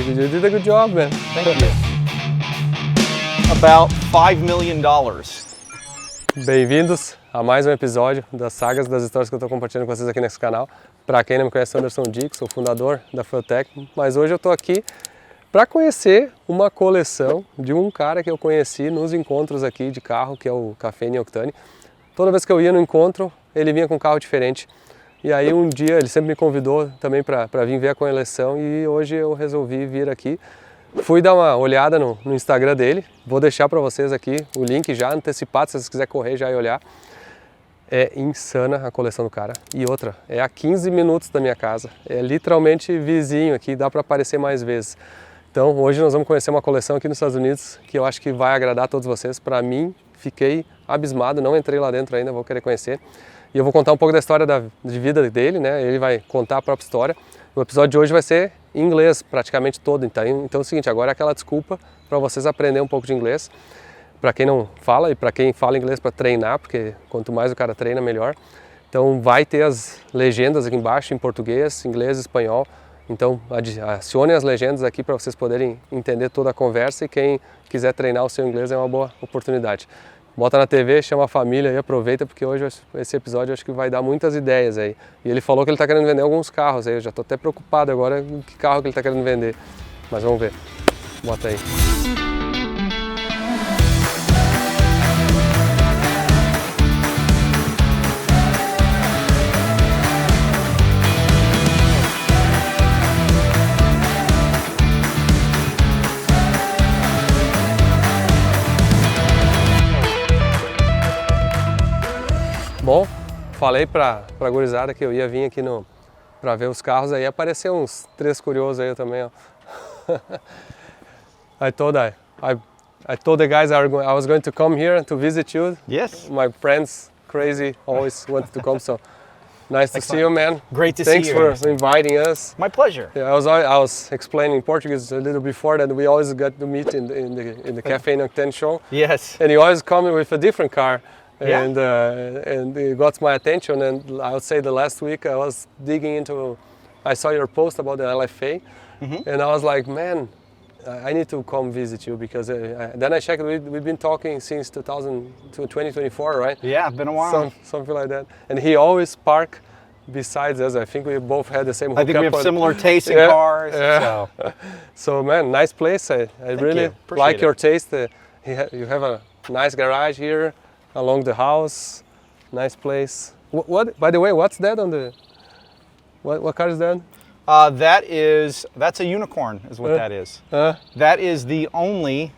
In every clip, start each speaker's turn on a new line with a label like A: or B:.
A: You did a good job, man.
B: Thank you. About $5 million.
A: Bem-vindos a mais um episódio das sagas das histórias que eu estou compartilhando com vocês aqui nesse canal. Para quem não me conhece, eu sou Anderson Dick, sou fundador da Fueltech, mas hoje eu estou aqui para conhecer uma coleção de um cara que eu conheci nos encontros aqui de carro, que é o Café em Octane. Toda vez que eu ia no encontro, ele vinha com um carro diferente. E aí um dia ele sempre me convidou também para vir ver a coleção e hoje eu resolvi vir aqui. Fui dar uma olhada no Instagram dele, vou deixar para vocês aqui o link já antecipado, se vocês quiserem correr já e olhar. É insana a coleção do cara. E outra, é a 15 minutos da minha casa, é literalmente vizinho aqui, dá para aparecer mais vezes. Então hoje nós vamos conhecer uma coleção aqui nos Estados Unidos que eu acho que vai agradar a todos vocês. Para mim, fiquei abismado, não entrei lá dentro ainda, vou querer conhecer. E eu vou contar um pouco da história de vida dele, né? Ele vai contar a própria história. O episódio de hoje vai ser em inglês, praticamente todo. Então é o seguinte, agora é aquela desculpa para vocês aprenderem um pouco de inglês. Para quem não fala e para quem fala inglês para treinar, porque quanto mais o cara treina, melhor. Então vai ter as legendas aqui embaixo em português, inglês e espanhol. Então acionem as legendas aqui para vocês poderem entender toda a conversa e quem quiser treinar o seu inglês é uma boa oportunidade. Bota na TV, chama a família e aproveita, porque hoje esse episódio eu acho que vai dar muitas ideias aí. E ele falou que ele está querendo vender alguns carros aí, eu já estou até preocupado agora com que carro que ele está querendo vender. Mas vamos ver. Bota aí. Bom, falei pra gurizada que eu ia vir aqui pra ver os carros, aí apareceu uns 3 curiosos aí também, ó. I told the guys I was going to come here to visit you.
B: Yes.
A: My friends, crazy, always wanted to come, so nice to see you, man.
B: Great to
A: Thanks
B: see you.
A: Thanks for inviting us.
B: My pleasure.
A: Yeah, I was explaining Portuguese a little before that we always got to meet in the Café in Octane show.
B: Yes.
A: And you always come with a different car.
B: Yeah.
A: And it got my attention, and I would say the last week I was digging into, I saw your post about the LFA, and I was like, man, I need to come visit you, because then I checked, we've been talking since 2024, right?
B: Yeah, been a while.
A: Something like that. And he always park besides us. I think we both had the same hookup.
B: I think we have similar tastes in cars. Yeah.
A: So man, nice place. I really like your taste. You have a nice garage here along the house, nice place. What? By the way, what's that on the? What car is that?
B: That's a unicorn, is what that is. That is the only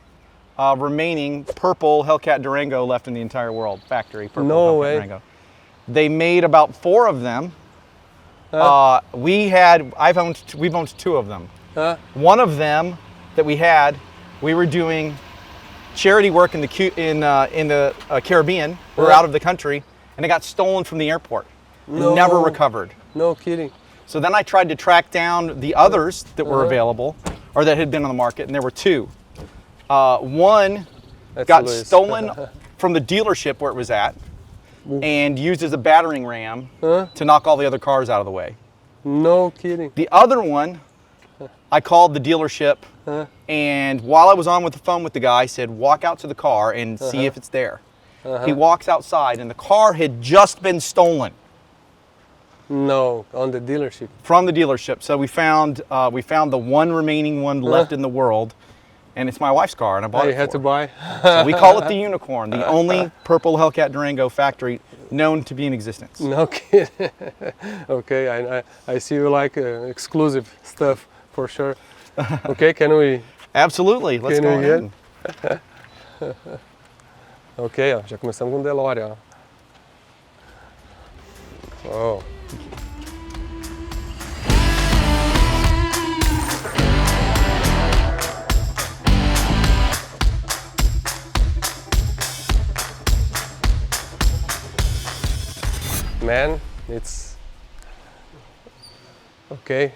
B: remaining purple Hellcat Durango left in the entire world. Factory purple Hellcat Durango. They made about 4 of them. We've owned 2 of them. One of them that we were doing charity work in the Caribbean. We're out of the country, and it got stolen from the airport. Never recovered.
A: No kidding.
B: So then I tried to track down the others that were available, or that had been on the market, and there were 2. One got stolen from the dealership where it was at, and used as a battering ram to knock all the other cars out of the way.
A: No kidding.
B: The other one, I called the dealership, and while I was on the phone with the guy, I said, walk out to the car and see if it's there. He walks outside, and the car had just been stolen.
A: No, on the dealership.
B: From the dealership. So we found the one remaining one left in the world, and it's my wife's car, and I bought it.
A: You had to buy.
B: So we call it the Unicorn, the only purple Hellcat Durango factory known to be in existence.
A: No kidding. Okay, I see you like exclusive stuff for sure. Okay, can we?
B: Absolutely. Let's go ahead.
A: Ok, ó, já começamos com o DeLorean. Ó. Oh. Man, it's okay.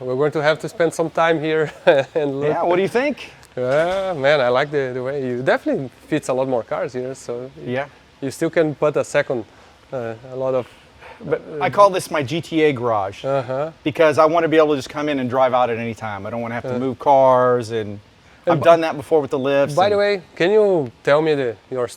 A: We're going to have to spend some time here and look.
B: Yeah, what do you think?
A: Man, I like the way you definitely fits a lot more cars here. So
B: yeah,
A: you still can put a second, a lot of
B: But I call this my GTA garage because I want to be able to just come in and drive out at any time. I don't want to have to move cars, and I've done that before with the lifts.
A: By the way, can you tell me your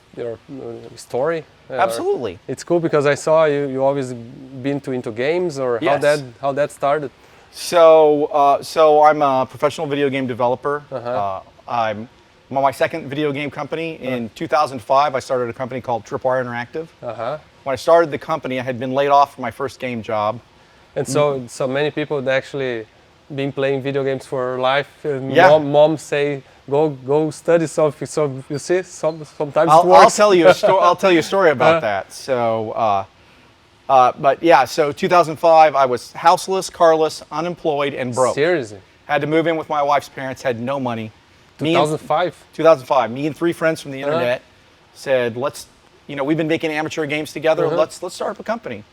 A: story?
B: Absolutely.
A: It's cool because I saw you always been into games, or
B: Yes.
A: how that started.
B: So I'm a professional video game developer. I'm on my second video game company. In 2005, I started a company called Tripwire Interactive. When I started the company, I had been laid off from my first game job.
A: And so many people that actually been playing video games for life.
B: Yeah.
A: Mom say go study something. So you see, sometimes it
B: I'll
A: works.
B: tell you a story about that. So, but yeah, so 2005, I was houseless, carless, unemployed, and broke.
A: Seriously,
B: Had to move in with my wife's parents. Had no money.
A: 2005.
B: 2005. Me and 3 friends from the internet said, let's. We've been making amateur games together. Let's start up a company.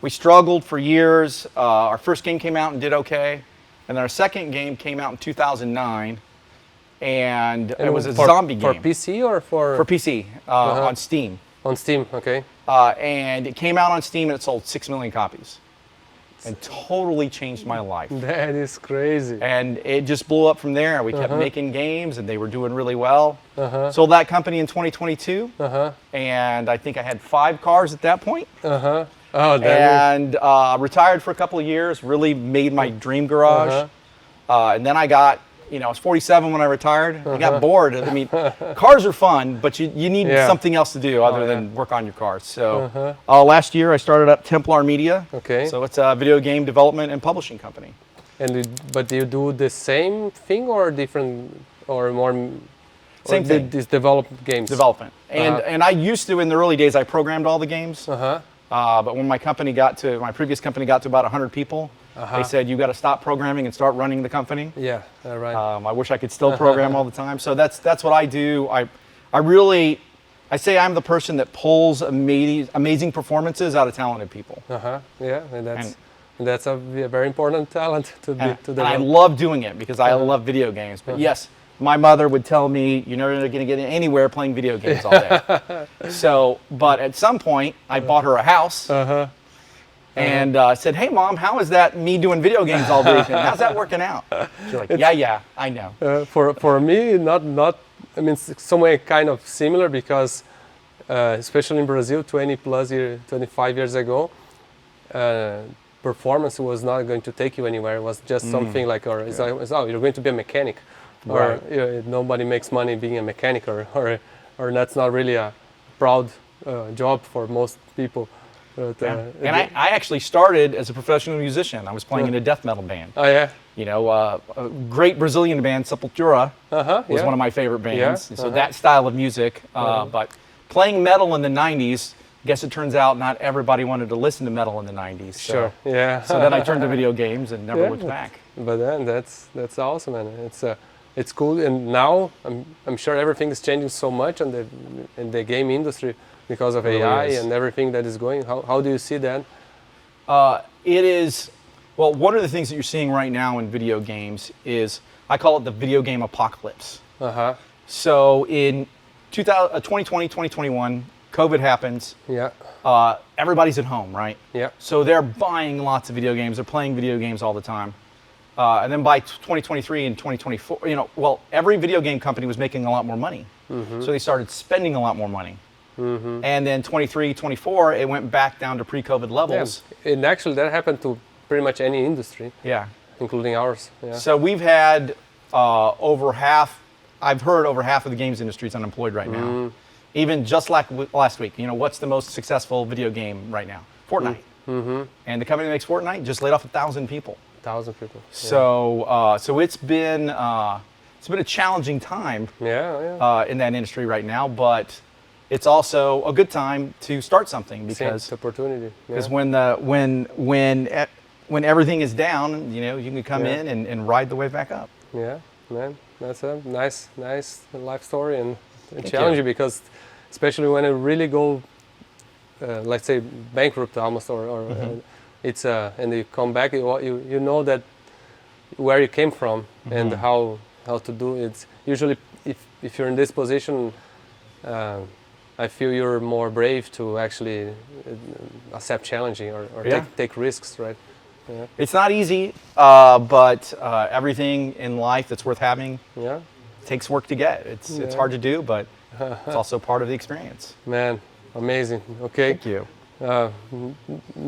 B: We struggled for years. Our first game came out and did okay, and then our second game came out in 2009, and it was a zombie game.
A: For PC or for
B: PC on Steam.
A: On Steam, okay.
B: And it came out on Steam and it sold 6 million copies, and totally changed my life.
A: That is crazy.
B: And it just blew up from there. We kept making games, and they were doing really well. Sold that company in 2022, and I think I had 5 cars at that point.
A: Oh,
B: And retired for a couple of years. Really made my dream garage. And then I got, I was 47 when I retired. I got bored. I mean, cars are fun, but you need something else to do other than work on your cars. So last year I started up Templar Media.
A: Okay.
B: So it's a video game development and publishing company.
A: But do you do the same thing or different or more?
B: Same thing.
A: These developed games.
B: Development. And I used to, in the early days, I programmed all the games. But when my previous company got to about 100 people, they said, you got to stop programming and start running the company.
A: Yeah, right.
B: I wish I could still program all the time. So that's what I do. I say I'm the person that pulls amazing performances out of talented people.
A: Yeah, and that's a very important talent to develop.
B: And I love doing it because I love video games. But yes, my mother would tell me, you're never going to get anywhere playing video games all day. But at some point, I bought her a house. And said, hey, Mom, how is that me doing video games all day? How's that working out? She's like, yeah, I know.
A: For me, not. I mean, some way kind of similar because, especially in Brazil, 25 years ago, performance was not going to take you anywhere. It was just something like, you're going to be a mechanic, or nobody makes money being a mechanic, or that's not really a proud job for most people.
B: And I actually started as a professional musician. I was playing in a death metal band.
A: Oh, yeah.
B: A great Brazilian band, Sepultura, was one of my favorite bands. So that style of music. But playing metal in the 90s, I guess it turns out not everybody wanted to listen to metal in the 90s. So,
A: sure, yeah.
B: So then I turned to video games and never looked back.
A: But then that's awesome, man. It's cool. And now I'm sure everything is changing so much in the game industry. Because of AI and everything that is going, how do you see that?
B: It is, well, one of the things that you're seeing right now in video games is, I call it the video game apocalypse. So in 2020, 2021, COVID happens.
A: Yeah.
B: Everybody's at home, right?
A: Yeah.
B: So they're buying lots of video games. They're playing video games all the time. And then by 2023 and 2024, every video game company was making a lot more money. So they started spending a lot more money. And then 23, 24, it went back down to pre-COVID levels.
A: Yeah. And actually, that happened to pretty much any industry.
B: Yeah.
A: Including ours. Yeah.
B: So we've had over half of the games industry is unemployed right now. Even just like last week, what's the most successful video game right now? Fortnite. And the company that makes Fortnite just laid off 1,000 people.
A: 1,000 people.
B: So it's been a challenging time in that industry right now, but it's also a good time to start something because
A: it's opportunity.
B: Because when everything is down, you can come in and ride the wave back up.
A: Yeah, man, that's a nice life story and challenging because, especially when it really go, let's say bankrupt almost, or it's and you come back, you know that where you came from and how to do it. Usually, if you're in this position. I feel you're more brave to actually accept challenging or take risks, right? Yeah.
B: It's not easy, but everything in life that's worth having takes work to get. It's hard to do, but it's also part of the experience.
A: Man, amazing. Okay.
B: Thank you.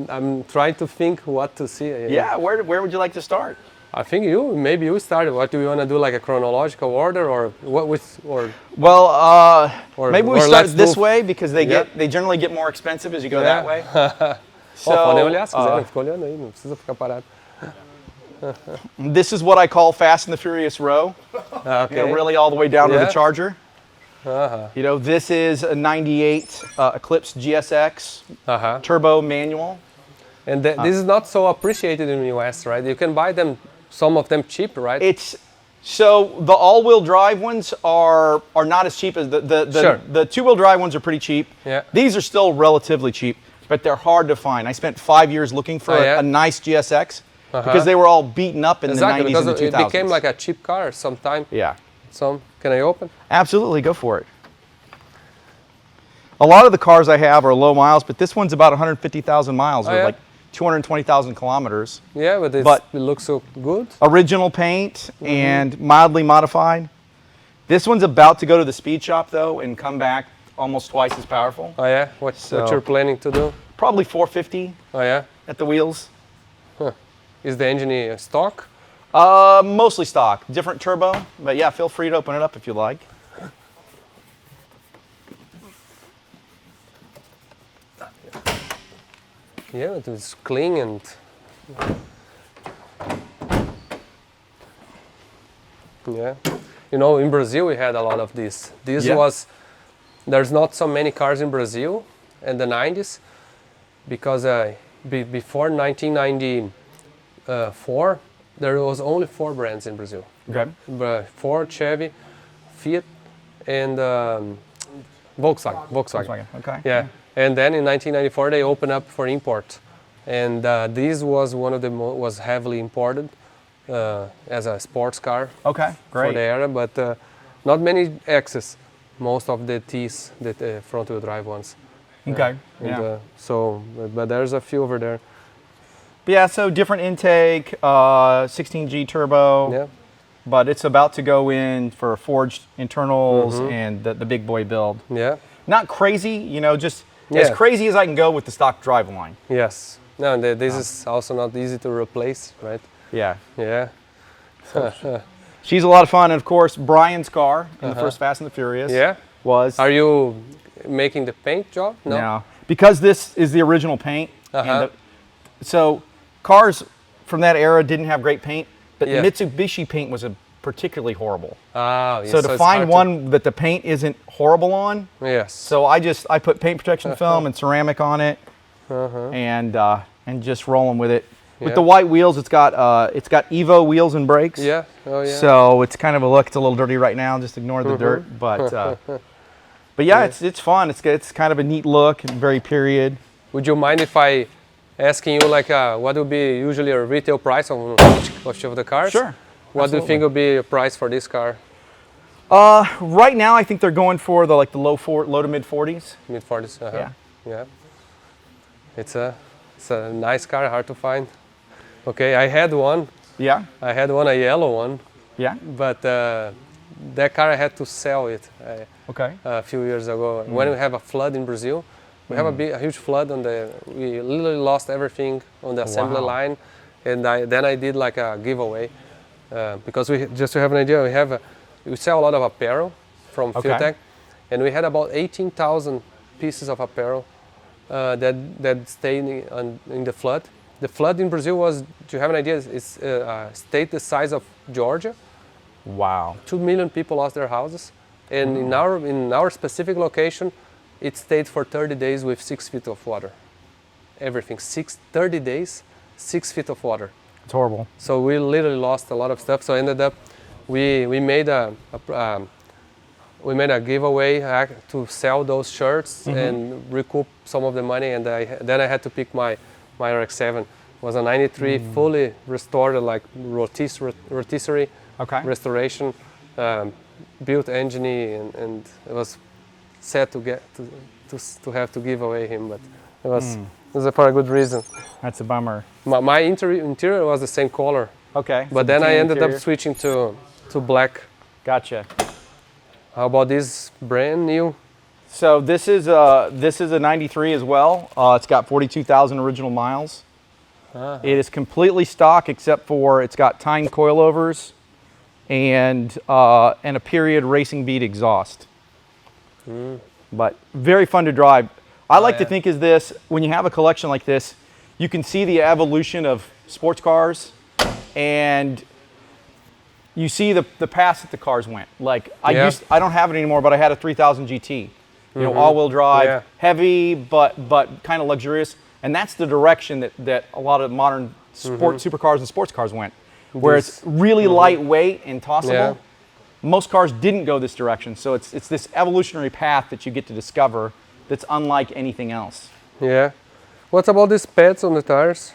A: I'm trying to think what to see.
B: Yeah, where would you like to start?
A: I think maybe you started. What do you want to do, like a chronological order, or what
B: maybe we start this way because they generally get more expensive as you go that way.
A: Podem olhar se quiser, fica olhando aí, não precisa ficar parado.
B: This is what I call Fast and the Furious row.
A: Okay.
B: You know, really all the way down to the Charger. You know, this is a 98 Eclipse GSX turbo manual.
A: And this is not so appreciated in the US, right? You can buy them, some of them cheap, right?
B: So the all-wheel drive ones are not as cheap as the two-wheel drive ones are pretty cheap.
A: Yeah.
B: These are still relatively cheap, but they're hard to find. I spent 5 years looking for a nice GSX because they were all beaten up in the 90s and the 2000s.
A: It became like a cheap car sometime.
B: Yeah.
A: So, can I open?
B: Absolutely, go for it. A lot of the cars I have are low miles, but this one's about 150,000 miles, or like 220,000 kilometers.
A: Yeah, but it looks so good.
B: Original paint and mildly modified. This one's about to go to the speed shop, though, and come back almost twice as powerful.
A: Oh, yeah? What you're planning to do?
B: Probably 450 at the wheels.
A: Huh. Is the engine stock?
B: Mostly stock. Different turbo, but yeah, feel free to open it up if you like.
A: Yeah, it is clean and yeah. You know, in Brazil we had a lot of this. There's not so many cars in Brazil in the 90s because before 1994 there was only 4 brands in Brazil.
B: Okay.
A: Ford, Chevy, Fiat, and Volkswagen.
B: Volkswagen. Okay.
A: Yeah. And then in 1994 they opened up for import, and this was one of the was heavily imported as a sports car.
B: Okay, great.
A: For the era, but not many X's. Most of the T's, the front-wheel drive ones.
B: Okay.
A: And, but there's a few over there.
B: But yeah, so different intake, 16G turbo.
A: Yeah.
B: But it's about to go in for forged internals and the big boy build.
A: Yeah.
B: Not crazy, you know, just as crazy as I can go with the stock drive line.
A: Yes. No, and this is also not easy to replace, right?
B: Yeah.
A: Yeah.
B: She's a lot of fun, and of course, Brian's car in the first Fast and the Furious.
A: Yeah.
B: Was.
A: Are you making the paint job?
B: No. Because this is the original paint. So cars from that era didn't have great paint, but Mitsubishi paint was particularly horrible. So to find one that the paint isn't horrible on.
A: Yes.
B: So I put paint protection film and ceramic on it, and just rolling with it. With the white wheels, it's got Evo wheels and brakes.
A: Yeah. Oh yeah.
B: So it's kind of a look. It's a little dirty right now. Just ignore the dirt. But yeah, it's fun. It's kind of a neat look and very period.
A: Would you mind if I asking you like what would be usually a retail price of each of the cars?
B: Sure.
A: What do you think would be a price for this car?
B: Right now, I think they're going for the low to mid 40s.
A: Mid 40s. Yeah. It's a nice car, hard to find. Okay, I had one.
B: Yeah.
A: I had one, a yellow one.
B: Yeah.
A: But that car I had to sell it. A few years ago. When we have a flood in Brazil, we have a huge flood we literally lost everything on the assembly line, and then I did like a giveaway. Because just to have an idea, we sell a lot of apparel from Fiatec, and we had about 18,000 pieces of apparel that stayed in the flood. The flood in Brazil was, to have an idea, is a state the size of Georgia.
B: Wow. 2
A: million people lost their houses, and in our specific location, it stayed for 30 days with 6 feet of water. Everything, 30 days, 6 feet of water.
B: It's horrible.
A: So we literally lost a lot of stuff. So ended up, we made a giveaway to sell those shirts and recoup some of the money. And then I had to pick my RX-7. It was a 93 fully restored, like rotisserie restoration, built engine, and it was sad to get to have to give away him, but it was for a good reason.
B: That's a bummer.
A: My interior was the same color.
B: Okay.
A: But then I ended up switching to black.
B: Gotcha.
A: How about this brand new?
B: So this is a 93 as well. It's got 42,000 original miles. It is completely stock except for it's got tine coilovers and a period racing bead exhaust. But very fun to drive. I like to think is this, when you have a collection like this, you can see the evolution of sports cars and you see the path that the cars went. Like I don't have it anymore, but I had a 3000 GT. You know, all-wheel drive, heavy, but kind of luxurious. And that's the direction that a lot of modern supercars and sports cars went, where it's really lightweight and tossable. Yeah. Most cars didn't go this direction, so it's this evolutionary path that you get to discover that's unlike anything else.
A: Yeah. What about these pads on the tires?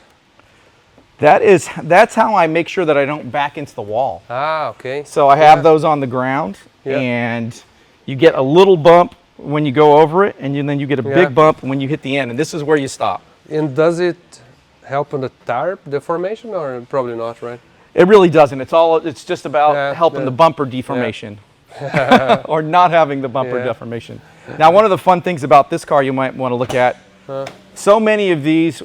B: That's how I make sure that I don't back into the wall.
A: Ah, okay.
B: So I have those on the ground, and you get a little bump when you go over it, and then you get a big bump when you hit the end, and this is where you stop.
A: And does it help on the tire deformation, or probably not, right?
B: It really doesn't. It's just about helping the bumper deformation, or not having the bumper deformation. Now, one of the fun things about this car you might want to look at, so many of these,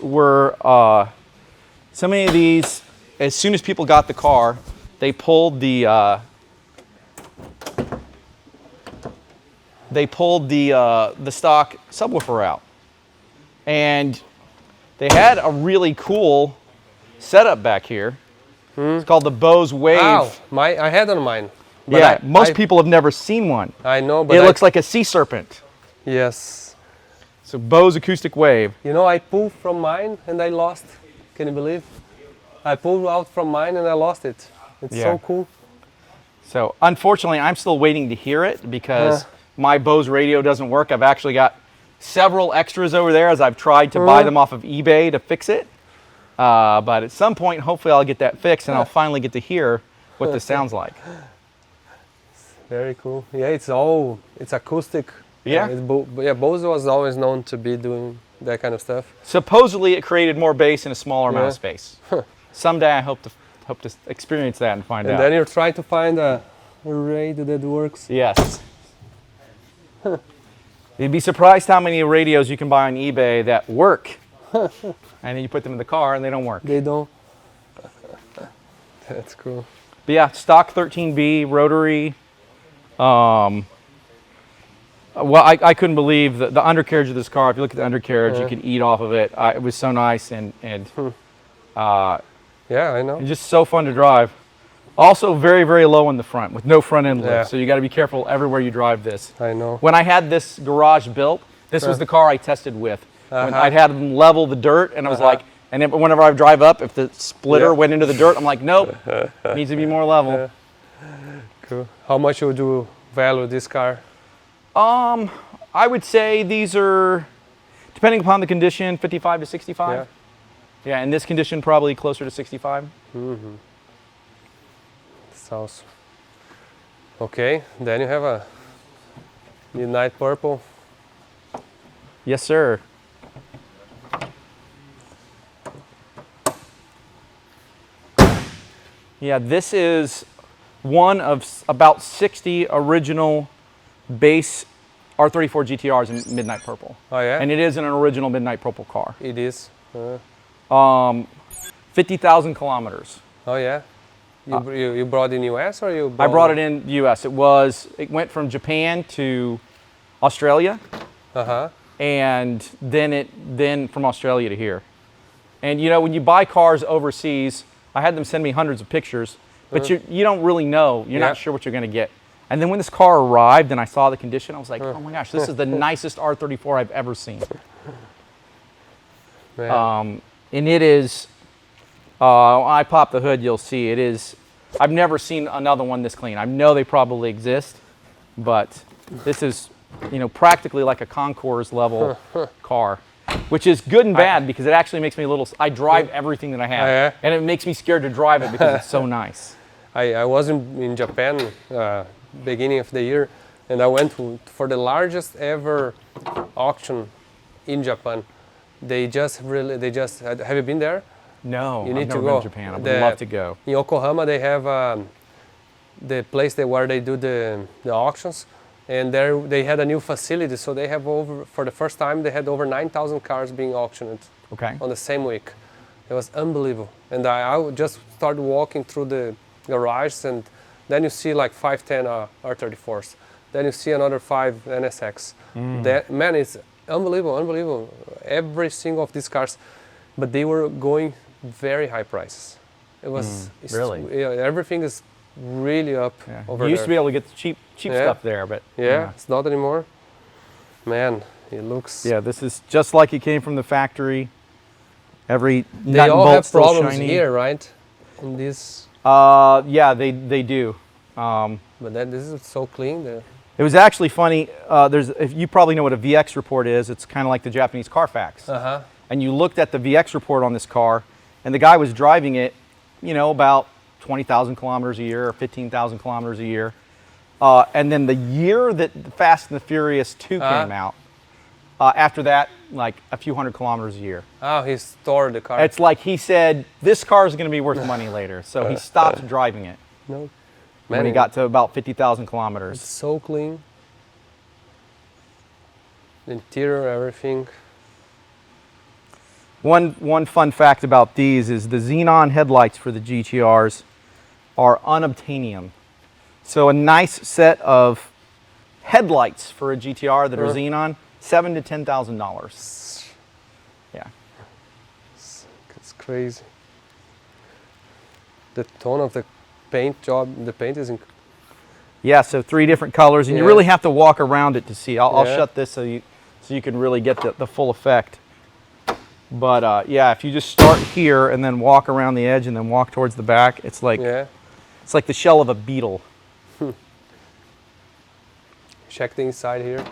B: as soon as people got the car, they pulled the stock subwoofer out, and they had a really cool setup back here. It's called the Bose Wave.
A: Wow, I had on mine.
B: But most people have never seen one.
A: I know, but
B: it looks like a sea serpent.
A: Yes.
B: So Bose Acoustic Wave.
A: You know, I pulled from mine and I lost. Can you believe? I pulled out from mine and I lost it. It's so cool.
B: So unfortunately, I'm still waiting to hear it because my Bose radio doesn't work. I've actually got several extras over there as I've tried to buy them off of eBay to fix it. But at some point, hopefully I'll get that fixed and I'll finally get to hear what this sounds like.
A: Very cool. Yeah, it's acoustic.
B: Yeah.
A: Bose was always known to be doing that kind of stuff. Supposedly
B: it created more bass in a smaller amount of space. Someday I hope to experience that and find out.
A: And then you're trying to find a radio that works.
B: Yes. You'd be surprised how many radios you can buy on eBay that work. And then you put them in the car and they don't work.
A: They don't. That's cool.
B: But yeah, stock 13B, rotary. Well, I couldn't believe the undercarriage of this car. If you look at the undercarriage, you can eat off of it. It was so nice and
A: yeah, I know.
B: And just so fun to drive. Also very, very low in the front with no front end lift. So you got to be careful everywhere you drive this.
A: I know.
B: When I had this garage built, this was the car I tested with. When I'd had them level the dirt, and I was like, and then whenever I drive up, if the splitter went into the dirt, I'm like, nope, it needs to be more level.
A: Cool. How much would you value this car?
B: I would say these are, depending upon the condition, 55 to 65. Yeah, in this condition, probably closer to 65.
A: Sounds okay. Then you have a midnight purple.
B: Yes, sir. Yeah, this is one of about 60 original base R34 GTRs in midnight purple.
A: Oh yeah?
B: And it is an original midnight purple car.
A: It is.
B: 50,000 kilometers.
A: Oh yeah? You brought it in US or you brought
B: I brought it in US. It went from Japan to Australia. And then from Australia to here. And you know, when you buy cars overseas, I had them send me hundreds of pictures, but you don't really know. You're not sure what you're going to get. And then when this car arrived and I saw the condition, I was like, oh my gosh, this is the nicest R34 I've ever seen. And it is, when I pop the hood, you'll see it is, I've never seen another one this clean. I know they probably exist, but this is, you know, practically like a Concours level car. Which is good and bad because it actually makes me a little, I drive everything that I have. And it makes me scared to drive it because it's so nice.
A: I was in Japan beginning of the year And I went for the largest ever auction in Japan. Have you been there?
B: No,
A: you need
B: I've never
A: to
B: been
A: go.
B: to Japan. I would love to go.
A: In Yokohama, they have the place where they do the auctions, and there they had a new facility. So they have for the first time, they had over 9,000 cars being auctioned on the same week. It was unbelievable. And I would just start walking through the garage, and then you see like 510 R34s. Then you see another 5 NSX. Man, it's unbelievable. Every single of these cars, but they were going very high prices. It was everything is really up over there.
B: You used to be able to get the cheap stuff there, but
A: it's not anymore. Man, it looks.
B: Yeah, this is just like it came from the factory. Every
A: they all have problems here, right? In this.
B: Yeah, they do.
A: But then this is so clean.
B: It was actually funny. If you probably know what a VX report is. It's kind of like the Japanese Carfax. And you looked at the VX report on this car, and the guy was driving it, about 20,000 kilometers a year or 15,000 kilometers a year. And then the year that Fast and the Furious 2 came out, after that, like a few hundred kilometers a year.
A: Oh, he stored the car.
B: It's like he said, this car is going to be worth money later. So he stopped driving it.
A: No.
B: When he got to about 50,000 kilometers.
A: It's so clean. The interior, everything.
B: One fun fact about these is the xenon headlights for the GTRs are unobtainium. So a nice set of headlights for a GTR that are xenon, $7,000 to $10,000. Yeah.
A: It's crazy. The tone of the paint job, the paint is
B: yeah, so 3 different colors, and you really have to walk around it to see. I'll shut this so you can really get the full effect. But yeah, if you just start here and then walk around the edge and then walk towards the back, it's like the shell of a beetle.
A: Check the inside here.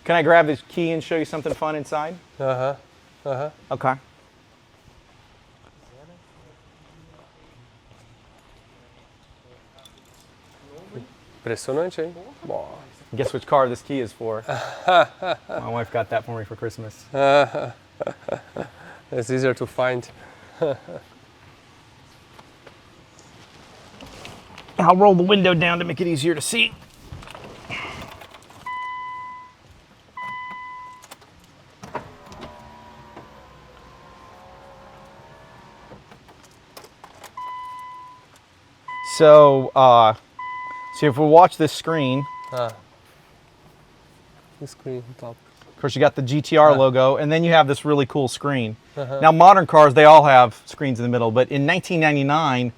B: Can I grab this key and show you something fun inside? Okay.
A: Impressionante, hein? Wow.
B: Guess which car this key is for? My wife got that for me for Christmas.
A: It's easier to find.
B: I'll roll the window down to make it easier to see. So if we watch this screen,
A: the screen on top.
B: Of course, you got the GTR logo, and then you have this really cool screen. Now, modern cars, they all have screens in the middle, but in 1999,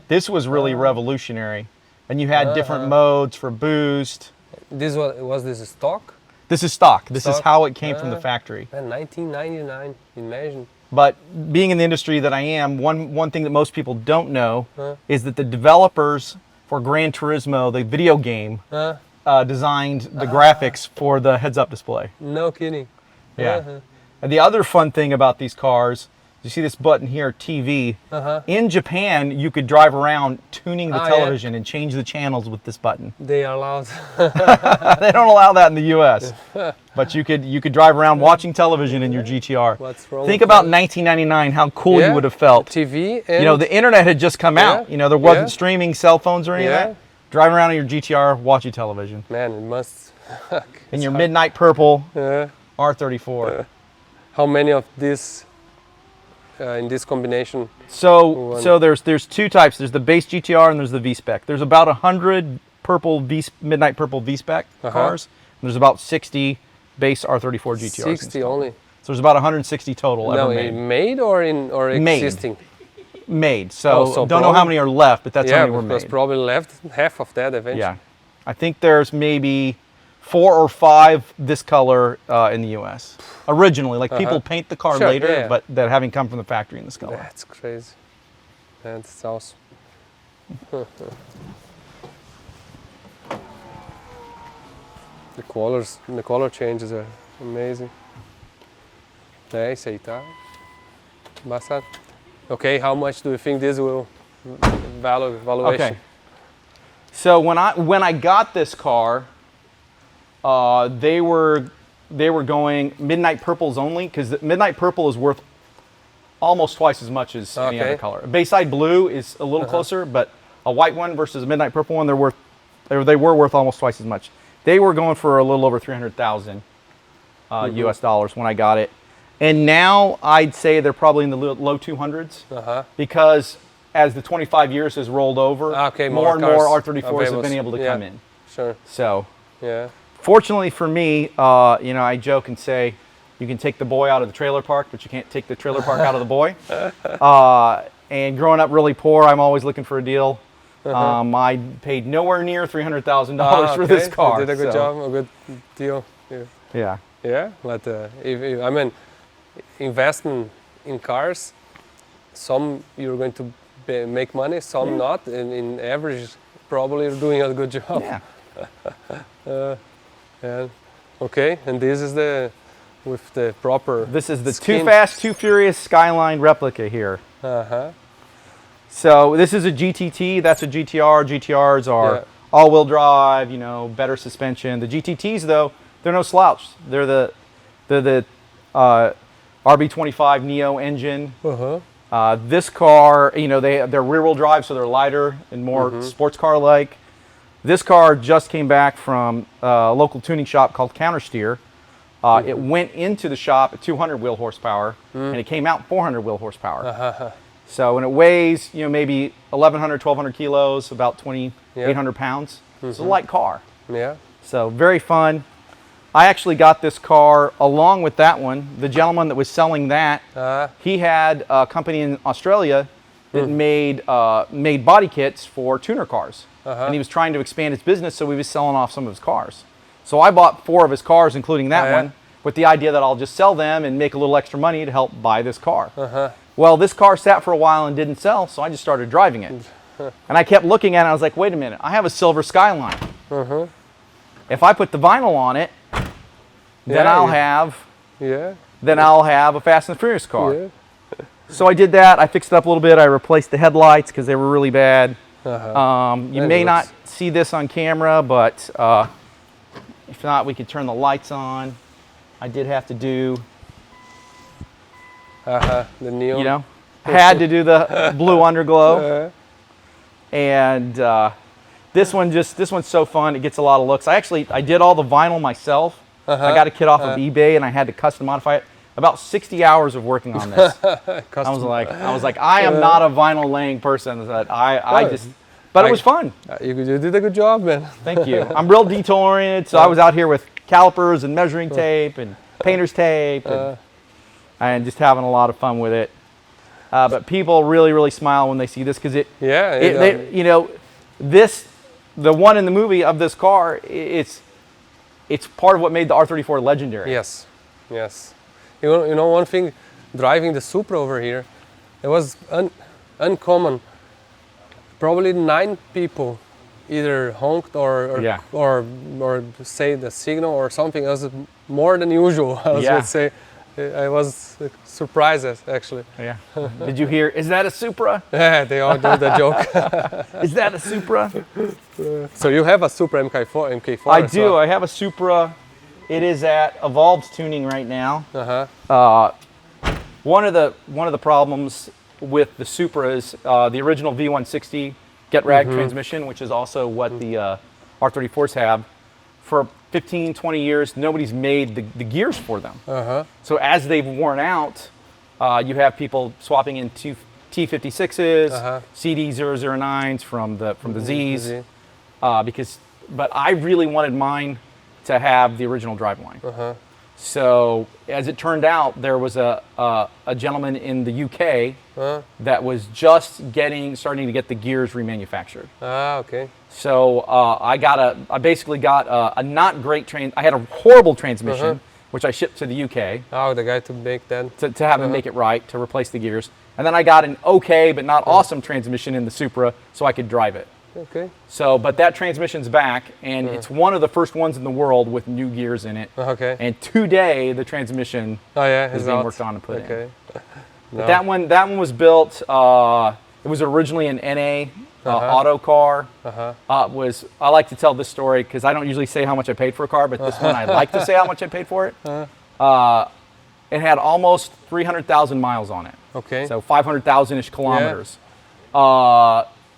B: this was really revolutionary. And you had different modes for boost.
A: Was this stock?
B: This is stock. This is how it came from the factory.
A: Man, 1999, imagine.
B: But being in the industry that I am, one thing that most people don't know is that the developers for Gran Turismo, the video game, designed the graphics for the heads-up display.
A: No kidding.
B: Yeah. And the other fun thing about these cars, you see this button here, TV. In Japan, you could drive around tuning the television and change the channels with this button.
A: They are allowed.
B: They don't allow that in the U.S. But you could drive around watching television in your GTR.
A: What's wrong
B: Think about 1999, how cool you would have felt.
A: TV and
B: the internet had just come out. There wasn't streaming cell phones or any of that. Driving around in your GTR, watching television.
A: Man, it must.
B: In your midnight purple R34.
A: How many of these in this combination?
B: So there's 2 types. There's the base GTR and there's the V-Spec. There's about 100 midnight purple V-Spec cars. And there's about 60 base R34 GTRs.
A: 60 only.
B: So there's about 1160 total ever made.
A: Made or existing?
B: Made. So don't know how many are left, but that's how many were made.
A: Probably left half of that eventually.
B: Yeah. I think there's maybe 4 or 5 this color in the U.S. Originally, like people paint the car later, but that having come from the factory in this color.
A: That's crazy. That's awesome. The color changes are amazing. Esse aí tá bastante. Okay, how much do you think this will valuation.
B: Okay. So when I got this car, they were going midnight purples only, because midnight purple is worth almost twice as much as any other color. Bayside blue is a little closer, but a white one versus a midnight purple one, they were worth almost twice as much. They were going for a little over 300,000 US dollars when I got it, and now I'd say they're probably in the low 200s because as the 25 years has rolled over, more and more R34s have been able to come in.
A: Sure.
B: So, fortunately for me, you know, I joke and say, you can take the boy out of the trailer park, but you can't take the trailer park out of the boy. And growing up really poor, I'm always looking for a deal. I paid nowhere near $300,000 for this car.
A: You did a good job, a good deal.
B: Yeah.
A: Yeah, but I mean, investing in cars, some you're going to make money, some not. And in average, probably you're doing a good job.
B: Yeah.
A: Okay, and this is with the proper.
B: This is the
A: skin.
B: Too Fast, Too Furious Skyline replica here. So this is a GTT. That's a GTR. GTRs are all-wheel drive. You know, better suspension. The GTTs though, they're no slouch. They're the RB25 Neo engine. This car, you know, they're rear-wheel drive, so they're lighter and more sports car-like. This car just came back from a local tuning shop called Countersteer. It went into the shop at 200 wheel horsepower, and it came out 400 wheel horsepower. So, and it weighs, you know, maybe 1,100, 1,200 kilos, about 2,800 pounds. It's a light car.
A: Yeah.
B: So very fun. I actually got this car along with that one. The gentleman that was selling that, he had a company in Australia that made body kits for tuner cars. And he was trying to expand his business, so he was selling off some of his cars. So I bought 4 of his cars, including that one, with the idea that I'll just sell them and make a little extra money to help buy this car. Well, this car sat for a while and didn't sell, so I just started driving it. And I kept looking at it, and I was like, wait a minute, I have a silver Skyline. If I put the vinyl on it, then I'll have a Fast and Furious car. So I did that. I fixed it up a little bit. I replaced the headlights because they were really bad. You may not see this on camera, but if not, we could turn the lights on. I did have to do,
A: the neon.
B: you know, had to do the blue underglow. And this one's so fun. It gets a lot of looks. I did all the vinyl myself. I got a kit off of eBay, and I had to custom modify it. About 60 hours of working on this. I was like, I am not a vinyl laying person. But it was fun.
A: You did a good job, man.
B: Thank you. I'm real detail oriented, so I was out here with calipers and measuring tape and painter's tape, and just having a lot of fun with it. But people really, really smile when they see this because you know, the one in the movie of this car, it's part of what made the R34 legendary.
A: Yes. You know one thing, driving the Supra over here, it was uncommon. Probably 9 people either honked or say the signal or something. It was more than usual. I would say. I was surprised actually. Yeah.
B: Did you hear? Is that a Supra?
A: Yeah, they all do the joke.
B: Is that a Supra?
A: So you have a Supra MK4?
B: I do. I have a Supra. It is at Evolved Tuning right now. One of the problems with the Supra is the original V160 get rag transmission, which is also what the R34s have. For 15, 20 years, nobody's made the gears for them. So as they've worn out, you have people swapping in T56s, CD009s from the Zs, but I really wanted mine to have the original driveline. So as it turned out, there was a gentleman in the UK that was just starting to get the gears remanufactured.
A: Okay.
B: So I basically got a not great I had a horrible transmission, which I shipped to the UK.
A: Oh, the guy to make that?
B: To have him make it right, to replace the gears. And then I got an okay but not awesome transmission in the Supra so I could drive it.
A: Okay.
B: So, but that transmission's back, and it's one of the first ones in the world with new gears in it.
A: Okay.
B: And today the transmission is being worked on and put in.
A: No.
B: But that one was built It was originally an NA auto car. I like to tell this story because I don't usually say how much I paid for a car, but this one I like to say how much I paid for it. It had almost 300,000 miles on it.
A: Okay.
B: So 500,000-ish kilometers.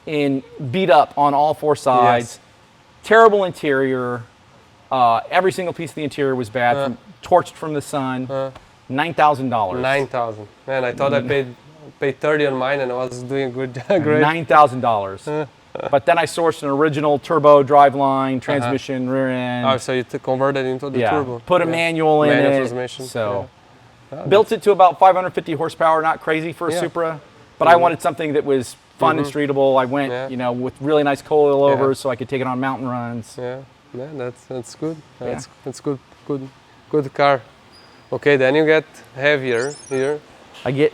B: In beat up on all four sides. Yes. Terrible interior. Every single piece of the interior was bad, torched from the sun. $9,000.
A: $9,000. Man, I thought I paid 30 on mine and I was doing good. Great.
B: $9,000. But then I sourced an original turbo driveline, transmission, rear end.
A: Oh, so you converted into the turbo.
B: Put a manual in it.
A: Transmission.
B: So built it to about 550 horsepower. Not crazy for a Supra, but I wanted something that was fun and streetable. I went, you know, with really nice coilovers so I could take it on mountain runs.
A: Yeah, that's good. That's good car. Okay, then you get heavier here.
B: I get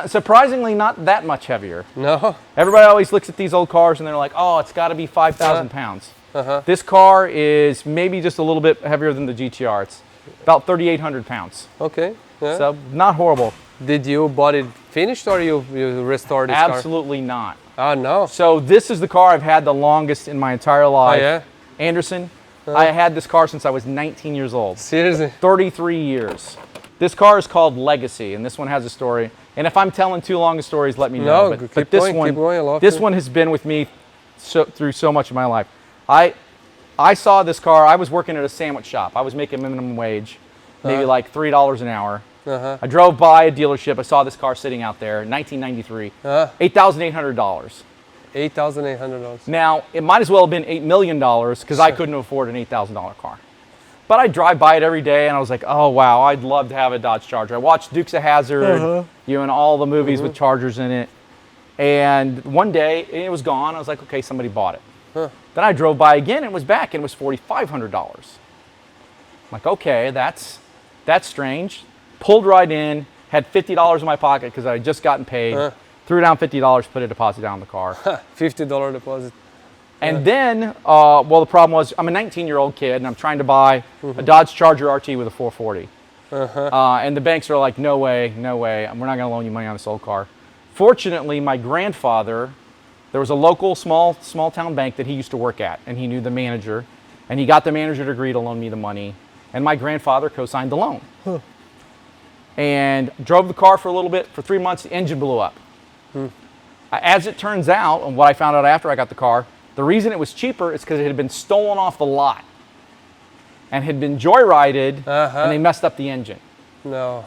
B: surprisingly not that much heavier.
A: No.
B: Everybody always looks at these old cars and they're like, oh, it's got to be 5,000 pounds. This car is maybe just a little bit heavier than the GTR. It's about 3,800 pounds.
A: Okay. Yeah.
B: So not horrible.
A: Did you bought it finished or you restored this car?
B: Absolutely not.
A: Oh, no.
B: So this is the car I've had the longest in my entire life.
A: Oh, yeah?
B: Anderson. I had this car since I was 19 years old.
A: Seriously?
B: 33 years. This car is called Legacy, and this one has a story. And if I'm telling too long of stories, let me know.
A: No,
B: but
A: keep
B: this
A: going,
B: one,
A: keep going.
B: this one has been with me through so much of my life. I saw this car. I was working at a sandwich shop. I was making minimum wage, maybe like $3 an hour. I drove by a dealership. I saw this car sitting out there, 1993, $8,800.
A: $8,800.
B: Now, it might as well have been $8 million because I couldn't afford an $8,000 car. But I drive by it every day and I was like, oh, wow, I'd love to have a Dodge Charger. I watched Dukes of Hazzard, you know, and all the movies with Chargers in it. And one day, it was gone. I was like, okay, somebody bought it. Then I drove by again and it was back and it was $4,500. I'm like, okay, that's strange. Pulled right in, had $50 in my pocket because I had just gotten paid. Threw down $50, put a deposit down on the car.
A: $50 deposit.
B: And then, well, the problem was I'm a 19-year-old kid and I'm trying to buy a Dodge Charger RT with a 440. And the banks are like, no way, no way. We're not going to loan you money on this old car. Fortunately, my grandfather, there was a local small town bank that he used to work at, and he knew the manager, and he got the manager to agree to loan me the money, and my grandfather co-signed the loan. And drove the car for a little bit. For 3 months, the engine blew up. As it turns out, and what I found out after I got the car, the reason it was cheaper is because it had been stolen off the lot and had been joyrided, and they messed up the engine.
A: No.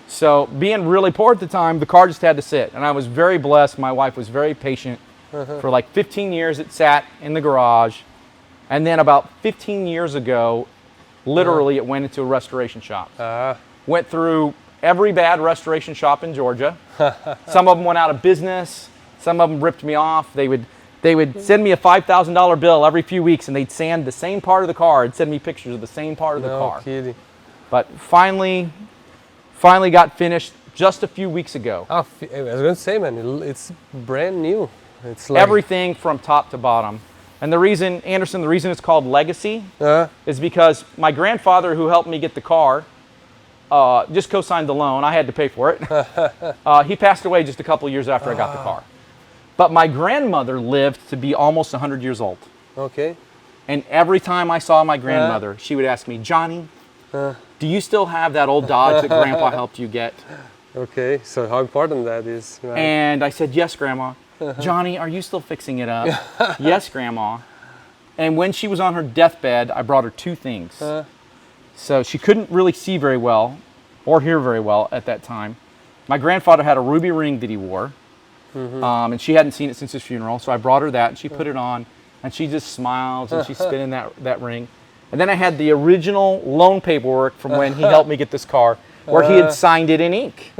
B: So being really poor at the time, the car just had to sit. And I was very blessed. My wife was very patient. For like 15 years, it sat in the garage. And then about 15 years ago, literally it went into a restoration shop. Went through every bad restoration shop in Georgia. Some of them went out of business. Some of them ripped me off. They would send me a $5,000 bill every few weeks, and they'd sand the same part of the car and send me pictures of the same part of the car.
A: Kidding.
B: But finally got finished just a few weeks ago.
A: Oh, I was going to say, man, it's brand new. It's like
B: everything from top to bottom. And the reason, Anderson, the reason it's called Legacy is because my grandfather, who helped me get the car, just co-signed the loan. I had to pay for it. He passed away just a couple years after I got the car. But my grandmother lived to be almost 100 years old.
A: Okay.
B: And every time I saw my grandmother, she would ask me, Johnny, do you still have that old Dodge that Grandpa helped you get?
A: Okay, so how important that is. Right?
B: And I said, yes, Grandma. Johnny, are you still fixing it up? Yes, Grandma. And when she was on her deathbed, I brought her two things. So she couldn't really see very well or hear very well at that time. My grandfather had a ruby ring that he wore, and she hadn't seen it since his funeral. So I brought her that, and she put it on, and she just smiles, and she's spinning that ring. And then I had the original loan paperwork from when he helped me get this car, where he had signed it in ink.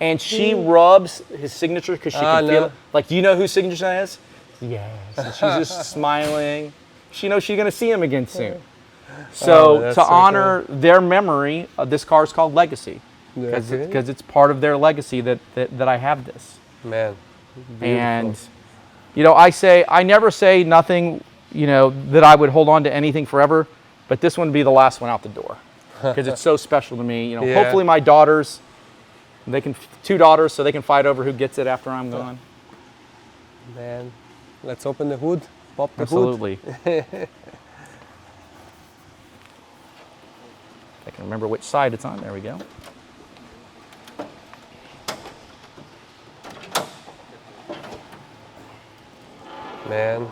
B: And she rubs his signature because she can feel it. Like, do you know whose signature that is? Yes. And she's just smiling. She knows she's going to see him again soon. So to honor their memory, this car is called Legacy because it's part of their legacy that I have this.
A: Man, beautiful.
B: And you know, I never say nothing, you know, that I would hold on to anything forever, but this one would be the last one out the door because it's so special to me. You know, hopefully my daughters They can, 2 daughters, so they can fight over who gets it after I'm gone.
A: Man, let's open the hood, pop the
B: Absolutely.
A: hood.
B: I can remember which side it's on. There we go.
A: Man,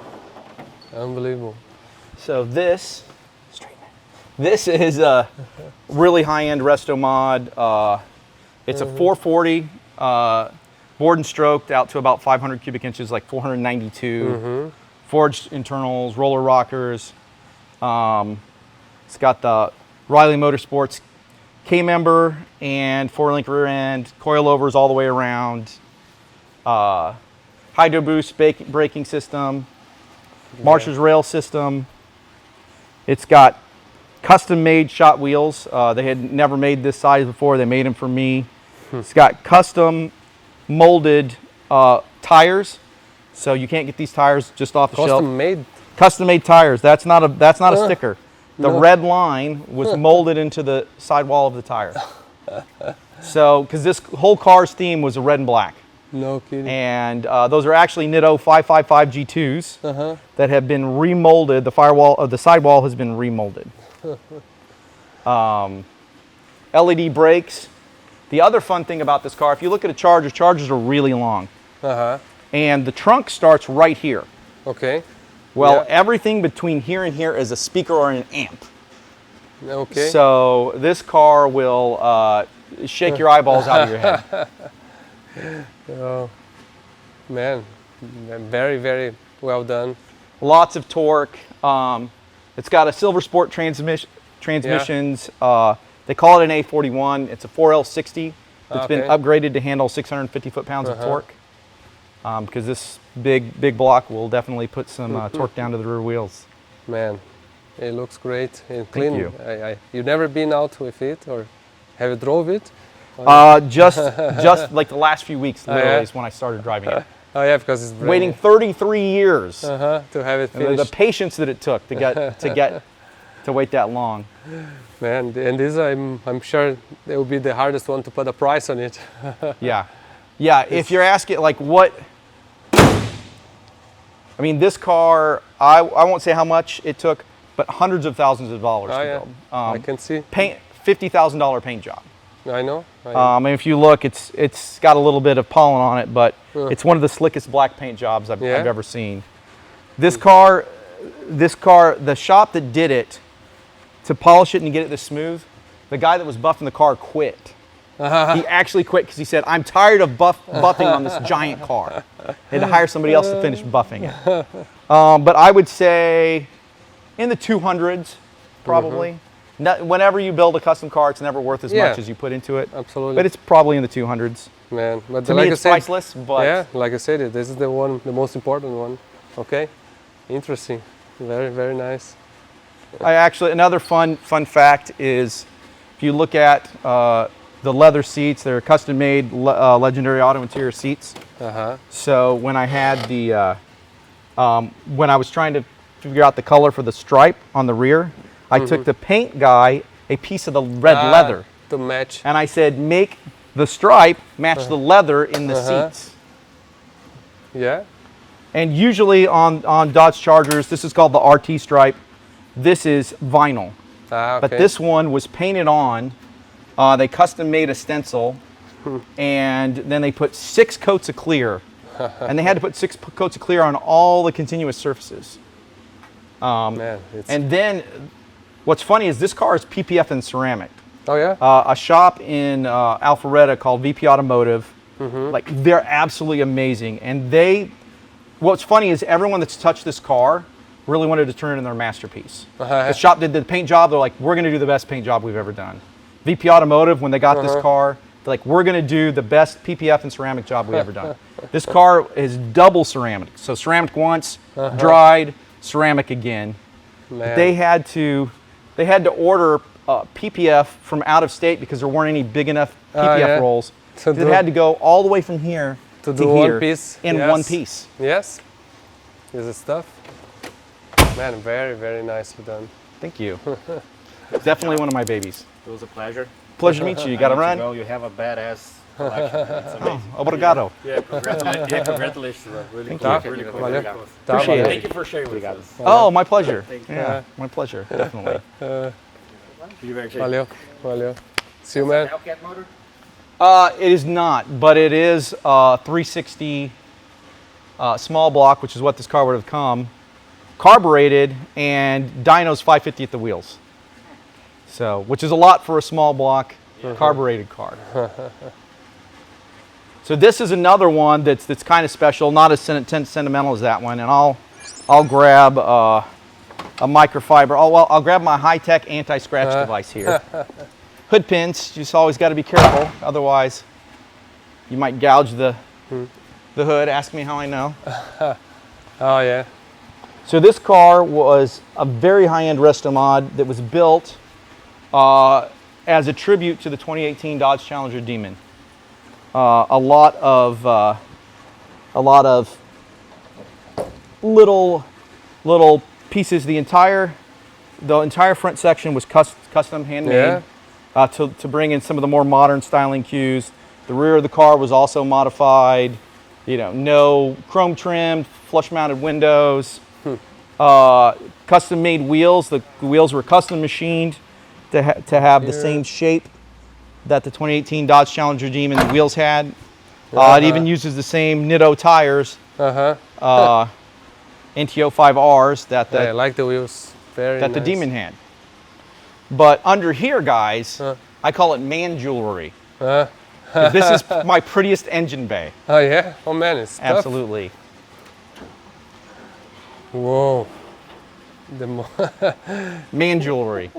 A: unbelievable.
B: So this is a really high-end resto mod. It's a 440 bored and stroked out to about 500 cubic inches, like 492. Forged internals, roller rockers. It's got the Riley Motorsports K-member and 4-link rear end, coilovers all the way around. Hydro boost braking system, Marshall's rail system. It's got custom-made shot wheels. They had never made this size before. They made them for me. It's got custom molded tires, so you can't get these tires just off the shelf. Custom-made tires. That's not a sticker. The red line was molded into the sidewall of the tire. So, because this whole car's theme was a red and black.
A: No kidding.
B: And those are actually Nitto 555 G2s that have been remolded. The firewall of the sidewall has been remolded. LED brakes. The other fun thing about this car, if you look at a Charger, Chargers are really long. And the trunk starts right here.
A: Okay.
B: Well, everything between here and here is a speaker or an amp.
A: Okay.
B: So this car will shake your eyeballs out of your head.
A: Oh, man, very, very well done.
B: Lots of torque. It's got a Silver Sport transmissions. They call it an A41. It's a 4L60 that's been upgraded to handle 650 foot-pounds of torque. Because this big block will definitely put some torque down to the rear wheels.
A: Man, it looks great and clean.
B: Thank you.
A: You've never been out with it, or have you drove it?
B: Just like the last few weeks, literally, is when I started driving it.
A: Oh yeah, because it's
B: waiting 33 years
A: to have it finished.
B: The patience that it took to wait that long.
A: Man, and this I'm sure it will be the hardest one to put a price on it.
B: Yeah. If you're asking like what, I mean, this car, I won't say how much it took, but hundreds of thousands of dollars to build.
A: I can see.
B: $50,000 paint job.
A: I know.
B: And if you look, it's got a little bit of pollen on it, but it's one of the slickest black paint jobs I've ever seen. This car, the shop that did it, to polish it and get it this smooth, the guy that was buffing the car quit. He actually quit because he said, I'm tired of buffing on this giant car. He had to hire somebody else to finish buffing it. But I would say in the 200s, probably. Whenever you build a custom car, it's never worth as much as you put into it.
A: Absolutely.
B: But it's probably in the 200s.
A: Man, but
B: to me, it's priceless. But
A: yeah, like I said, this is the most important one. Okay, interesting. Very, very nice.
B: Another fun fact is, if you look at the leather seats, they're custom-made Legendary Auto Interior seats. So when I had the, when I was trying to figure out the color for the stripe on the rear, I took the paint guy a piece of the red leather
A: to match,
B: and I said, make the stripe match the leather in the seats.
A: Yeah.
B: And usually on Dodge Chargers, this is called the RT stripe. This is vinyl. But this one was painted on. They custom made a stencil, and then they put 6 coats of clear, and they had to put 6 coats of clear on all the continuous surfaces.
A: Man,
B: and then, what's funny is this car is PPF in ceramic.
A: Oh yeah.
B: A shop in Alpharetta called VP Automotive. Like, they're absolutely amazing, and what's funny is everyone that's touched this car really wanted to turn it into their masterpiece. The shop did the paint job. They're like, we're going to do the best paint job we've ever done. VP Automotive, when they got this car, they're like, we're going to do the best PPF and ceramic job we've ever done. This car is double ceramic. So ceramic once, dried, ceramic again.
A: Man.
B: They had to order PPF from out of state because there weren't any big enough PPF rolls. So they had to go all the way from here to
A: do
B: here
A: one piece
B: in one piece.
A: Yes. This is stuff. Man, very, very nicely done.
B: Thank you. Definitely one of my babies.
C: It was a pleasure.
B: Pleasure to meet you. You got to run?
C: You have a badass collection. It's amazing.
B: Obrigado.
C: Yeah, congratulations. Really
B: Thank
C: cool.
B: you.
C: Really cool.
A: Valeu.
C: Really cool.
A: Tá,
B: Appreciate
A: valeu.
B: it.
C: Thank you for sharing with us.
B: Oh, my pleasure.
C: Thank you.
B: Yeah, my pleasure, definitely.
C: You're very
A: Valeu, valeu. See you, man.
C: Hellcat motor?
B: It is not, but it is 360 small block, which is what this car would have come, carbureted, and dyno's 550 at the wheels. So, which is a lot for a small block carbureted car. So this is another one that's kind of special, not as sentimental as that one, and I'll grab a microfiber. I'll grab my high-tech anti-scratch device here. Hood pins, you just always got to be careful, otherwise you might gouge the hood. Ask me how I know.
A: Oh yeah.
B: So this car was a very high-end resto mod that was built as a tribute to the 2018 Dodge Challenger Demon. A lot of little pieces. The entire front section was custom handmade.
A: Yeah.
B: To bring in some of the more modern styling cues. The rear of the car was also modified. You know, no chrome trim, flush mounted windows, custom made wheels. The wheels were custom machined to have the same shape that the 2018 Dodge Challenger Demon wheels had. It even uses the same Nitto tires, NTO5Rs that
A: I like the wheels. Very
B: the
A: nice.
B: Demon had. But under here, guys, I call it man jewelry. 'Cause this is my prettiest engine bay.
A: Oh yeah? Oh man, it's tough.
B: Absolutely.
A: Whoa.
B: Man jewelry.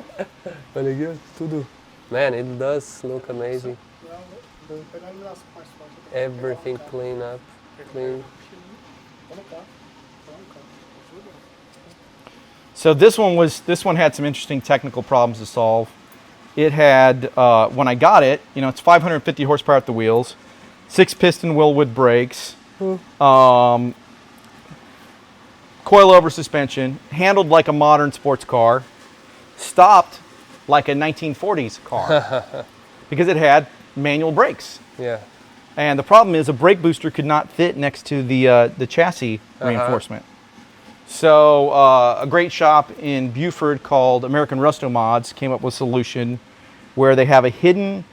A: Olha aqui, tudo. Man, it does look amazing. Everything clean up, clean.
B: So this one had some interesting technical problems to solve. It had, when I got it, you know, it's 550 horsepower at the wheels, 6-piston Willwood brakes, coilover suspension, handled like a modern sports car, stopped like a 1940s car because it had manual brakes.
A: Yeah.
B: And the problem is a brake booster could not fit next to the chassis reinforcement. So a great shop in Buford called American Resto Mods came up with a solution where they have a hidden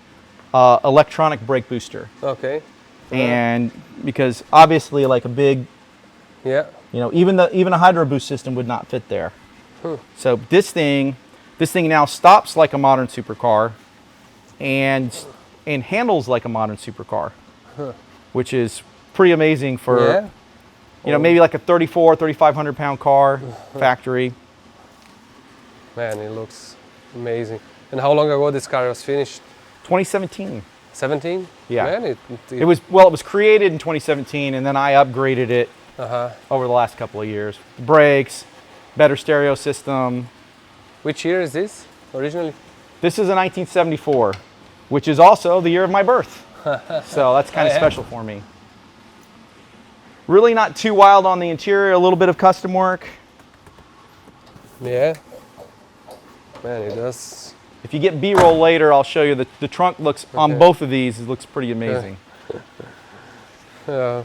B: electronic brake booster.
A: Okay.
B: And because obviously like a big,
A: Yeah.
B: you know, even a hydro boost system would not fit there. So this thing now stops like a modern supercar and handles like a modern supercar, which is pretty amazing for, you know, maybe like a 3,500 pound car, factory.
A: Man, it looks amazing. And how long ago this car was finished?
B: 2017.
A: 17?
B: Yeah.
A: Man,
B: It was created in 2017 and then I upgraded it over the last couple of years. Brakes, better stereo system.
A: Which year is this originally?
B: This is a 1974, which is also the year of my birth. So that's kind of special for me. Really not too wild on the interior, a little bit of custom work.
A: Yeah. Man, it does.
B: If you get B-roll later, I'll show you the trunk looks, on both of these, it looks pretty amazing.
A: Yeah.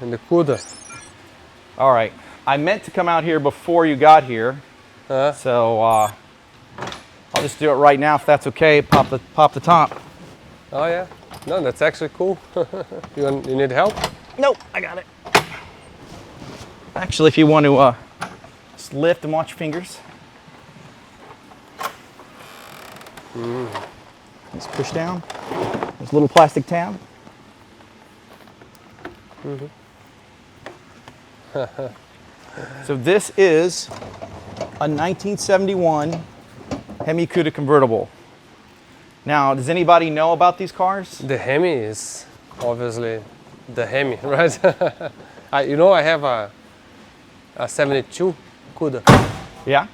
A: And the Cuda.
B: All right, I meant to come out here before you got here, so I'll just do it right now if that's okay. Pop the top.
A: Oh yeah. No, that's actually cool. You need help?
B: Nope, I got it. Actually, if you want to just lift and watch your fingers. Just push down. There's a little plastic tab. So this is a 1971 Hemi Cuda convertible. Now, does anybody know about these cars?
A: The Hemi is obviously the Hemi, right? You know, I have a 72 Cuda.
B: Yeah?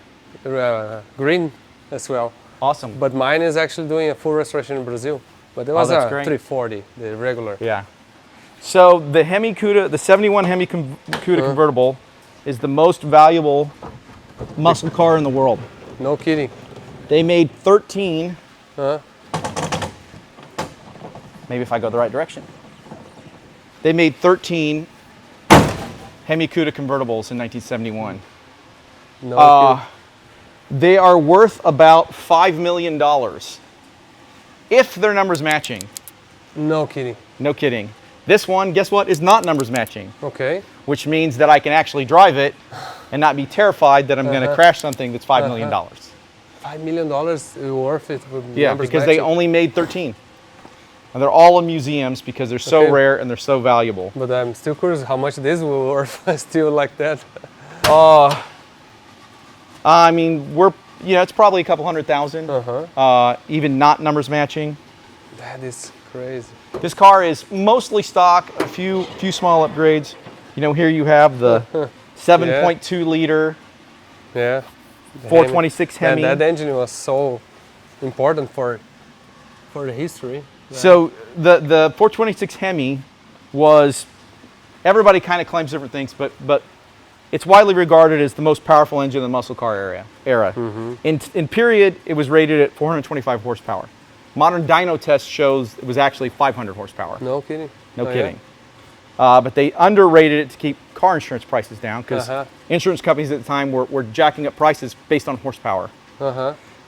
A: Green as well.
B: Awesome.
A: But mine is actually doing a full restoration in Brazil. But it was
B: that's
A: a
B: great.
A: 340, the regular.
B: Yeah. So the Hemi Cuda, the 71 Hemi Cuda convertible is the most valuable muscle car in the world.
A: No kidding.
B: They made 13.
A: Huh?
B: Maybe if I go the right direction. They made 13 Hemi Cuda convertibles in 1971.
A: No kidding.
B: They are worth about $5 million. If their numbers matching.
A: No kidding.
B: No kidding. This one, guess what, is not numbers matching.
A: Okay.
B: Which means that I can actually drive it and not be terrified that I'm going to crash something that's $5 million.
A: $5 million worth it with
B: Yeah,
A: numbers
B: because they
A: matching.
B: only made 13. And they're all in museums because they're so
A: Okay.
B: rare and they're so valuable.
A: But I'm still curious how much this will worth still like that.
B: I mean, it's probably a couple $100,000. Even not numbers matching.
A: That is crazy.
B: This car is mostly stock, a few small upgrades. You know, here you have the 7.2 liter
A: Yeah.
B: 426 Hemi.
A: That engine was so important for the history.
B: So the 426 Hemi was, everybody kind of claims different things, but it's widely regarded as the most powerful engine in the muscle car era. In period, it was rated at 425 horsepower. Modern dyno test shows it was actually 500 horsepower.
A: No kidding.
B: No kidding. But they underrated it to keep car insurance prices down because insurance companies at the time were jacking up prices based on horsepower.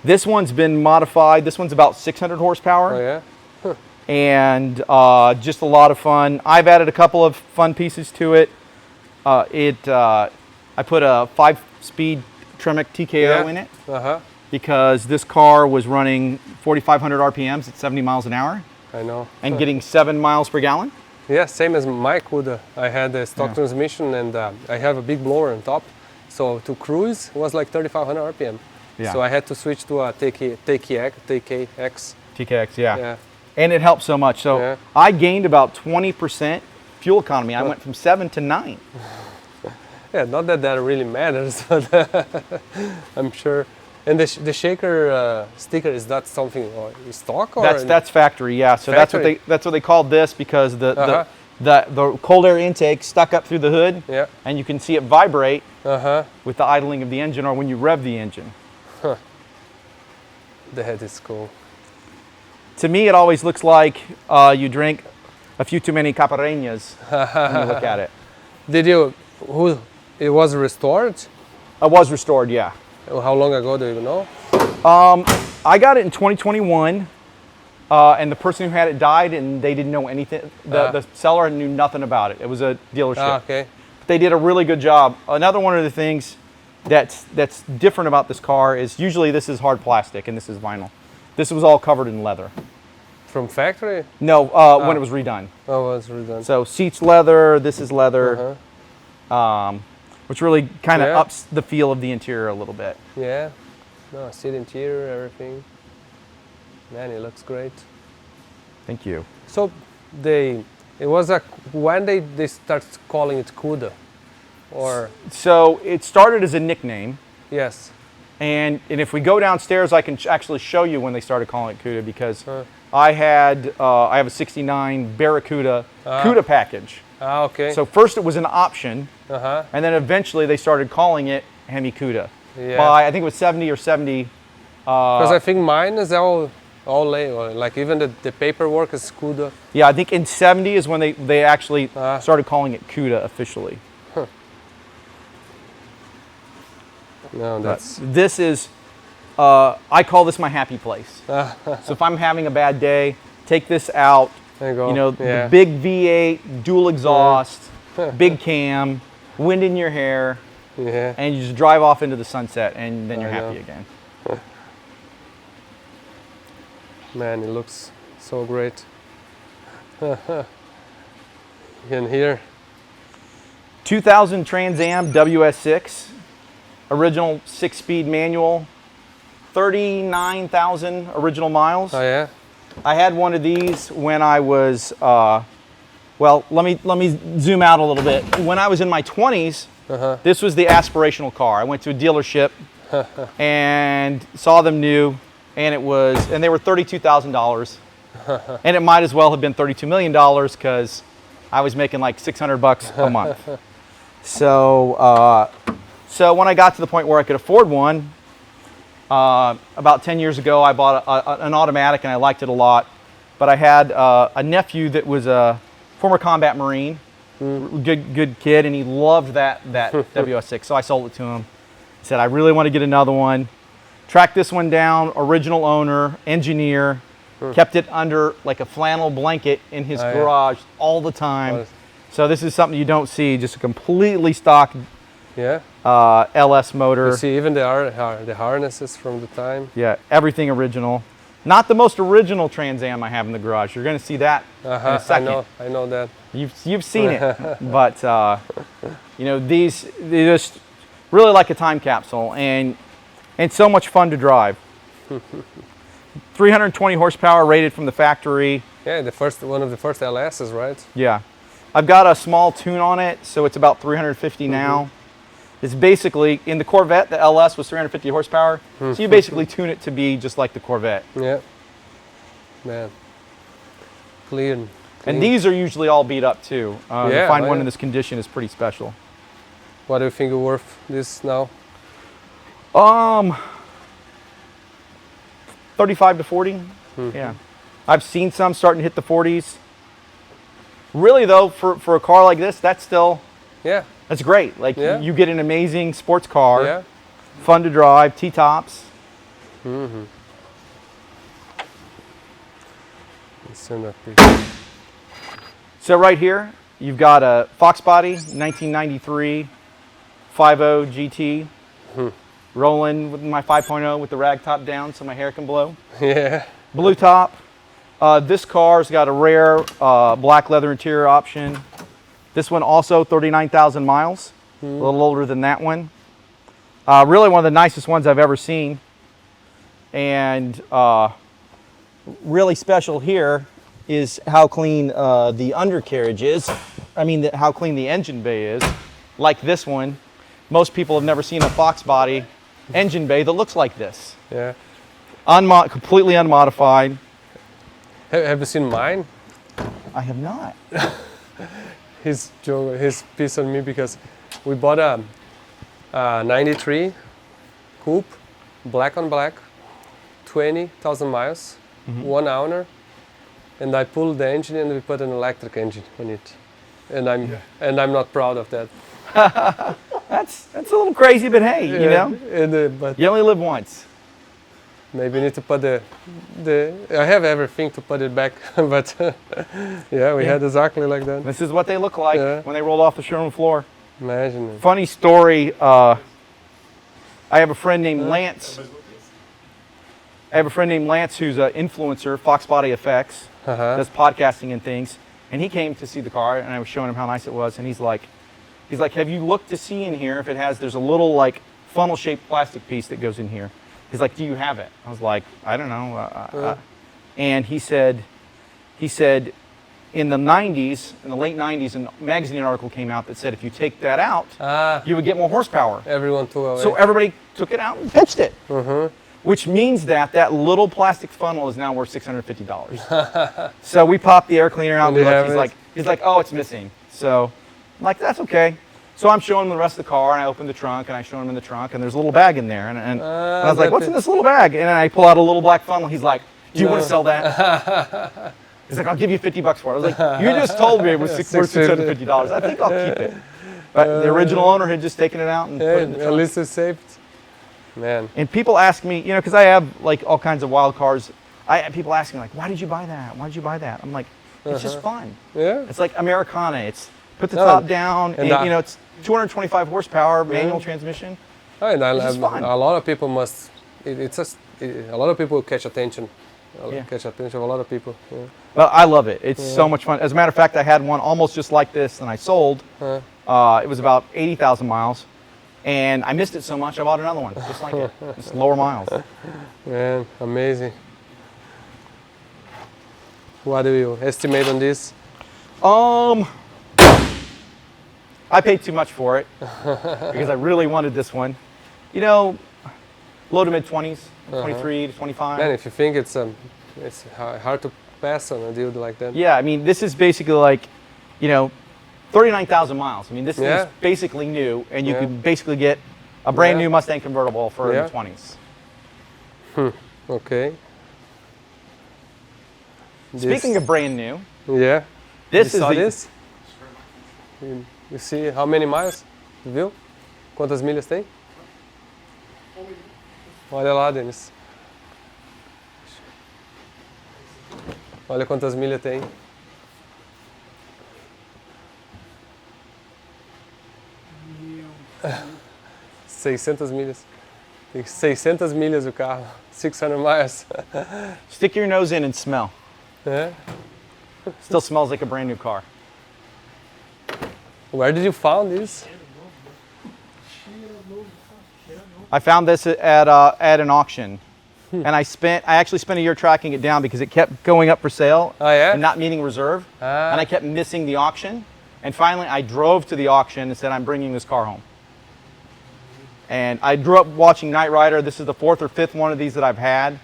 B: This one's been modified. This one's about 600 horsepower.
A: Oh yeah.
B: And just a lot of fun. I've added a couple of fun pieces to it. I put a 5-speed Tremec TKO in it because this car was running 4,500 RPMs at 70 miles an hour.
A: I know.
B: And getting 7 miles per gallon.
A: Yeah, same as my Cuda. I had a stock transmission and I have a big blower on top. So to cruise was like 3,500 RPM.
B: Yeah.
A: So I had to switch to a TKX.
B: TKX, yeah.
A: Yeah.
B: And it helped so much. So I gained about 20% fuel economy. I went from 7 to 9.
A: Yeah, not that really matters, but I'm sure. And the shaker sticker, is that something stock or?
B: That's factory, yeah. So
A: Factory.
B: that's what they called this because the cold air intake stuck up through the hood.
A: Yeah.
B: And you can see it vibrate with the idling of the engine or when you rev the engine.
A: That is cool.
B: To me, it always looks like you drink a few too many caipirinhas when you look at it.
A: It was restored?
B: It was restored, yeah.
A: How long ago do you know?
B: I got it in 2021, and the person who had it died, and they didn't know anything. The seller knew nothing about it. It was a dealership.
A: Okay.
B: They did a really good job. Another one of the things that's different about this car is usually this is hard plastic and this is vinyl. This was all covered in leather.
A: From factory?
B: No, when it was redone.
A: Oh, it was redone.
B: So seats leather, this is leather, which really kind of ups the feel of the interior a little bit.
A: Yeah. No, seat interior, everything. Man, it looks great.
B: Thank you.
A: So when they start calling it Cuda, or?
B: So it started as a nickname.
A: Yes.
B: And if we go downstairs, I can actually show you when they started calling it Cuda because I have a ~69 Barracuda Cuda package.
A: Okay.
B: So first it was an option, and then eventually they started calling it Hemi Cuda.
A: Yeah.
B: By I think it was 70 or 70.
A: Because I think mine is all like even the paperwork is Cuda.
B: Yeah, I think in 70 is when they actually started calling it Cuda officially.
A: No, that's.
B: This is, I call this my happy place. So if I'm having a bad day, take this out.
A: There you go.
B: You know, the big V8, dual exhaust, big cam, wind in your hair, and you just drive off into the sunset, and then you're happy again.
A: Man, it looks so great. You can hear.
B: 2000 Trans-Am WS6, original 6-speed manual, 39,000 original miles.
A: Oh yeah.
B: I had one of these when I was, well, let me zoom out a little bit. When I was in my 20s, this was the aspirational car. I went to a dealership and saw them new, and they were $32,000, and it might as well have been $32 million because I was making like $600 a month. So So when I got to the point where I could afford one, about 10 years ago, I bought an automatic and I liked it a lot. But I had a nephew that was a former combat Marine, good kid, and he loved that WS6. So I sold it to him. He said, I really want to get another one. Tracked this one down, original owner, engineer, kept it under like a flannel blanket in his garage all the time. So this is something you don't see, just a completely stock LS motor.
A: You see even the harnesses from the time.
B: Yeah, everything original. Not the most original Trans Am I have in the garage. You're going to see that in a second.
A: I know that.
B: You've seen it, but you know, they just really like a time capsule, and so much fun to drive. 320 horsepower rated from the factory.
A: Yeah, one of the first LSs, right?
B: Yeah, I've got a small tune on it, so it's about 350 now. It's basically, in the Corvette, the LS was 350 horsepower, so you basically tune it to be just like the Corvette.
A: Yeah, man, clean.
B: And these are usually all beat up too. To find one in this condition is pretty special.
A: What do you think is worth this now?
B: 35 to 40. Yeah, I've seen some starting to hit the 40s. Really though, for a car like this, that's still that's great. Like you get an amazing sports car, fun to drive, T-tops. So right here, you've got a Fox body, 1993 5.0 GT, rolling with my 5.0 with the rag top down so my hair can blow.
A: Yeah.
B: Blue top. This car's got a rare black leather interior option. This one also 39,000 miles, a little older than that one. Really one of the nicest ones I've ever seen. And really special here is how clean the undercarriage is. I mean, how clean the engine bay is. Like this one, most people have never seen a Fox body engine bay that looks like this.
A: Yeah.
B: Completely unmodified.
A: Have you seen mine?
B: I have not.
A: He's pissed on me because we bought a 93 coupe, black on black, 20,000 miles, 1 owner, and I pulled the engine and we put an electric engine on it, and I'm not proud of that.
B: That's a little crazy, but hey, you know,
A: but
B: you only live once.
A: Maybe need to put I have everything to put it back, but we had exactly like that.
B: This is what they look like when they rolled off the showroom floor.
A: Imagine it.
B: Funny story, I have a friend named Lance. I have a friend named Lance who's an influencer, Fox Body Effects, does podcasting and things. And he came to see the car, and I was showing him how nice it was. And he's like, have you looked to see in here if it has, there's a little like funnel-shaped plastic piece that goes in here. He's like, do you have it? I was like, I don't know. And he said, in the 90s, in the late 90s, a magazine article came out that said if you take that out, you would get more horsepower.
A: Everyone took away.
B: So everybody took it out and pitched it. Which means that little plastic funnel is now worth $650. So we popped the air cleaner out and we looked, he's like, oh, it's missing. So I'm like, that's okay. So I'm showing him the rest of the car, and I open the trunk, and I show him in the trunk, and there's a little bag in there. And I was like, what's in this little bag? And I pull out a little black funnel. He's like, do you want to sell that? He's like, I'll give you $50 for it. I was like, you just told me it was worth $650. I think I'll keep it. But the original owner had just taken it out and put it in the trunk.
A: At least it's saved. Man.
B: And people ask me, you know, because I have like all kinds of wild cars. People ask me like, why did you buy that? Why did you buy that? I'm like, it's just fun. Yeah. It's like Americana. It's put the top down, and you know, it's 225 horsepower, manual transmission.
A: And a lot of people must. A lot of people catch attention. Catch attention of a lot of people. Yeah.
B: Well, I love it. It's so much fun. As a matter of fact, I had one almost just like this, and I sold. It was about 80,000 miles. And I missed it so much, I bought another one, just like it. Just lower miles.
A: Man, amazing. What do you estimate on this?
B: I paid too much for it because I really wanted this one. You know, low to mid 20s, 23 to 25.
A: Man, if you think it's hard to pass on a deal like that.
B: Yeah, I mean, this is basically like, you know, 39,000 miles. I mean, this is basically new, and you can basically get A brand new Mustang convertible for
A: Yeah.
B: the 20s.
A: Okay.
B: Speaking of brand new,
A: Yeah.
B: this
A: You
B: is
A: saw
B: the,
A: this? You see how many miles? Viu? Quantas milhas tem? Olha lá, Denis. Olha quantas milhas tem.
D: Meu
A: 600 milhas. Tem 600 milhas o carro. 600 miles.
B: stick your nose in and smell.
A: É.
B: Still smells like a brand new car.
A: Where did you found this?
B: I found this at an auction, and I actually spent a year tracking it down because it kept going up for sale
A: Oh yeah?
B: and not meeting reserve,
A: Ah.
B: and I kept missing the auction. And finally, I drove to the auction and said, "I'm bringing this car home." And I grew up watching Knight Rider. This is the 4th or 5th one of these that I've had,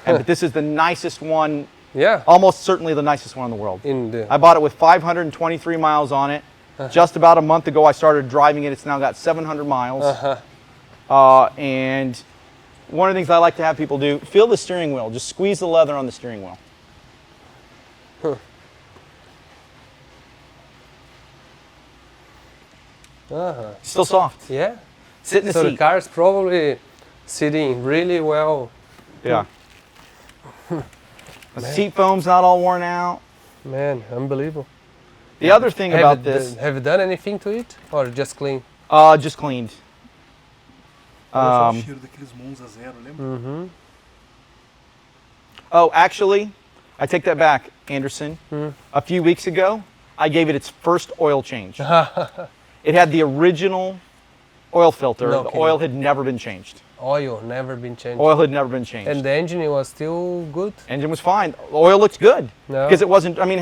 B: but this is the nicest one,
A: Yeah.
B: almost certainly the nicest one in the world.
A: In the
B: I bought it with 523 miles on it. Just about a month ago, I started driving it. It's now got 700 miles. And one of the things I like to have people do, feel the steering wheel. Just squeeze the leather on the steering wheel. Still soft.
A: Yeah.
B: Sit in the
A: So the
B: seat.
A: car is probably sitting really well.
B: Yeah. The seat foam's not all worn out.
A: Man, unbelievable.
B: The other thing about this,
A: Have you done anything to it or just clean?
B: just cleaned.
D: o cheiro daqueles Monza zero, lembra?
B: Oh, actually, I take that back, Anderson. A few weeks ago, I gave it its first oil change. It had the original oil filter.
A: No
B: The
A: kidding.
B: oil had never been changed.
A: Oil never been changed.
B: Oil had never been changed.
A: And the engine was still good?
B: Engine was fine. Oil looked good
A: No.
B: because it wasn't. I mean,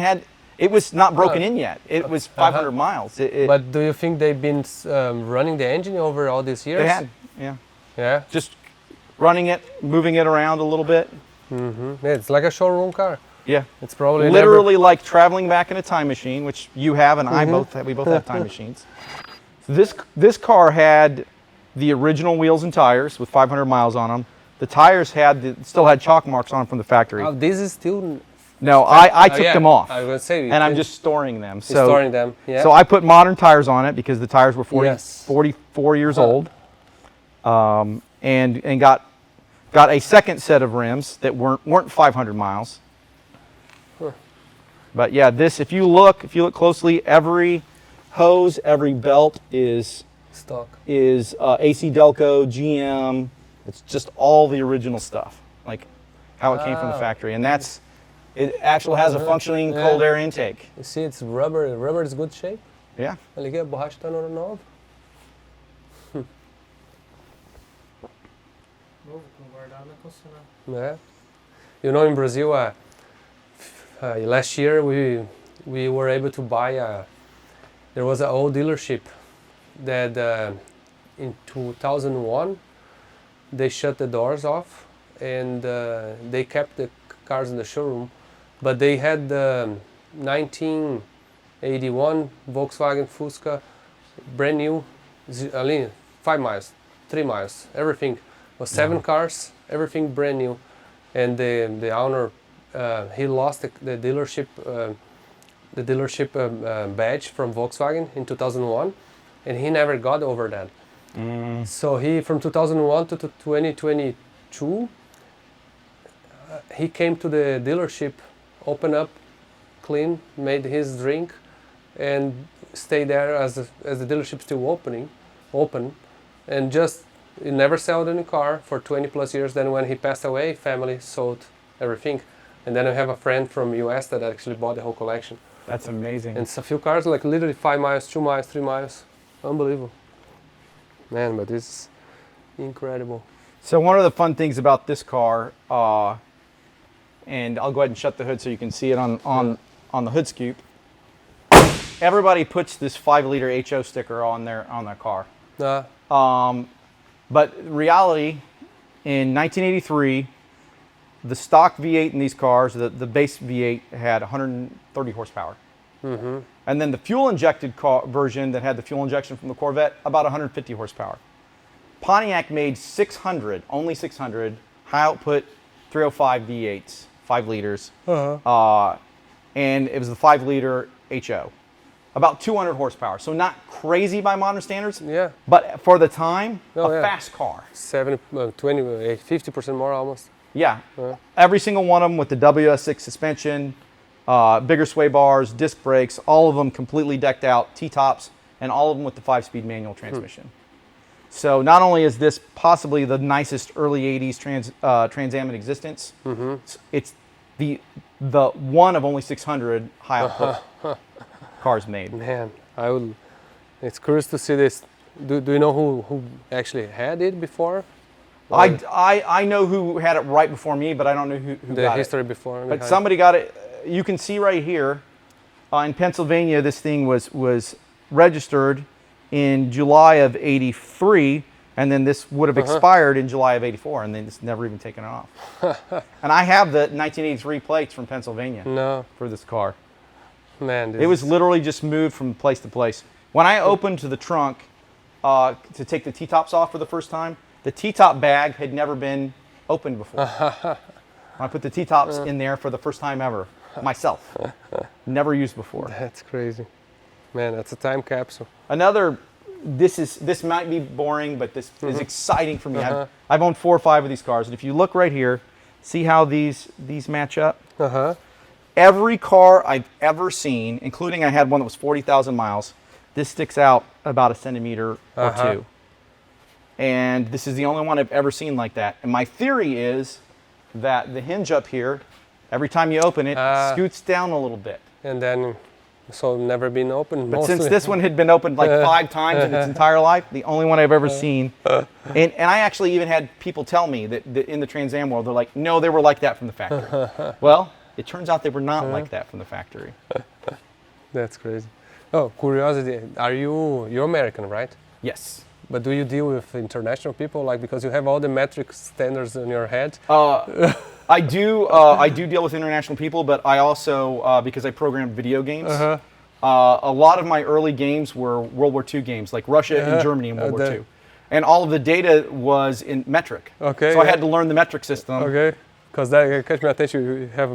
B: it was not broken in yet. It was 500 miles.
A: But do you think they've been running the engine over all these years?
B: they had, yeah,
A: Yeah?
B: just running it, moving it around a little bit.
A: Yeah, it's like a showroom car.
B: Yeah,
A: It's probably
B: literally like traveling back in a time machine, which you have and I both have. We both have time machines. So this car had the original wheels and tires with 500 miles on them. The tires still had chalk marks on them from the factory.
A: Never, this is still...
B: No, I took
A: yeah,
B: them off,
A: I was going to say.
B: and I'm just storing them.
A: You're storing them. Yeah.
B: So I put modern tires on it because the tires were 44 years old, and got a second set of rims that weren't 500 miles. But yeah, this if you look closely, every hose, every belt is
A: stock.
B: AC Delco, GM. It's just all the original stuff, like how it came from the factory, and it actually has a functioning cold air intake.
A: You see, it's rubber. Rubber is good shape.
B: Yeah.
A: Ali que a borracha está nova.
D: Novo, com guardado na concessionária.
A: Yeah. You know, in Brazil, last year we were able to buy there was an old dealership that in 2001 they shut the doors off and they kept the cars in the showroom, but they had the 1981 Volkswagen Fusca, brand new, ali 5 miles, 3 miles, everything was 7 cars, everything brand new, and the owner he lost the dealership badge from Volkswagen in 2001, and he never got over that. So he, from 2001 to 2022, he came to the dealership, opened up, clean, made his drink, and stayed there as the dealership still open, and just he never sold any car for 20 plus years. Then when he passed away, family sold everything, and then I have a friend from US that actually bought the whole collection.
B: That's amazing.
A: And it's a few cars, like literally 5 miles, 2 miles, 3 miles, unbelievable. Man, but this is incredible.
B: So one of the fun things about this car, and I'll go ahead and shut the hood so you can see it on the hood scoop. Everybody puts this 5-liter HO sticker on their car. But reality, in 1983, the stock V8 in these cars, the base V8 had 130 horsepower. And then the fuel-injected version that had the fuel injection from the Corvette, about 150 horsepower. Pontiac made 600, only 600 high output 305 V8s, 5 liters, and it was the 5 liter HO, about 200 horsepower. So not crazy by modern standards.
A: Yeah.
B: But for the time, fast car.
A: 50% more almost.
B: Yeah. Every single one of them with the WS6 suspension, bigger sway bars, disc brakes, all of them completely decked out, T-tops, and all of them with the 5-speed manual transmission. So not only is this possibly the nicest early 80s Trans Am in existence, it's the one of only 600 high output cars made.
A: Man, it's curious to see this. Do you know who actually had it before?
B: I know who had it right before me, but I don't know who got it.
A: The history before.
B: But somebody got it. You can see right here in Pennsylvania, this thing was registered in July of '83, and then this would have expired in July of '84, and then it's never even taken it off. And I have the 1983 plates from Pennsylvania for this car.
A: Man,
B: it was literally just moved from place to place. When I opened the trunk to take the T-tops off for the first time, the T-top bag had never been opened before. I put the T-tops in there for the first time ever, myself. Never used before.
A: That's crazy. Man, that's a time capsule.
B: This might be boring, but this is exciting for me. I've owned 4 or 5 of these cars, and if you look right here, see how these match up? Every car I've ever seen, including I had one that was 40,000 miles, this sticks out about a centimeter or 2. And this is the only one I've ever seen like that. And my theory is that the hinge up here, every time you open it, scoots down a little bit.
A: And then, so never been opened.
B: But since this one had been opened like 5 times in its entire life, the only one I've ever seen. And I actually even had people tell me that in the Trans Am world, they're like, no, they were like that from the factory. Well, it turns out they were not like that from the factory.
A: That's crazy. Oh, curiosity, you're American, right?
B: Yes.
A: But do you deal with international people, like, because you have all the metric standards in your head?
B: I do deal with international people, but I also, because I programmed video games, a lot of my early games were World War II games, like Russia and Germany in World War II. And all of the data was in metric.
A: Okay.
B: So I had to learn the metric system.
A: Okay. Because that catch my attention. You have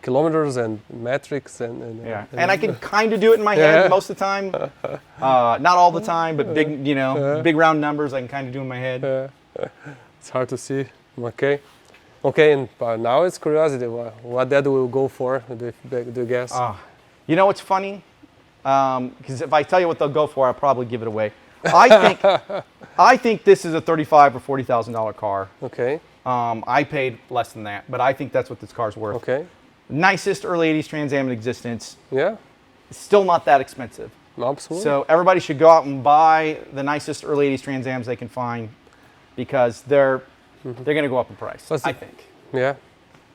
A: kilometers and metrics and
B: I can kind of do it in my head most of the time. Not all the time, but big, big round numbers I can kind of do in my head.
A: It's hard to see. Okay. Okay, and now it's curiosity. What that will go for? Do you guess?
B: You know what's funny? Because if I tell you what they'll go for, I'll probably give it away. I think this is a $35,000 or $40,000 car.
A: Okay.
B: I paid less than that, but I think that's what this car's worth.
A: Okay.
B: Nicest early 80s Trans Am in existence.
A: Yeah.
B: It's still not that expensive.
A: Absolutely.
B: So everybody should go out and buy the nicest early 80s Trans Ams they can find, because they're going to go up in price, I think.
A: Yeah,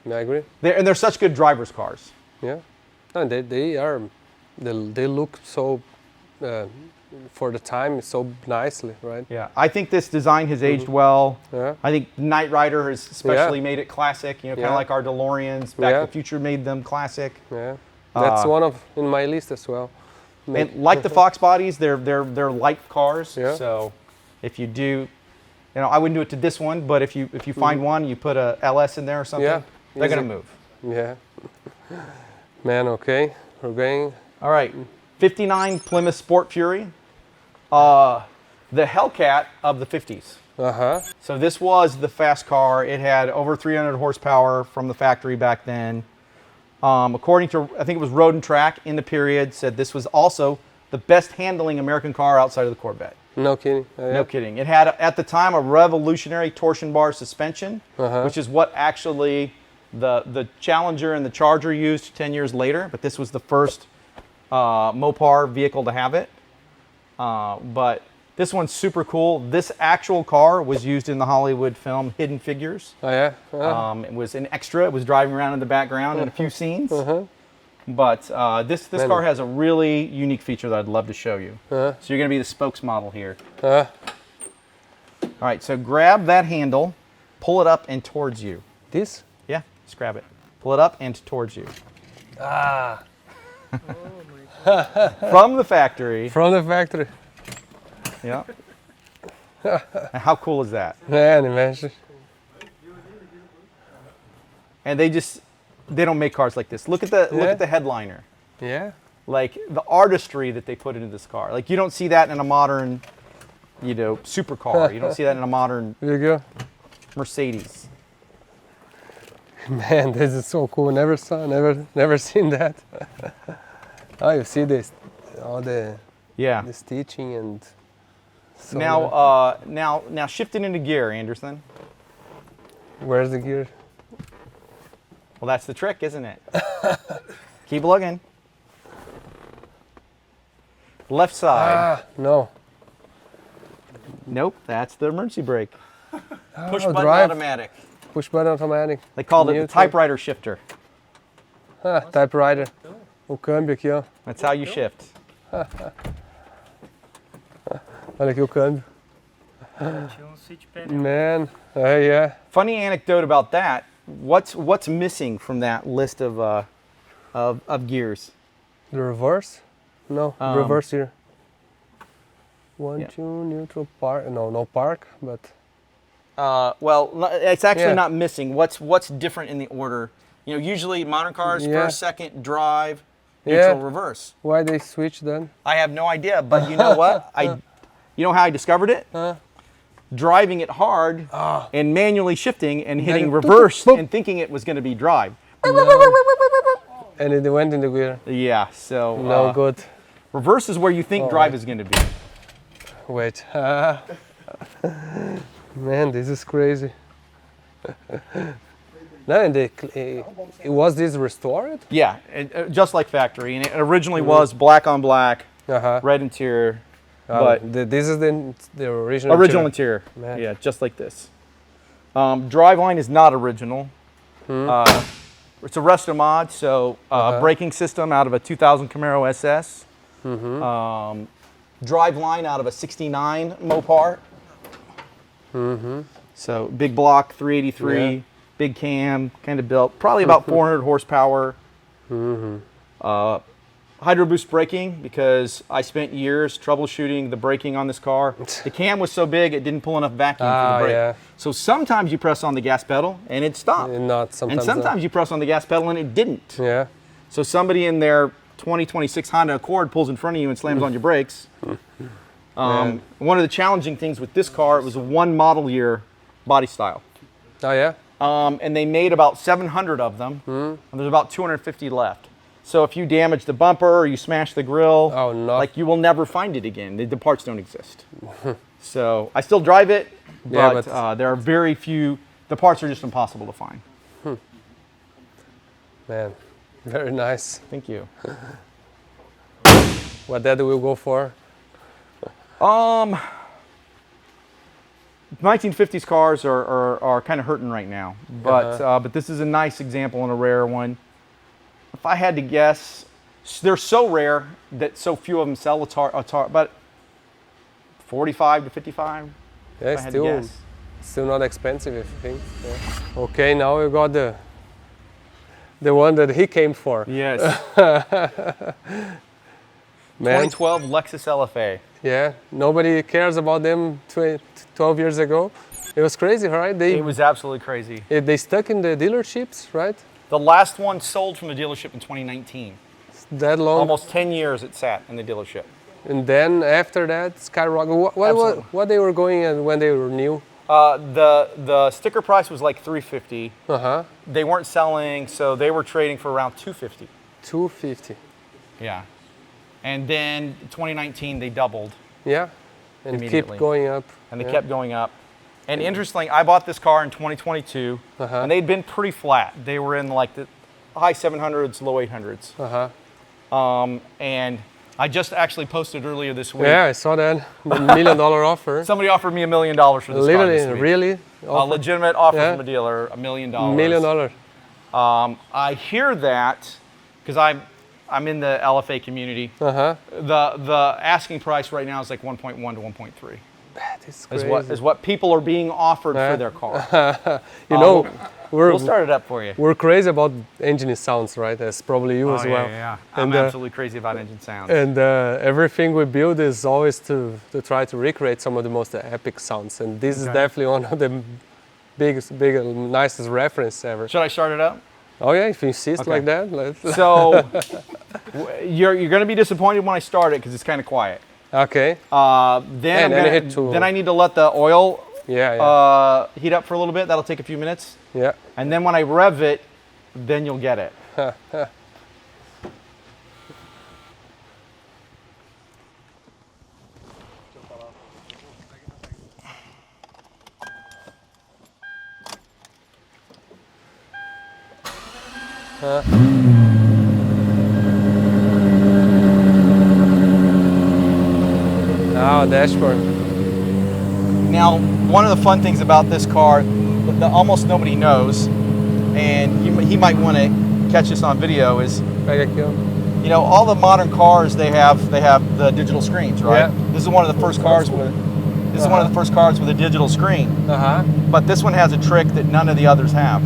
A: I agree.
B: They're such good driver's cars.
A: Yeah, and they look so, for the time, so nicely, right?
B: Yeah, I think this design has aged well.
A: Yeah.
B: I think Knight Rider has especially made it classic, kind of like our DeLoreans. Back to the Future made them classic.
A: Yeah, that's one in my list as well.
B: And like the Fox bodies, they're light cars.
A: Yeah.
B: So if you do, I wouldn't do it to this one, but if you find one, you put a LS in there or something, they're going to move.
A: Yeah. Man, okay, we're going.
B: All right, 59 Plymouth Sport Fury, the Hellcat of the 50s. So this was the fast car. It had over 300 horsepower from the factory back then. According to, I think it was Road and Track in the period, said this was also the best handling American car outside of the Corvette.
A: No kidding.
B: No kidding. It had, at the time, a revolutionary torsion bar suspension, which is what actually the Challenger and the Charger used 10 years later. But this was the first Mopar vehicle to have it. But this one's super cool. This actual car was used in the Hollywood film Hidden Figures.
A: Oh, yeah?
B: It was an extra. It was driving around in the background in a few scenes. But this car has a really unique feature that I'd love to show you. So you're going to be the spokes model here. All right, so grab that handle, pull it up and towards you.
A: This?
B: Yeah, just grab it. Pull it up and towards you. From the factory.
A: From the factory.
B: Yeah. And how cool is that?
A: Man, imagine.
B: And they don't make cars like this. Look at the headliner.
A: Yeah.
B: Like the artistry that they put into this car. Like you don't see that in a modern, supercar. You don't see that in a modern
A: There you go.
B: Mercedes.
A: Man, this is so cool. Never seen that. Oh, you see this, all the stitching and. So
B: Now shifting into gear, Anderson.
A: Where's the gear?
B: Well, that's the trick, isn't it? Keep looking. Left side.
A: Ah, no.
B: Nope, that's the emergency brake. Push button
A: drive.
B: automatic.
A: Push button automatic.
B: They called it the typewriter shifter.
A: Ah, typewriter. O câmbio aqui, ó.
B: That's how you shift.
A: Olha aqui o câmbio.
C: Tinha switch panel.
A: Man, yeah.
B: Funny anecdote about that. What's missing from that list of gears?
A: The reverse? No, reverse here. One, two, neutral, park. No park, but.
B: Well, it's actually not missing. What's different in the order? Usually modern cars, first, second, drive, neutral, reverse.
A: Why they switch then?
B: I have no idea, but you know what? You know how I discovered it? Driving it hard and manually shifting and hitting reverse and thinking it was going to be drive.
A: And it went in the gear.
B: Yeah, so
A: No good.
B: reverse is where you think drive is going to be.
A: Wait. Man, this is crazy. No, and was this restored?
B: Yeah, just like factory, and it originally was black on black, red interior, but
A: this is the original.
B: interior.
A: Man.
B: Yeah, just like this. Driveline is not original. It's a resto mod, so braking system out of a 2000 Camaro SS. Driveline out of a 69 Mopar. So big block, 383, big cam, kind of built, probably about 400 horsepower. Hydro boost braking, because I spent years troubleshooting the braking on this car. The cam was so big it didn't pull enough vacuum for the brake.
A: Yeah.
B: So sometimes you press on the gas pedal and it stopped.
A: And
B: sometimes you press on the gas pedal and it didn't.
A: Yeah.
B: So somebody in their 2026 Honda Accord pulls in front of you and slams on your brakes. One of the challenging things with this car, it was a one model year body style.
A: Oh yeah.
B: And they made about 700 of them, and there's about 250 left. So if you damage the bumper or you smash the grill, like you will never find it again. The parts don't exist. So I still drive it, but there are very few. The parts are just impossible to find.
A: Man, very nice.
B: Thank you.
A: What that will go for?
B: 1950s cars are kind of hurting right now, but this is a nice example and a rare one. If I had to guess, they're so rare that so few of them sell. It's hard, but 45 to 55.
A: Yeah, still not expensive, if you think. Yeah. Okay, now we got the one that he came for.
B: Yes.
A: Man.
B: 2012 Lexus LFA.
A: Yeah, nobody cares about them 12 years ago. It was crazy, right?
B: It was absolutely crazy.
A: They stuck in the dealerships, right?
B: The last one sold from the dealership in 2019.
A: That long?
B: Almost 10 years it sat in the dealership.
A: And then after that, skyrocketed. What they were going at when they were new?
B: The sticker price was like $350. They weren't selling, so they were trading for around $250.
A: $250.
B: Yeah. And then 2019 they doubled.
A: Yeah. And kept going up.
B: And they kept going up. And interestingly, I bought this car in 2022, and they'd been pretty flat. They were in like the high 700s, low 800s. And I just actually posted earlier this week.
A: Yeah, I saw that. The $1 million offer.
B: Somebody offered me $1 million for this car this week.
A: Really?
B: A legitimate offer from a dealer, $1 million.
A: $1 million.
B: I hear that because I'm in the LFA community. The asking price right now is like 1.1 to 1.3.
A: That is crazy.
B: Is what people are being offered for their car.
A: You know,
B: we'll start it up for you.
A: We're crazy about engine sounds, right? As probably you as well.
B: Yeah. I'm absolutely crazy about engine sounds.
A: And everything we build is always to try to recreate some of the most epic sounds. And this is definitely one of the biggest, nicest reference ever.
B: Should I start it up?
A: Oh yeah, if you insist like that. Let's
B: So you're going to be disappointed when I start it because it's kind of quiet.
A: Okay.
B: Then I need to let the oil heat up for a little bit. That'll take a few minutes.
A: Yeah.
B: And then when I rev it, then you'll get it.
A: Oh, dashboard.
B: Now, one of the fun things about this car that almost nobody knows, and he might want to catch this on video, is you know, all the modern cars they have the digital screens, right?
A: Yeah.
B: This is one of the first cars with a digital screen. But this one has a trick that none of the others have.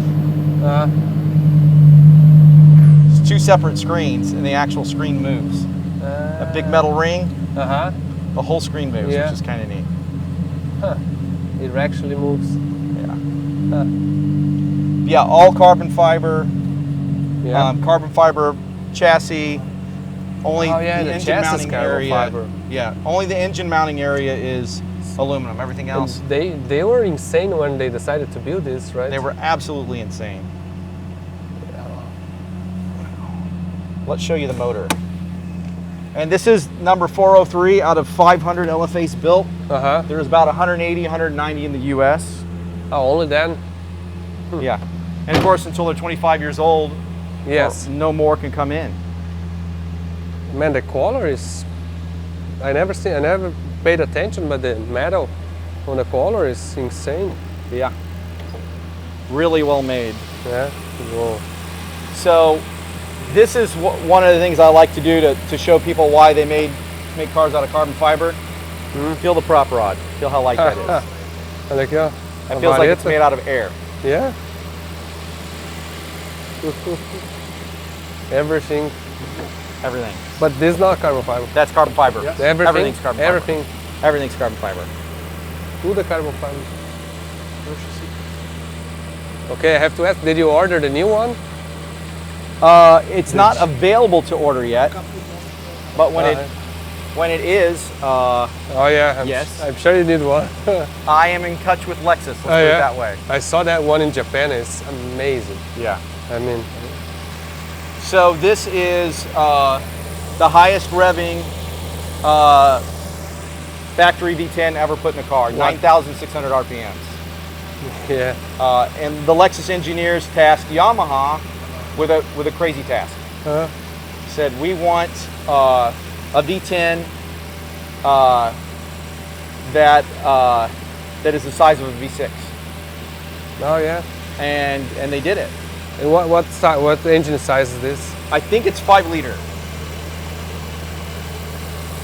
B: It's two separate screens, and the actual screen moves. A big metal ring. The whole screen moves, which is kind of neat.
A: It actually moves.
B: Yeah, all carbon fiber.
A: Yeah.
B: Carbon fiber chassis. Only the engine mounting area.
A: Fiber.
B: Yeah, only the engine mounting area is aluminum. Everything else.
A: And they were insane when they decided to build this, right?
B: They were absolutely insane. Let's show you the motor. And this is number 403 out of 500 LFAs built. There's about 180, 190 in the US.
A: Oh, only then?
B: Yeah. And of course, until they're 25 years old, no more can come in.
A: Man, the color is, I never paid attention, but the metal on the color is insane.
B: Yeah. Really well made.
A: Yeah. Whoa.
B: So this is one of the things I like to do to show people why they make cars out of carbon fiber. Feel the prop rod. Feel how light that is.
A: It
B: feels like it's made out of air.
A: Yeah. Everything. But this is not carbon fiber.
B: That's carbon fiber.
A: Yes.
B: Everything's carbon fiber. Everything's carbon fiber.
A: The carbon fiber. Okay, I have to ask, did you order the new one?
B: It's not available to order yet, but when it is, yes,
A: I'm sure you need one.
B: I am in touch with Lexus. Let's put it that way.
A: I saw that one in Japan. It's amazing.
B: Yeah.
A: I mean,
B: so this is the highest revving factory V10 ever put in a car. 9,600 RPMs.
A: Yeah.
B: And the Lexus engineers tasked Yamaha with a crazy task. Said, we want a V10 that is the size of a V6.
A: Oh yeah.
B: And they did it.
A: And what engine size is this?
B: I think it's 5 liter.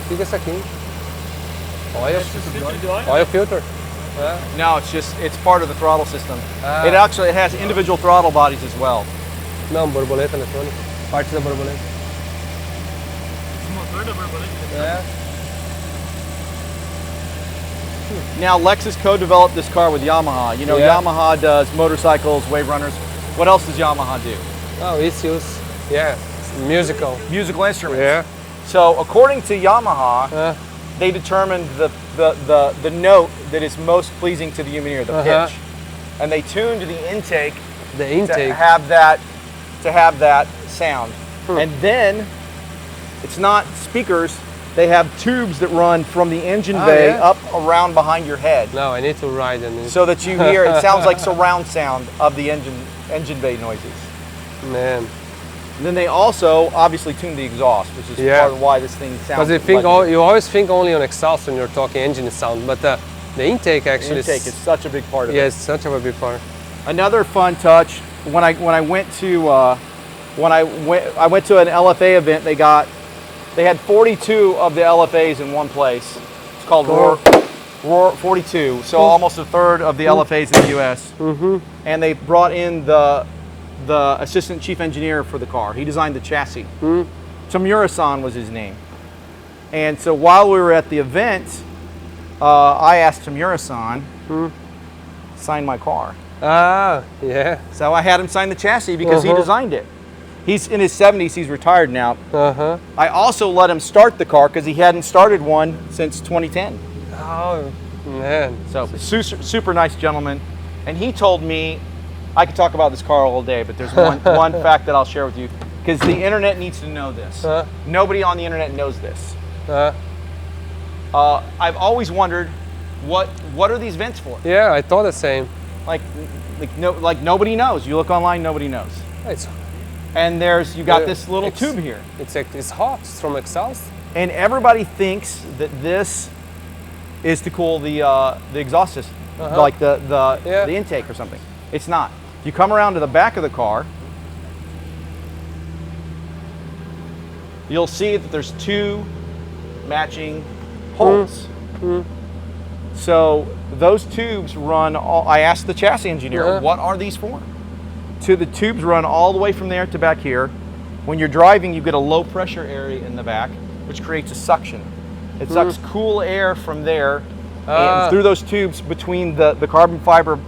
A: Fica isso aqui. Oil filter.
B: No, it's part of the throttle system. It has individual throttle bodies as well.
A: Não, borboleta eletrônica. Parte da borboleta.
C: O motor da borboleta.
B: Now Lexus co-developed this car with Yamaha. You know, Yamaha does motorcycles, wave runners. What else does Yamaha do?
A: Oh, ECUs. Yeah, musical
B: instruments.
A: Yeah.
B: So according to Yamaha, they determined the note that is most pleasing to the human ear, the pitch, and they tuned the intake. To have that sound. And then it's not speakers. They have tubes that run from the engine bay up around behind your head.
A: No, I need to ride in
B: so that you hear, it sounds like surround sound of the engine bay noises.
A: Man.
B: And then they also obviously tune the exhaust, which is part of why this thing sounds.
A: Because you always think only on exhaust when you're talking engine sound, but the intake actually
B: is such a big part of it.
A: Yeah, it's such a big part.
B: Another fun touch, when I went to I went to an LFA event, they had 42 of the LFAs in one place. It's called 42, so almost a third of the LFAs in the U.S. And they brought in the assistant chief engineer for the car. He designed the chassis. Tamura-san was his name. And so while we were at the event, I asked Tamura-san to sign my car.
A: Ah, yeah.
B: So I had him sign the chassis because he designed it. He's in his 70s, he's retired now. I also let him start the car because he hadn't started one since 2010.
A: Oh, man.
B: So super nice gentleman. And he told me, I could talk about this car all day, but there's one fact that I'll share with you because the internet needs to know this. Nobody on the internet knows this. I've always wondered, what are these vents for?
A: Yeah, I thought the same.
B: Like nobody knows. You look online, nobody knows. And you got this little tube here.
A: It's hot. It's from exhaust.
B: And everybody thinks that this is to cool the exhaust system, like the intake or something. It's not. You come around to the back of the car, you'll see that there's two matching holes. So those tubes run I asked the chassis engineer, what are these for? The tubes run all the way from there to back here. When you're driving, you get a low pressure area in the back, which creates a suction. It sucks cool air from there and through those tubes between the carbon fiber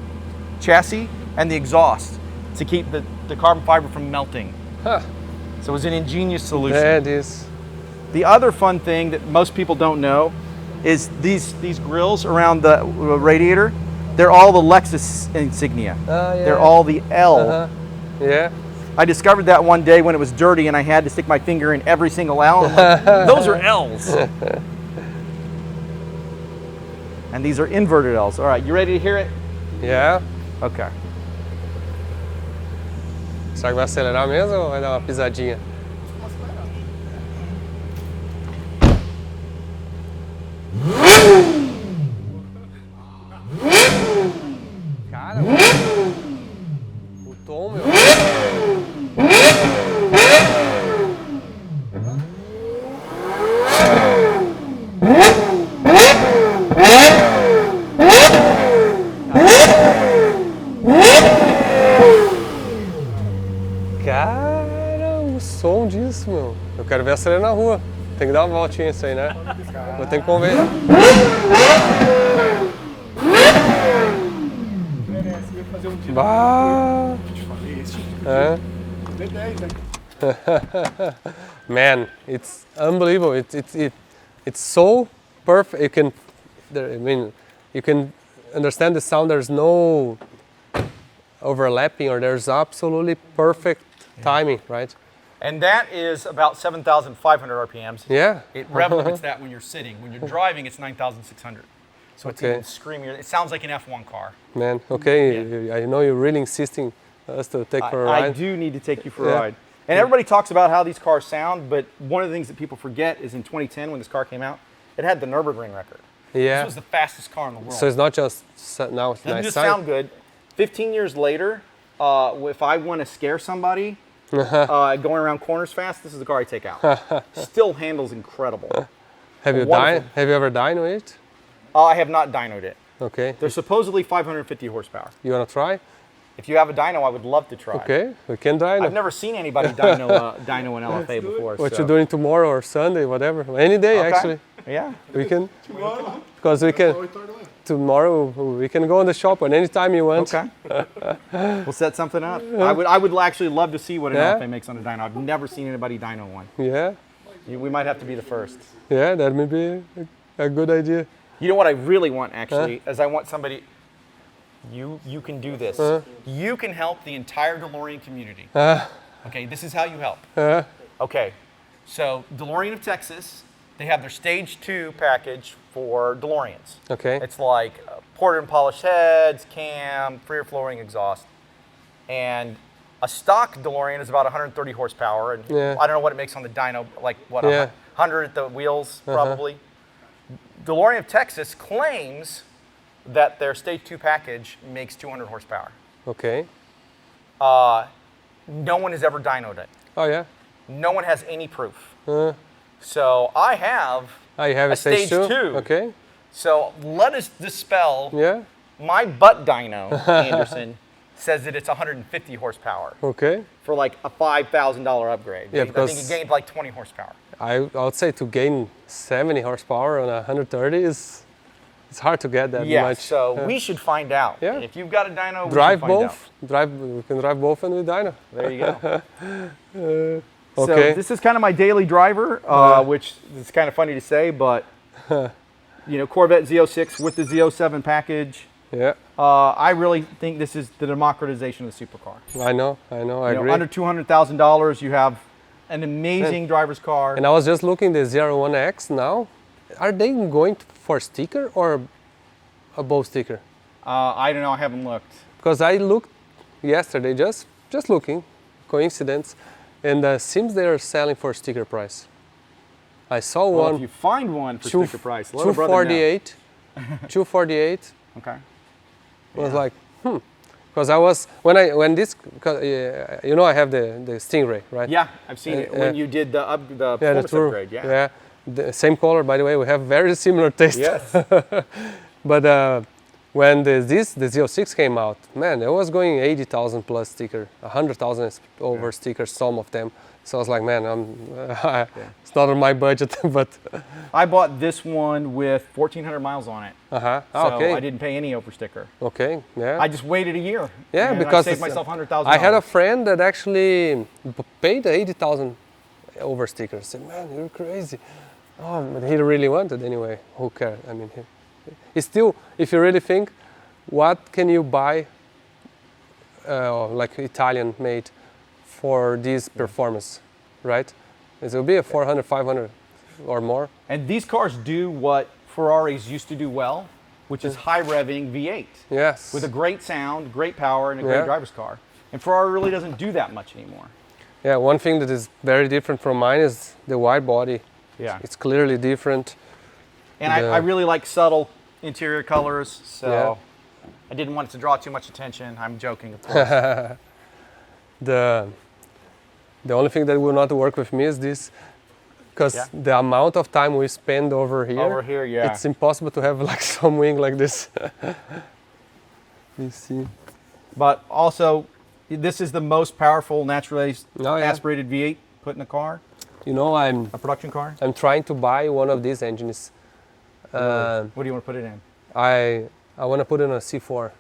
B: chassis and the exhaust to keep the carbon fiber from melting. So it was an ingenious solution.
A: Yeah, it is.
B: The other fun thing that most people don't know is these grills around the radiator. They're all the Lexus insignia. They're all the L.
A: Yeah.
B: I discovered that one day when it was dirty and I had to stick my finger in every single L. I'm like, those are L's. And these are inverted L's. All right, you ready to hear it?
A: Yeah.
B: Okay.
A: Será que vai acelerar mesmo ou vai dar uma pisadinha? Cara, o tom, meu. Cara, o som disso, meu. Eu quero ver acelerando na rua. Tem que dar uma voltinha isso aí, né? Vou ter que convencer. Bah. Man, it's unbelievable. It's so perfect. You can understand the sound. There's no overlapping, or there's absolutely perfect timing, right?
B: And that is about 7,500 RPMs.
A: Yeah.
B: It rev limits that when you're sitting. When you're driving, it's 9,600. So it's even screaming. It sounds like an F1 car.
A: Man, okay. I know you're really insisting us to take for a ride.
B: I do need to take you for a ride. And everybody talks about how these cars sound, but one of the things that people forget is in 2010 when this car came out, it had the Nürburgring record.
A: Yeah.
B: This was the fastest car in the world.
A: So it's not just now it's
B: it doesn't
A: nice
B: just
A: sound.
B: sound good. 15 years later, if I want to scare somebody going around corners fast, this is the car I take out. Still handles incredible.
A: Have you ever dynoed it?
B: I have not dynoed it.
A: Okay.
B: They're supposedly 550 horsepower.
A: You want to try?
B: If you have a dyno, I would love to try.
A: Okay, we can dyno.
B: I've never seen anybody dyno an LFA before.
A: What you're doing tomorrow or Sunday, whatever. Any day, actually.
B: Yeah.
A: We can. Because we can. Tomorrow we can go in the shop at any time you want.
B: Okay. We'll set something up. I would actually love to see what an LFA makes on a dyno. I've never seen anybody dyno one.
A: Yeah.
B: We might have to be the first.
A: Yeah, that may be a good idea.
B: You know what I really want actually is I want somebody. You can do this. You can help the entire DeLorean community. Okay, this is how you help. Okay, so DeLorean of Texas, they have their Stage 2 package for DeLoreans.
A: Okay.
B: It's like ported and polished heads, cam, rear flooring exhaust. And a stock DeLorean is about 130 horsepower. And I don't know what it makes on the dyno, like what, 100 at the wheels probably. DeLorean of Texas claims that their Stage 2 package makes 200 horsepower.
A: Okay.
B: No one has ever dynoed it.
A: Oh, yeah?
B: No one has any proof. So I have
A: a
B: Stage 2.
A: Okay.
B: So let us dispel.
A: Yeah.
B: My butt dyno, Anderson, says that it's 150 horsepower.
A: Okay.
B: For like a $5,000 upgrade.
A: Yeah,
B: I think it gained like 20 horsepower.
A: I would say to gain 70 horsepower on a 130 is it's hard to get that much.
B: So we should find out.
A: Yeah.
B: If you've got a dyno,
A: Drive
B: we should find
A: both. We can drive both and with dyno.
B: There you go.
A: Okay.
B: So this is kind of my daily driver, which is kind of funny to say, but you know, Corvette Z06 with the Z07 package.
A: Yeah.
B: I really think this is the democratization of the supercar.
A: I know, I agree.
B: Under $200,000, you have an amazing driver's car.
A: And I was just looking the 01X now. Are they going for sticker or above sticker?
B: I don't know, I haven't looked.
A: Because I looked yesterday, just looking, coincidence, and seems they are selling for sticker price. I saw
B: Well,
A: one.
B: if you find one for sticker price, let a brother know.
A: 248. 248.
B: Okay.
A: I was like, because I was when this, you know, I have the Stingray, right?
B: Yeah, I've seen it when you did the performance upgrade. Yeah.
A: Yeah, the same color, by the way. We have very similar taste.
B: Yes.
A: But when the Z06 came out, man, it was going 80,000 plus sticker, 100,000 over stickers, some of them. So I was like, man, it's not on my budget, but.
B: I bought this one with 1,400 miles on it.
A: So
B: okay. I didn't pay any over sticker.
A: Okay, yeah.
B: I just waited a year.
A: Yeah,
B: and
A: because
B: I saved myself $100,000.
A: I had a friend that actually paid 80,000 over stickers. I said, man, you're crazy. Oh, but he really wanted anyway. Who cares? I mean, he still, if you really think, what can you buy, like Italian made, for this performance, right? It will be a 400, 500 or more.
B: And these cars do what Ferraris used to do well, which is high revving V8.
A: Yes.
B: With a great sound, great power, and a great driver's car. And Ferrari really doesn't do that much anymore.
A: Yeah, one thing that is very different from mine is the wide body.
B: Yeah.
A: It's clearly different.
B: And I really like subtle interior colors, so I didn't want it to draw too much attention. I'm joking, of course.
A: The only thing that will not work with me is this, because the amount of time we spend over here, it's impossible to have like some wing like this. You see.
B: But also, this is the most powerful naturally aspirated V8 put in a car.
A: You know,
B: a production car.
A: I'm trying to buy one of these engines.
B: What do you want to put it in?
A: I want to put in a C4.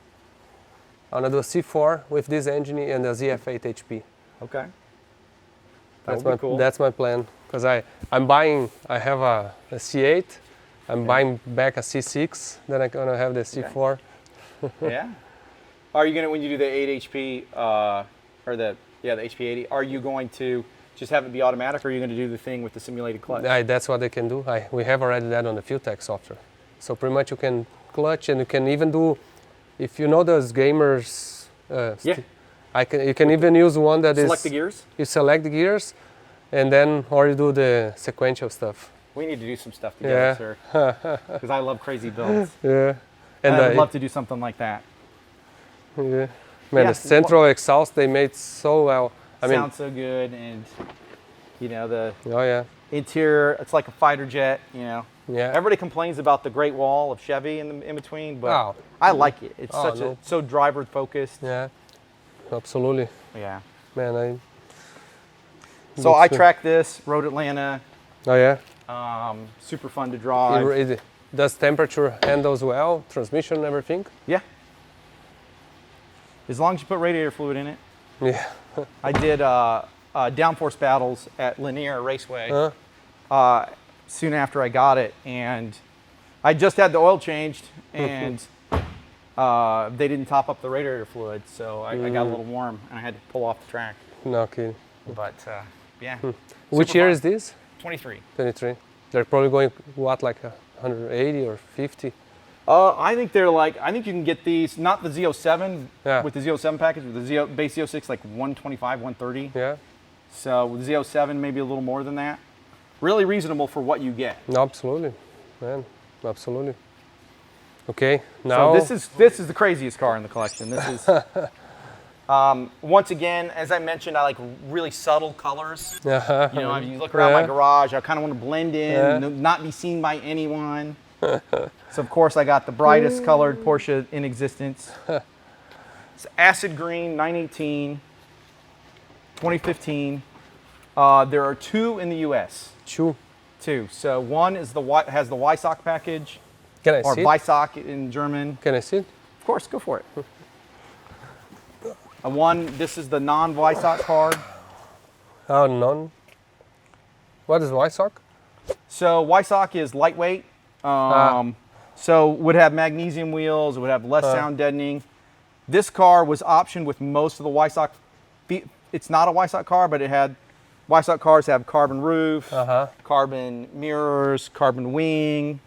A: I want to do a C4 with this engine and a ZF8 HP.
B: Okay.
A: That's my cool. That's my plan, because I have a C8, I'm buying back a C6, then I'm gonna have the C4.
B: Yeah. Are you gonna, when you do the 8 HP or the HP80, are you going to just have it be automatic, or are you going to do the thing with the simulated clutch?
A: That's what they can do. We have already that on the FuelTech software. So pretty much you can clutch, and you can even do, if you know those gamers. You can even use one that
B: select the gears?
A: You select the gears, and then, or you do the sequential stuff.
B: We need to do some stuff together, sir. Because I love crazy builds.
A: Yeah.
B: And I would love to do something like that.
A: Yeah. Man, the central exhaust they made so well. I mean,
B: sounds so good, and you know the
A: interior.
B: It's like a fighter jet. You know.
A: Yeah.
B: Everybody complains about the Great Wall of Chevy in between, but I like it. It's so driver focused.
A: Yeah. Absolutely.
B: Yeah.
A: Man,
B: So I tracked this, Road Atlanta.
A: Oh yeah.
B: Super fun to drive.
A: Does temperature handles well, transmission and everything?
B: Yeah. As long as you put radiator fluid in it.
A: Yeah.
B: I did downforce battles at Lanier Raceway soon after I got it, and I just had the oil changed, and they didn't top up the radiator fluid, so I got a little warm, and I had to pull off the track.
A: No kidding.
B: But yeah.
A: Which year is this?
B: 23.
A: 23. They're probably going what, like 180 or 50?
B: I think you can get these, not the Z07 with the Z07 package, with the base Z06 like 125, 130.
A: Yeah.
B: So with the Z07 maybe a little more than that. Really reasonable for what you get.
A: No, absolutely, man, absolutely. Okay, now
B: so this is the craziest car in the collection. This is once again, as I mentioned, I like really subtle colors. You know, if you look around my garage, I kind of want to blend in, not be seen by anyone. So of course I got the brightest colored Porsche in existence. It's acid green, 918, 2015. There are 2 in the U.S.
A: Two.
B: 2. So one is has the Weissach package,
A: Can I
B: or
A: see it?
B: Weissach in German.
A: Can I see it?
B: Of course, go for it. This is the non-Weissach car.
A: Oh, none. What is Weissach?
B: So Weissach is lightweight. So would have magnesium wheels, it would have less sound deadening. This car was optioned with most of the Weissach. It's not a Weissach car, but Weissach cars have carbon roof, carbon mirrors, carbon wing,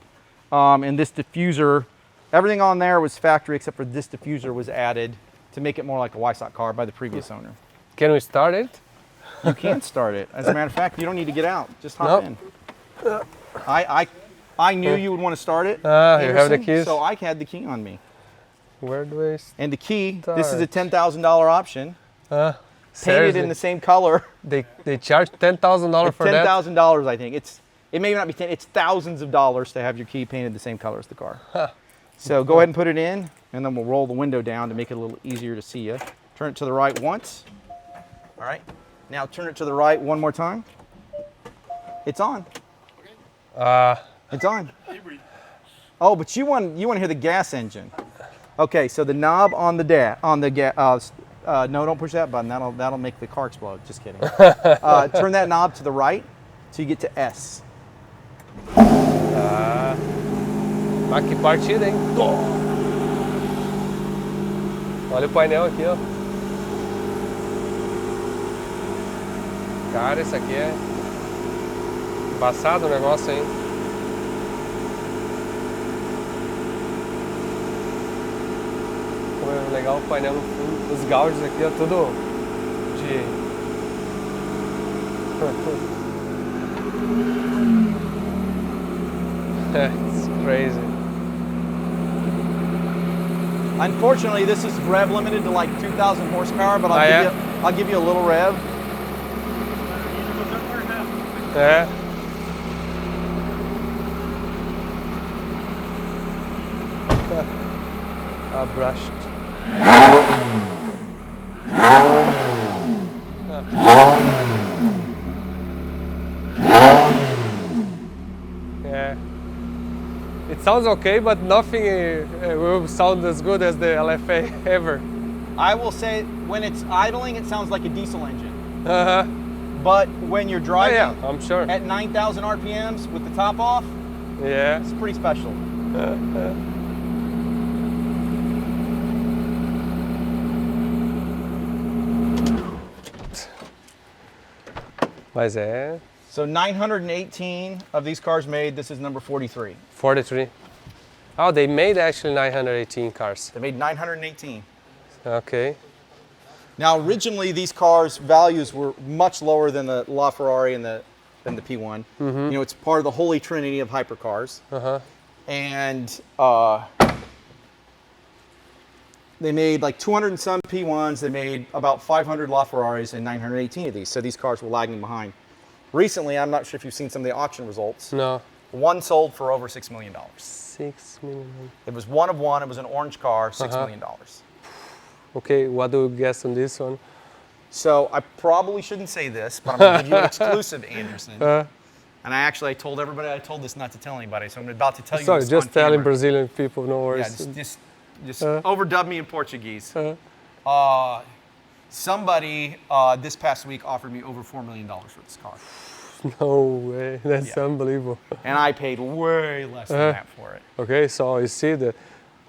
B: and this diffuser. Everything on there was factory except for this diffuser was added to make it more like a Weissach car by the previous owner.
A: Can we start it?
B: You can start it. As a matter of fact, you don't need to get out. Just hop in. I knew you would want to start it.
A: You have the
B: Anderson,
A: keys?
B: So I had the key on me.
A: Where do I start?
B: And the key, this is a $10,000 option. Painted
A: Seriously?
B: in the same color.
A: They charge $10,000 for that?
B: $10,000, I think. It may not be 10, it's thousands of dollars to have your key painted the same color as the car. So go ahead and put it in, and then we'll roll the window down to make it a little easier to see you. Turn it to the right once. All right. Now turn it to the right one more time. It's on. It's on. Oh, but you want to hear the gas engine. Okay, so the knob on the no, don't push that button. That'll make the car explode. Just kidding. Turn that knob to the right, so you get to S.
A: Ah, que partida, hein? Olha o painel aqui, ó. Cara, esse aqui é embaçado o negócio, hein? Como é legal o painel no fundo. Os gauges aqui, ó, tudo de... It's crazy.
B: Unfortunately, this is rev limited to like 2,000 horsepower, but I'll give you a little rev.
A: É. Brushed. Yeah. It sounds okay, but nothing will sound as good as the LFA ever.
B: I will say, when it's idling, it sounds like a diesel engine.
A: Uh-huh.
B: But when you're driving
A: I'm sure.
B: at 9,000 RPMs with the top off,
A: Yeah.
B: it's pretty special.
A: Mas é
B: So 918 of these cars made. This is number 43.
A: 43. Oh, they made actually 918 cars.
B: They made 918.
A: Okay.
B: Now, originally, these cars' values were much lower than the LaFerrari and than the P1. You know, it's part of the holy trinity of hypercars. And they made like 200 and some P1s. They made about 500 LaFerraris and 918 of these. So these cars were lagging behind. Recently, I'm not sure if you've seen some of the auction results.
A: No.
B: One sold for over $6 million.
A: 6 million.
B: It was one of one. It was an orange car, $6 million.
A: Okay, what do you guess on this one?
B: So I probably shouldn't say this, but I'm going to give you an exclusive, Anderson. And I told everybody I told this not to tell anybody, so I'm about to tell you
A: Sorry,
B: this
A: just
B: on
A: telling
B: camera.
A: Brazilian people, no worries.
B: Yeah, just overdub me in Portuguese. Somebody this past week offered me over $4 million for this car.
A: No way, that's unbelievable.
B: And I paid way less than that for it.
A: Okay, so you see that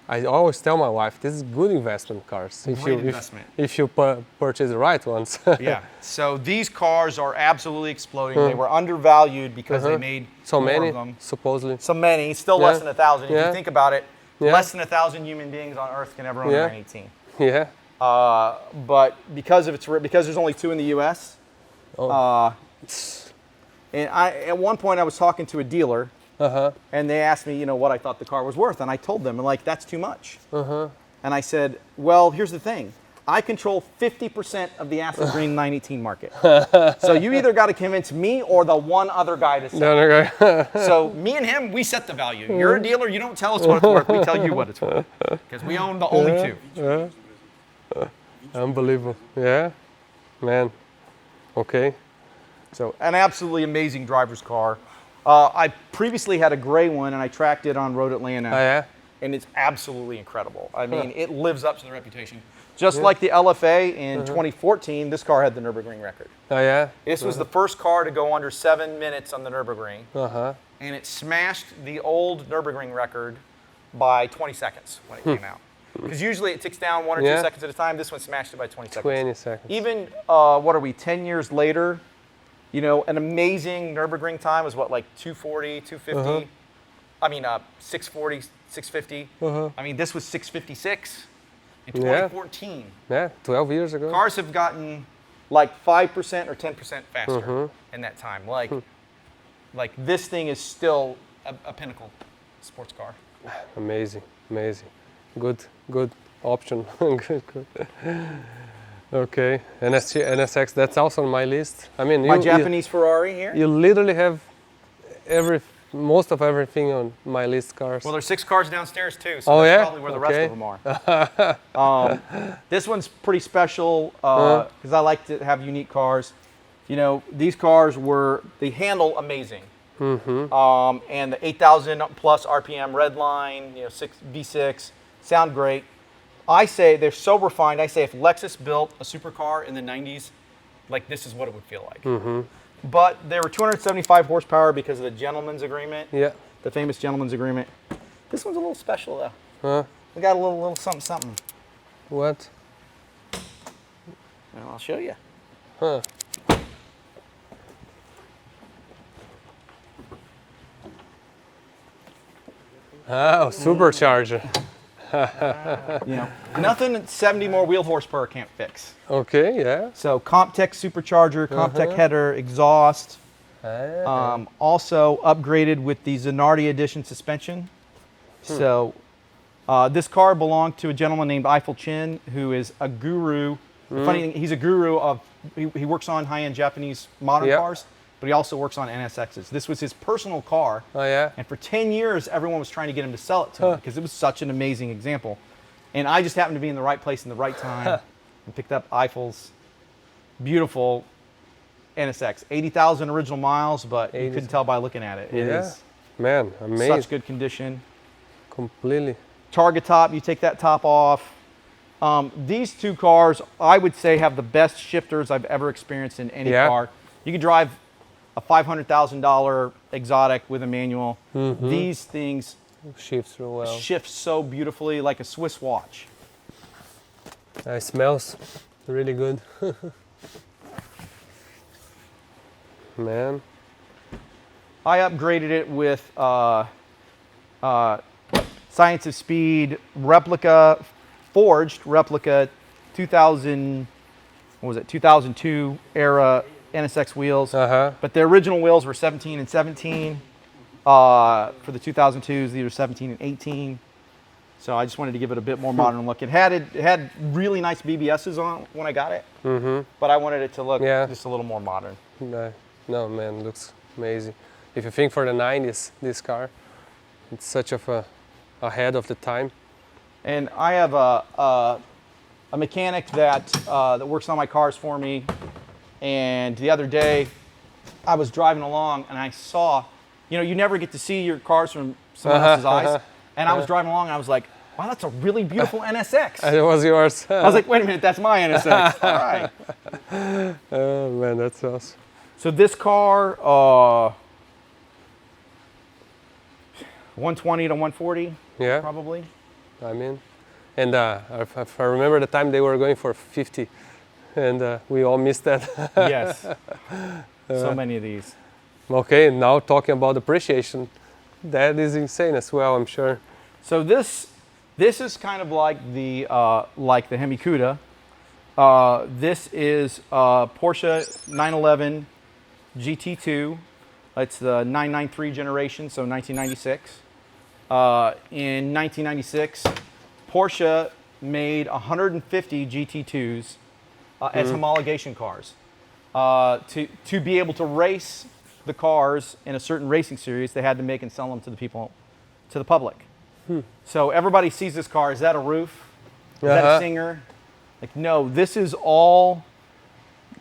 A: I always tell my wife, this is good investment cars.
B: Great investment.
A: If you purchase the right ones.
B: Yeah, so these cars are absolutely exploding. They were undervalued because they made
A: so
B: more
A: many,
B: of them.
A: supposedly.
B: So many, still less than 1,000. If you think about it, less than 1,000 human beings on Earth can ever own a 918.
A: Yeah.
B: But because there's only 2 in the U.S. And at one point I was talking to a dealer, and they asked me, what I thought the car was worth, and I told them, and like, that's too much. And I said, well, here's the thing. I control 50% of the acid green 918 market. So you either got to convince me or the one other guy to sell.
A: Okay.
B: So me and him, we set the value. You're a dealer, you don't tell us what it's worth, we tell you what it's worth. Because we own the only two.
A: Yeah. Unbelievable. Yeah, man. Okay.
B: So an absolutely amazing driver's car. I previously had a gray one and I tracked it on Road Atlanta.
A: Oh, yeah?
B: And it's absolutely incredible. I mean, it lives up to the reputation. Just like the LFA in 2014, this car had the Nürburgring record.
A: Oh, yeah?
B: This was the first car to go under 7 minutes on the Nürburgring.
A: Uh-huh.
B: And it smashed the old Nürburgring record by 20 seconds when it came out. Because usually it ticks down 1 or 2 seconds at a time. This one smashed it by 20 seconds.
A: 20 seconds.
B: Even, what are we, 10 years later, you know, an amazing Nürburgring time was what, like 240, 250? I mean, 640, 650. I mean, this was 656 in 2014.
A: Yeah, 12 years ago.
B: Cars have gotten like 5% or 10% faster in that time. Like this thing is still a pinnacle sports car.
A: Amazing, amazing. Good option. Good. Okay, NSX, that's also on my list. I mean,
B: my Japanese Ferrari here.
A: You literally have most of everything on my list cars.
B: Well, there's 6 cars downstairs too, so that's probably where the rest of them are. This one's pretty special because I like to have unique cars. You know, these cars they handle amazing. And the 8,000 plus RPM Redline, you know, V6, sound great. I say they're so refined. I say if Lexus built a supercar in the 90s, like this is what it would feel like. But they were 275 horsepower because of the gentleman's agreement. Yeah. The famous gentleman's agreement. This one's a little special though. Huh? We got a little something.
A: What?
B: Well, I'll show you.
A: Huh. Oh, supercharger.
B: You know, nothing 70 more wheel horsepower can't fix.
A: Okay, yeah.
B: So Comptech supercharger, Comptech header, exhaust. Also upgraded with the Zanardi edition suspension. So this car belonged to a gentleman named Eiffel Chin, who is a guru. The funny thing, he's a guru of, he works on high-end Japanese modern cars, but he also works on NSXs. This was his personal car. Oh, yeah? And for 10 years, everyone was trying to get him to sell it to him because it was such an amazing example. And I just happened to be in the right place in the right time and picked up Eiffel's beautiful NSX. 80,000 original miles, but you couldn't tell by looking at it. It is
A: man, amazing.
B: Such good condition.
A: Completely.
B: Target top, you take that top off. These two cars, I would say, have the best shifters I've ever experienced in any car. You could drive a $500,000 exotic with a manual. These things
A: shifts real well.
B: Shift so beautifully, like a Swiss watch.
A: It smells really good. Man.
B: I upgraded it with Science of Speed forged replica 2002 era NSX wheels. But the original wheels were 17 and 17. For the 2002s, these are 17 and 18. So I just wanted to give it a bit more modern look. It had really nice BBSs on when I got it, but I wanted it to look just a little more modern.
A: No, man, it looks amazing. If you think for the 90s, this car, it's such a ahead of the time.
B: And I have a mechanic that works on my cars for me. And the other day, I was driving along and I saw, you know, you never get to see your cars from someone else's eyes. And I was driving along and I was like, wow, that's a really beautiful NSX.
A: And it was yours.
B: I was like, wait a minute, that's my NSX. All right.
A: Oh, man, that's awesome.
B: So this car, 120 to 140, probably.
A: I mean, and if I remember the time they were going for 50, and we all missed that.
B: Yes, so many of these.
A: Okay, now talking about appreciation, that is insane as well, I'm sure.
B: So this is kind of like the Hemi Cuda. This is Porsche 911 GT2. It's the 993 generation, so 1996. In 1996, Porsche made 150 GT2s as homologation cars. To be able to race the cars in a certain racing series, they had to make and sell them to the people, to the public. So everybody sees this car. Is that a roof? Is that a Singer? Like, no, this is all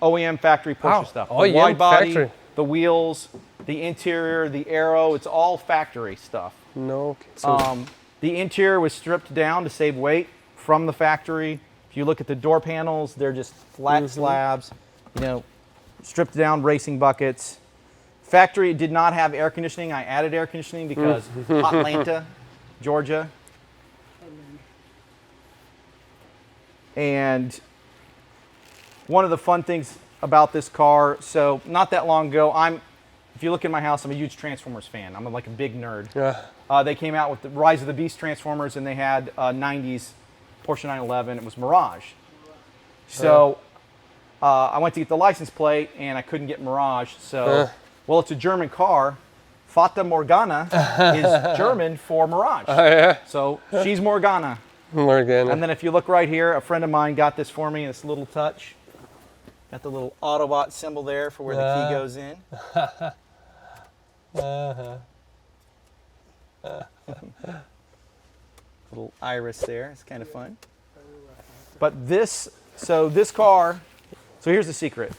B: OEM factory Porsche stuff. The wide body,
A: factory.
B: the wheels, the interior, the aero, it's all factory stuff.
A: No. Okay. So
B: The interior was stripped down to save weight from the factory. If you look at the door panels, they're just flat slabs, you know, stripped down racing buckets. Factory did not have air conditioning. I added air conditioning because Atlanta, Georgia. And one of the fun things about this car, so not that long ago, if you look in my house, I'm a huge Transformers fan. I'm like a big nerd. They came out with the Rise of the Beast Transformers, and they had 90s Porsche 911. It was Mirage. So I went to get the license plate, and I couldn't get Mirage. So, well, it's a German car. Fata Morgana is German for Mirage. So she's Morgana.
A: Morgana.
B: And then if you look right here, a friend of mine got this for me, this little touch. Got the little Autobot symbol there for where the key goes in. Little iris there, it's kind of fun. But this car, so here's the secret.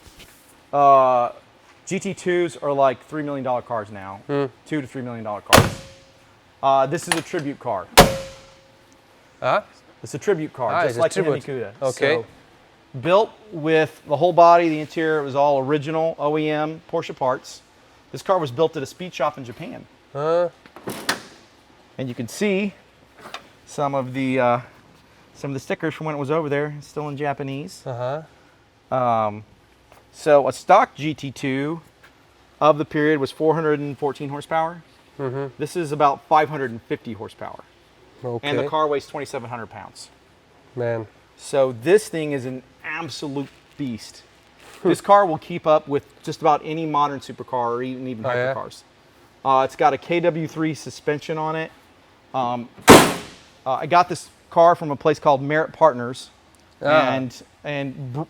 B: GT2s are like $3 million cars now, $2 to $3 million cars. This is a tribute car. It's a tribute car, just like the Mini Cuda.
A: Okay.
B: So, built with the whole body, the interior, it was all original OEM Porsche parts. This car was built at a speed shop in Japan. And you can see some of the stickers from when it was over there, still in Japanese. So a stock GT2 of the period was 414 horsepower. This is about 550 horsepower.
A: Okay.
B: And the car weighs 2,700 pounds.
A: Man.
B: So this thing is an absolute beast. This car will keep up with just about any modern supercar or even hypercars. It's got a KW3 suspension on it. I got this car from a place called Merit Partners. And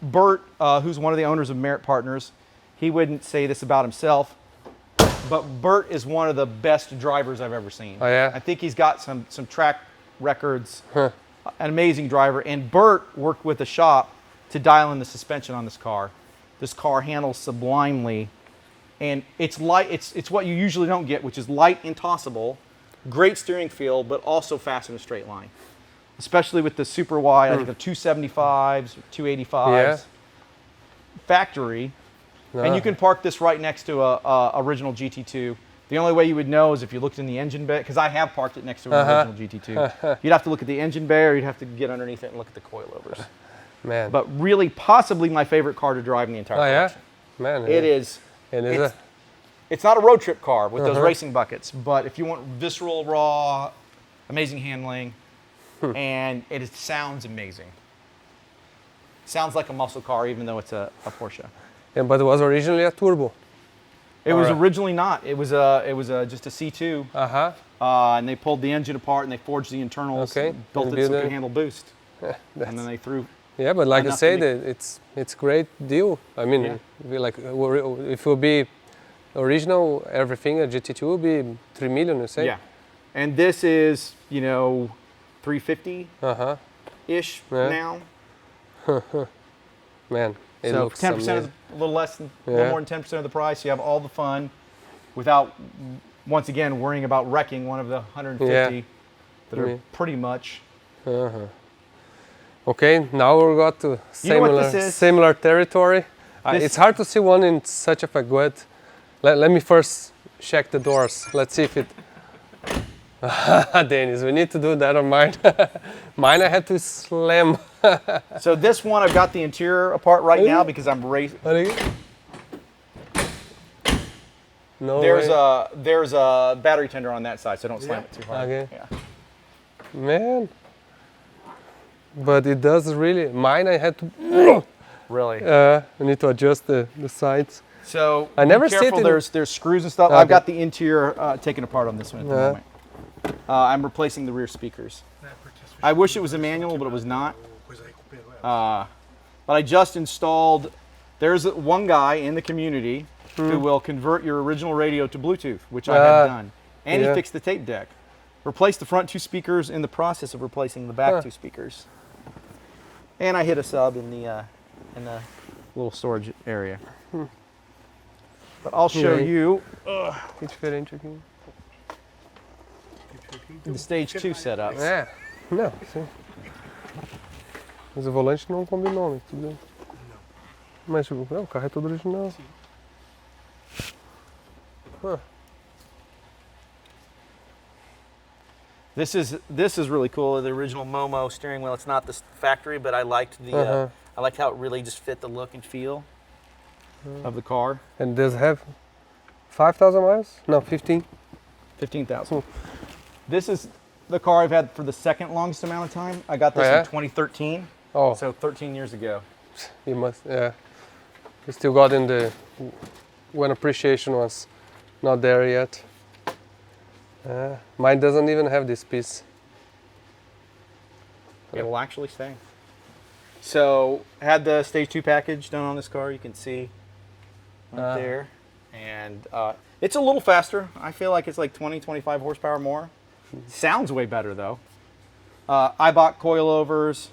B: Bert, who's one of the owners of Merit Partners, he wouldn't say this about himself, but Bert is one of the best drivers I've ever seen. I think he's got some track records. An amazing driver. And Bert worked with a shop to dial in the suspension on this car. This car handles sublimely, and it's light. It's what you usually don't get, which is light and tossable, great steering feel, but also fast in a straight line. Especially with the super wide, I think the 275s, 285s, factory. And you can park this right next to a original GT2. The only way you would know is if you looked in the engine bay, because I have parked it next to an original GT2. You'd have to look at the engine bay, or you'd have to get underneath it and look at the coilovers.
A: Man.
B: But really, possibly my favorite car to drive in the entire collection.
A: Man.
B: It is. It's not a road trip car with those racing buckets, but if you want visceral, raw, amazing handling, and it sounds amazing. Sounds like a muscle car, even though it's a Porsche.
A: Yeah, but it was originally a turbo.
B: It was originally not. It was just a C2. And they pulled the engine apart and they forged the internals, and built it so it could handle boost. And then they threw.
A: Yeah, but like I said, it's great deal. I mean, if it will be original, everything, a GT2 will be 3 million, you say?
B: Yeah. And this is, 350-ish now.
A: Man, it
B: so
A: looks
B: 10%,
A: amazing.
B: a little less than, a little more than 10% of the price. You have all the fun without, once again, worrying about wrecking one of the 150 that are pretty much.
A: Okay, now we got to similar territory. It's hard to see one in such a good. Let me first check the doors. Let's see if it. Dennis, we need to do that on mine. Mine I had to slam.
B: So this one, I've got the interior apart right now because I'm racing.
A: No
B: there's a battery tender on that side, so don't slam it too hard.
A: Okay.
B: Yeah.
A: Man. But it does really. Mine I had to.
B: Really?
A: I need to adjust the sides.
B: So
A: I never
B: be careful. There's screws and stuff. I've got the interior taken apart on this one at the moment. I'm replacing the rear speakers. I wish it was a manual, but it was not.
D: Coisa recuperou ela.
B: But I just installed, there's one guy in the community who will convert your original radio to Bluetooth, which I have done. And he fixed the tape deck. Replaced the front 2 speakers in the process of replacing the back 2 speakers. And I hit a sub in the little storage area. But I'll show you the stage 2 setup.
A: É, não, sim. Mas o volante não combinou, mas tudo bem. Mas o carro é todo original. Huh.
B: This is really cool. The original Momo steering wheel. It's not the factory, but I liked the I liked how it really just fit the look and feel of the car.
A: And does it have 5,000 miles? No, 15.
B: 15,000. This is the car I've had for the second longest amount of time. I got this in 2013.
A: Oh,
B: So 13 years ago.
A: you must. Yeah, you still got in the when appreciation was not there yet. Mine doesn't even have this piece.
B: It will actually stay. So had the stage 2 package done on this car. You can see right there. And it's a little faster. I feel like it's like 20, 25 horsepower more. Sounds way better though. I bought coilovers,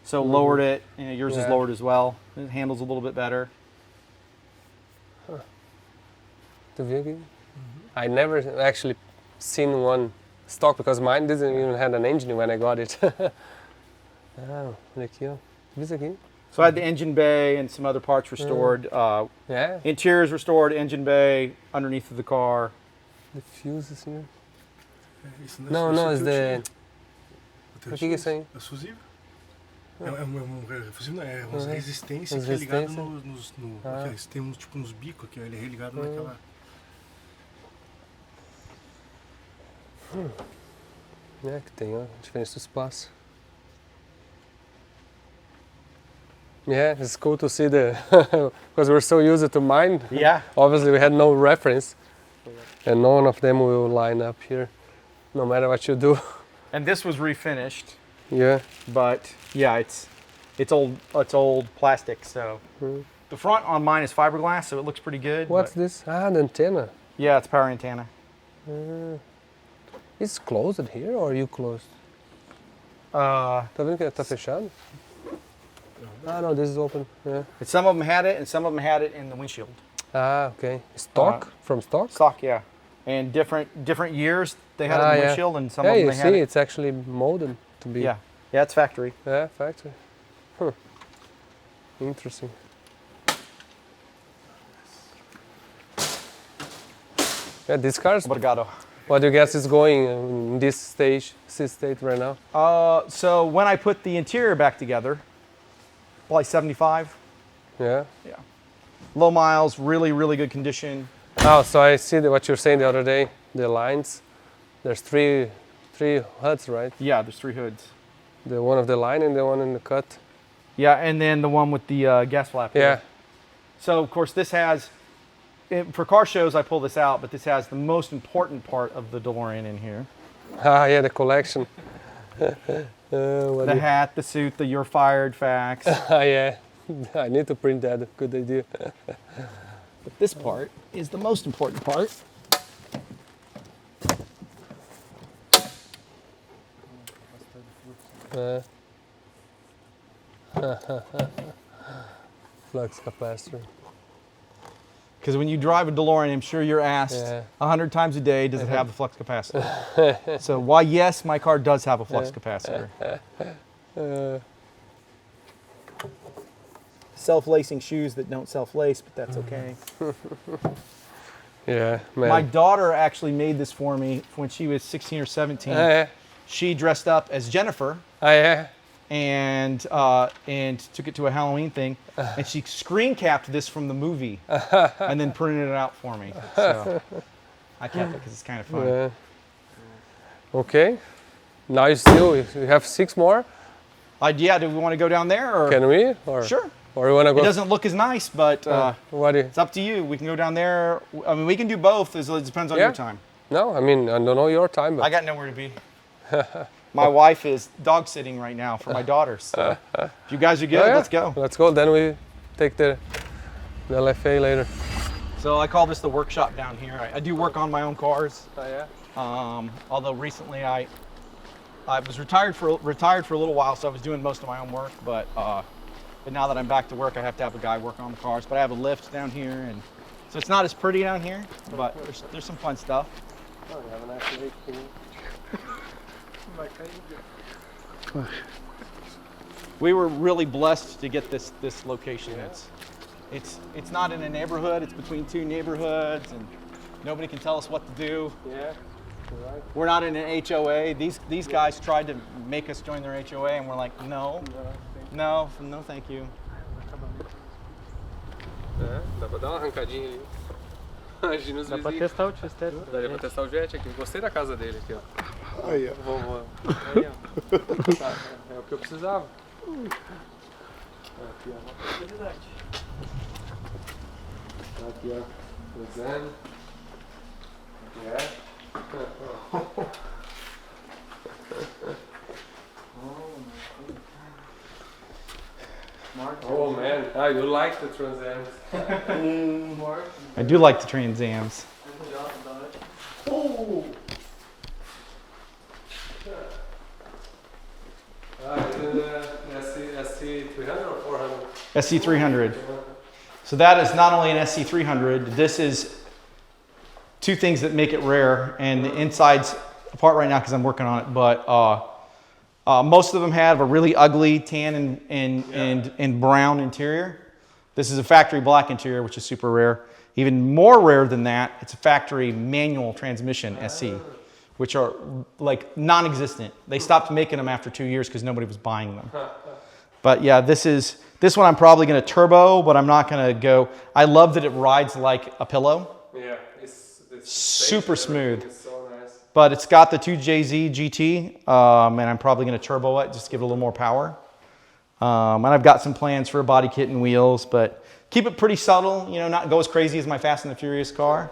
B: so lowered it. You know, yours is lowered as well. It handles a little bit better.
A: The vehicle? I never actually seen one stock because mine didn't even have an engine when I got it. Olha aqui, ó. Isso aqui.
B: So I had the engine bay and some other parts restored.
A: Yeah.
B: Interiors restored, engine bay underneath of the car.
A: The fuses here.
D: Isso
A: Não, não,
D: esse
A: é
D: é
A: de... O que é isso aí?
D: É fusível? Fusível não, é uma resistência
A: As
D: que é ligado
A: resistências.
D: aqui, tem uns, tipo uns bicos aqui, ele é ligado naquela...
A: É, que tem, ó, diferença do espaço. Yeah, it's cool to see the, because we're so used to mine.
B: Yeah.
A: Obviously we had no reference, and none of them will line up here, no matter what you do.
B: And this was refinished,
A: Yeah.
B: but yeah, it's old plastic. So the front on mine is fiberglass, so it looks pretty good.
A: What's
B: but-
A: this? Ah, the antenna.
B: Yeah, it's power antenna.
A: It's closed here or are you closed?
B: Uh,
A: Tá vendo que tá fechado? Ah, no, this is open. Yeah.
B: some of them had it, and some of them had it in the windshield.
A: Ah, okay. Stock? From stock?
B: Stock, yeah. And different years they had it in the
A: yeah.
B: windshield, and some
A: Yeah,
B: of them
A: you
B: they
A: see,
B: had it.
A: it's actually molded to be.
B: Yeah, it's factory.
A: Yeah, factory. Huh. Interesting. Yeah, these cars,
B: Obrigado.
A: what do you guess is going in this state right now?
B: So when I put the interior back together, probably 75.
A: Yeah.
B: Yeah. Low miles, really, really good condition.
A: Oh, so I see what you're saying the other day, the lines. There's three hoods, right?
B: Yeah, there's 3 hoods.
A: The one of the line and the one in the cut.
B: Yeah, and then the one with the gas flap.
A: Yeah.
B: Here. So of course this has, for car shows I pull this out, but this has the most important part of the DeLorean in here.
A: Ah, yeah, the collection.
B: The hat, the suit, the "you're fired" fax.
A: Ah, yeah. I need to print that. Good idea.
B: But this part is the most important part.
A: Flux capacitor.
B: Because when you drive a DeLorean, I'm sure you're asked 100 times a day, does it have the flux capacitor? So why, yes, my car does have a flux capacitor. Self-lacing shoes that don't self-lace, but that's okay.
A: Yeah, man.
B: My daughter actually made this for me when she was 16 or 17. She dressed up as Jennifer.
A: Yeah.
B: And took it to a Halloween thing, and she screen capped this from the movie, and then printed it out for me. So I kept it because it's kind of fun.
A: Yeah. Okay. Now you have 6 more.
B: Yeah, do we want to go down there, or
A: Can we? Or
B: sure?
A: Or you want to go?
B: It doesn't look as nice, but
A: What do you?
B: it's up to you. We can go down there. I mean, we can do both. It depends on your time.
A: No, I mean I don't know your time, but
B: I got nowhere to be. My wife is dog sitting right now for my daughters. So if you guys are good, let's go.
A: Let's go. Then we take the LFA later.
B: So I call this the workshop down here. I do work on my own cars.
A: Oh, yeah?
B: Although recently I was retired for a little while, so I was doing most of my own work. But now that I'm back to work, I have to have a guy work on the cars. But I have a lift down here, and so it's not as pretty down here, but there's some fun stuff.
A: Oh, you have a nice lake thing.
B: We were really blessed to get this location. It's not in a neighborhood. It's between two neighborhoods, and nobody can tell us what to do.
A: Yeah, right.
B: We're not in an HOA. These guys tried to make us join their HOA, and we're like, no, thank you.
A: É, dá pra dar uma arrancadinha ali. Imagina os
C: Dá pra
A: vizinhos.
C: testar o Jet.
A: Daria pra testar o Jet aqui. Gostei da casa dele aqui, ó.
D: Aí, ó.
A: Vovô. Aí, ó. Tá, é o que eu precisava. Aqui, ó. Aqui, ó. Fazendo. Aqui é. Oh man, you like the Trans-Ams.
B: I do like the Trans-Ams.
A: Oh! Is it SC300 or 400?
B: SC300. So that is not only an SC300, this is two things that make it rare, and the inside's apart right now because I'm working on it, but most of them have a really ugly tan and brown interior. This is a factory black interior, which is super rare. Even more rare than that, it's a factory manual transmission SC, which are like non-existent. They stopped making them after 2 years because nobody was buying them. But yeah, this one I'm probably going to turbo, but I'm not going to go. I love that it rides like a pillow.
A: Yeah, it's
B: super smooth.
A: It's so nice.
B: But it's got the 2JZ GT, and I'm probably going to turbo it, just give it a little more power. And I've got some plans for a body kit and wheels, but keep it pretty subtle, you know, not go as crazy as my Fast and the Furious car.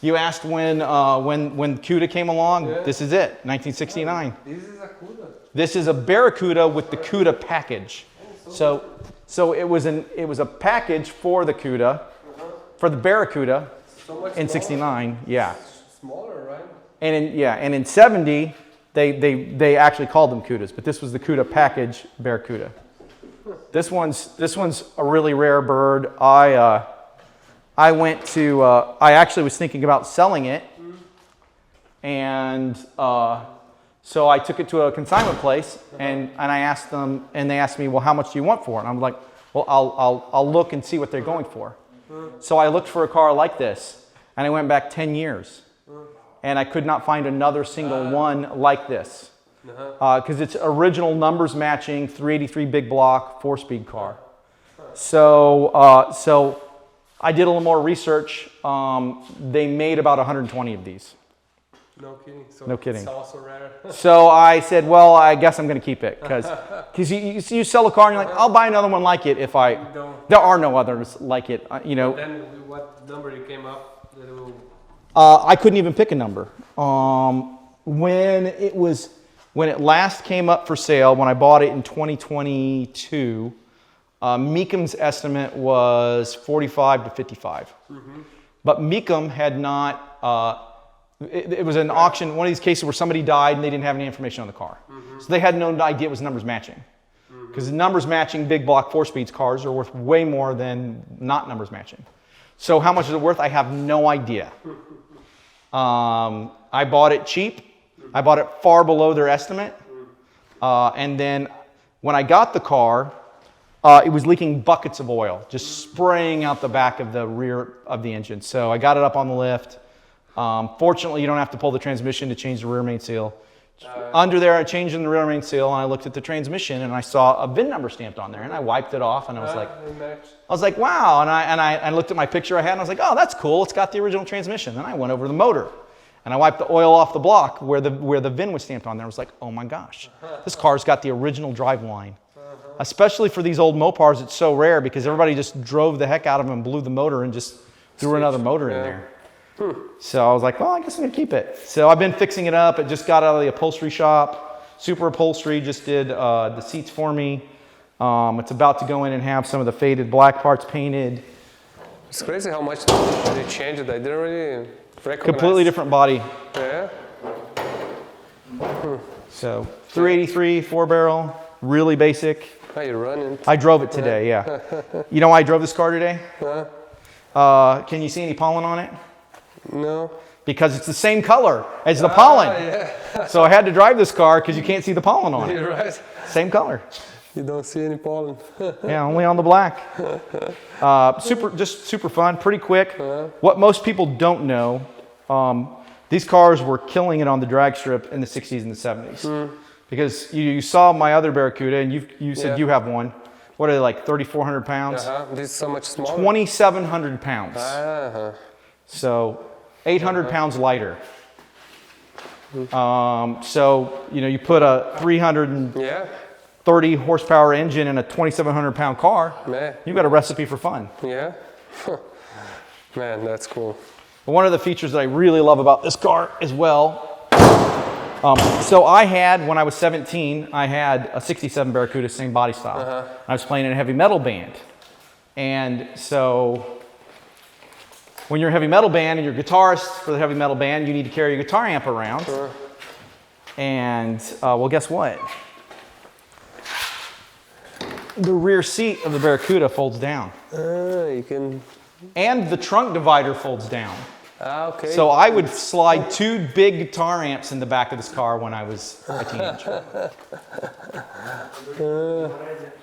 B: You asked when Cuda came along.
A: Yeah.
B: This is it, 1969.
A: This is a Cuda.
B: This is a Barracuda with the Cuda package. So it was a package for the Cuda, for the Barracuda in '69. Yeah.
A: Smaller, right?
B: And in '70 they actually called them Cudas, but this was the Cuda package Barracuda. This one's a really rare bird. I actually was thinking about selling it, and so I took it to a consignment place, and I asked them, and they asked me, well, how much do you want for it? And I'm like, well, I'll look and see what they're going for. So I looked for a car like this, and I went back 10 years, and I could not find another single one like this, because it's original numbers matching 383 big block 4-speed car. So I did a little more research. They made about 120 of these.
A: No kidding. So
B: No kidding.
A: It's also rare.
B: So I said, well, I guess I'm going to keep it, because you sell a car and you're like, I'll buy another one like it if I. There are no others like it, you know.
A: Then what number you came up?
B: I couldn't even pick a number. When it last came up for sale, when I bought it in 2022, Meekham's estimate was 45 to 55. But Meekham had not, it was an auction, one of these cases where somebody died and they didn't have any information on the car. So they had no idea it was numbers matching. Because numbers matching big block 4-speed cars are worth way more than not numbers matching. So how much is it worth? I have no idea. I bought it cheap. I bought it far below their estimate. And then when I got the car, it was leaking buckets of oil, just spraying out the back of the rear of the engine. So I got it up on the lift. Fortunately, you don't have to pull the transmission to change the rear main seal. Under there, I changed in the rear main seal, and I looked at the transmission, and I saw a VIN number stamped on there, and I wiped it off, and I was like, wow. And I looked at my picture I had, and I was like, oh, that's cool. It's got the original transmission. Then I went over to the motor, and I wiped the oil off the block where the VIN was stamped on there. I was like, oh my gosh, this car's got the original driveline. Especially for these old Mopars, it's so rare because everybody just drove the heck out of them and blew the motor and just threw another motor in there. So I was like, well, I guess I'm gonna keep it. So I've been fixing it up. It just got out of the upholstery shop. Supra Upholstery just did the seats for me. It's about to go in and have some of the faded black parts painted.
A: It's crazy how much they changed it. I didn't really recognize.
B: Completely different body.
A: Yeah.
B: So 383 4-barrel, really basic.
A: Oh, you're running.
B: I drove it today, yeah. You know why I drove this car today? Can you see any pollen on it?
A: No.
B: Because it's the same color as the pollen.
A: Yeah.
B: So I had to drive this car because you can't see the pollen on it.
A: You're right.
B: Same color.
A: You don't see any pollen.
B: Yeah, only on the black. Just super fun, pretty quick. What most people don't know, these cars were killing it on the drag strip in the 60s and the 70s. Because you saw my other Barracuda, and you said you have one. What are they, like 3,400 pounds?
A: This is so much smaller.
B: 2,700 pounds. So 800 pounds lighter. So, you put a 330 horsepower engine in a 2,700 pound car, you've got a recipe for fun.
A: Yeah. Man, that's cool.
B: One of the features that I really love about this car as well, so I had, when I was 17, I had a 67 Barracuda, same body style. I was playing in a heavy metal band. And so when you're a heavy metal band and you're a guitarist for the heavy metal band, you need to carry your guitar amp around. And well, guess what? The rear seat of the Barracuda folds down.
A: You can...
B: And the trunk divider folds down.
A: Okay.
B: So I would slide 2 big guitar amps in the back of this car when I was a teenager.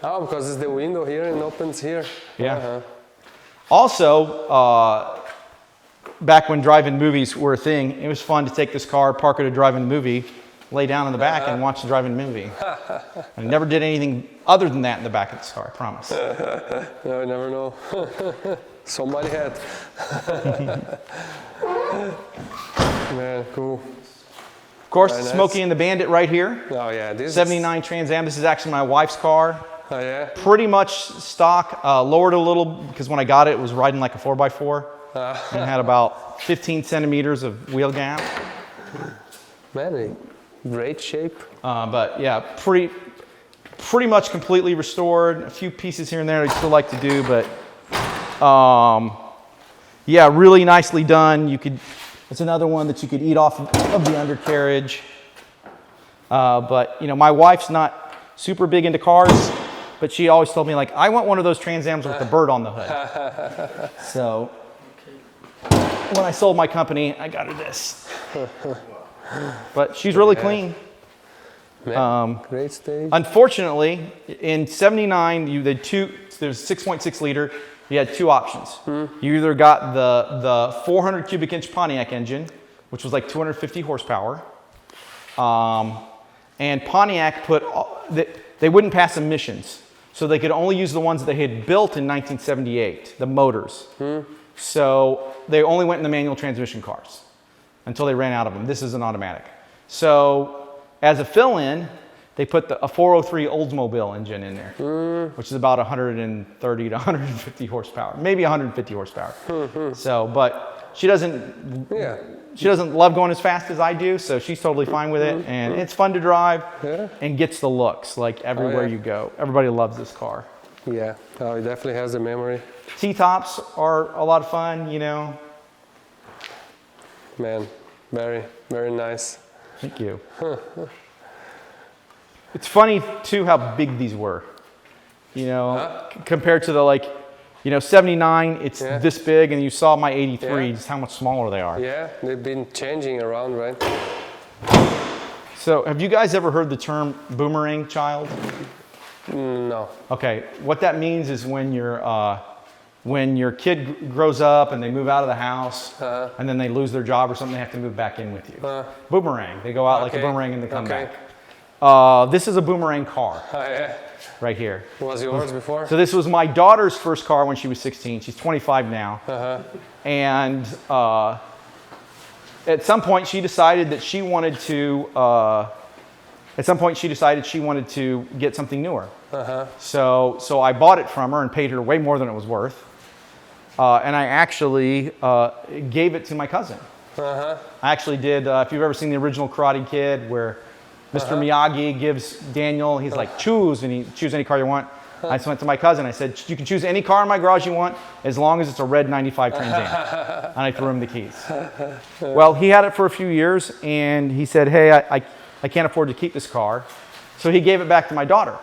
A: Because it's the window here and opens here.
B: Yeah. Also, back when drive-in movies were a thing, it was fun to take this car, park at a drive-in movie, lay down in the back and watch the drive-in movie. I never did anything other than that in the back of this car, I promise.
A: No, I never know. Somebody had. Man, cool.
B: Of course,
A: Very nice.
B: Smokey and the Bandit right here.
A: Oh yeah, this
B: 79 Trans Am. This is actually my wife's car.
A: Oh yeah.
B: Pretty much stock. Lowered a little because when I got it, it was riding like a 4x4 and had about 15 centimeters of wheel gap.
A: Man, in great shape.
B: But yeah, pretty much completely restored. A few pieces here and there I still like to do, but yeah, really nicely done. It's another one that you could eat off of the undercarriage. But my wife's not super big into cars, but she always told me, like, I want one of those Trans Ams with the bird on the hood. So when I sold my company, I got her this. But she's really clean.
A: Man, great stage.
B: Unfortunately, in 79, there's 6.6 liter. You had 2 options. You either got the 400 cubic inch Pontiac engine, which was like 250 horsepower. And Pontiac they wouldn't pass emissions. So they could only use the ones that they had built in 1978, the motors. So they only went in the manual transmission cars until they ran out of them. This is an automatic. So as a fill-in, they put a 403 Oldsmobile engine in there, which is about 130 to 150 horsepower, maybe 150 horsepower. So, but she doesn't love going as fast as I do, so she's totally fine with it, and it's fun to drive and gets the looks like everywhere you go. Everybody loves this car.
A: Yeah, oh, it definitely has the memory.
B: T-tops are a lot of fun,
A: Man, very, very nice.
B: Thank you. It's funny too how big these were, compared to the 79, it's this big, and you saw my 83, just how much smaller they are.
A: Yeah, they've been changing around, right?
B: So have you guys ever heard the term boomerang child?
A: No.
B: Okay, what that means is when your kid grows up and they move out of the house and then they lose their job or something, they have to move back in with you. Boomerang, they go out like a boomerang and they come back. This is a boomerang car right here.
A: Was yours before?
B: So this was my daughter's first car when she was 16. She's 25 now. And at some point she decided that she wanted to get something newer. So I bought it from her and paid her way more than it was worth. and I actually gave it to my cousin. I actually did, if you've ever seen the original Karate Kid where Mr. Miyagi gives Daniel, he's like, choose, and he choose any car you want. I just went to my cousin, I said, you can choose any car in my garage you want as long as it's a red 95 Trans Am. And I threw him the keys. Well, he had it for a few years and he said, hey, I can't afford to keep this car. So he gave it back to my daughter.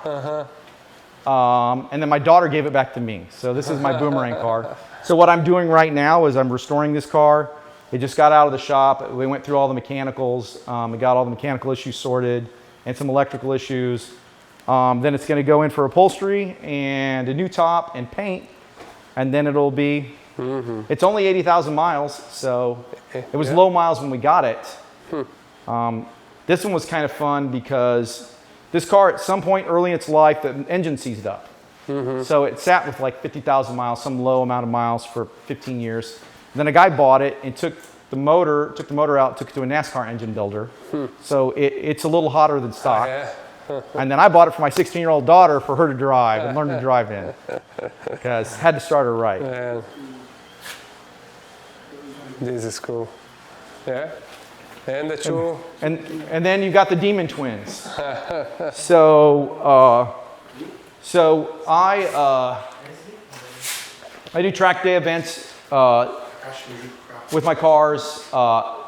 B: And then my daughter gave it back to me. So this is my boomerang car. So what I'm doing right now is I'm restoring this car. It just got out of the shop. We went through all the mechanicals. We got all the mechanical issues sorted and some electrical issues. Then it's going to go in for upholstery and a new top and paint. And then it'll be, it's only 80,000 miles. So it was low miles when we got it. This one was kind of fun because this car at some point early in its life, the engine seized up. So it sat with like 50,000 miles, some low amount of miles for 15 years. Then a guy bought it and took the motor out, took it to a NASCAR engine builder. So it's a little hotter than stock. And then I bought it for my 16-year-old daughter for her to drive and learn to drive in. Because had to start her right.
A: Man. This is cool. Yeah. And the two.
B: And then you've got the Demon Twins. So I do track day events with my cars,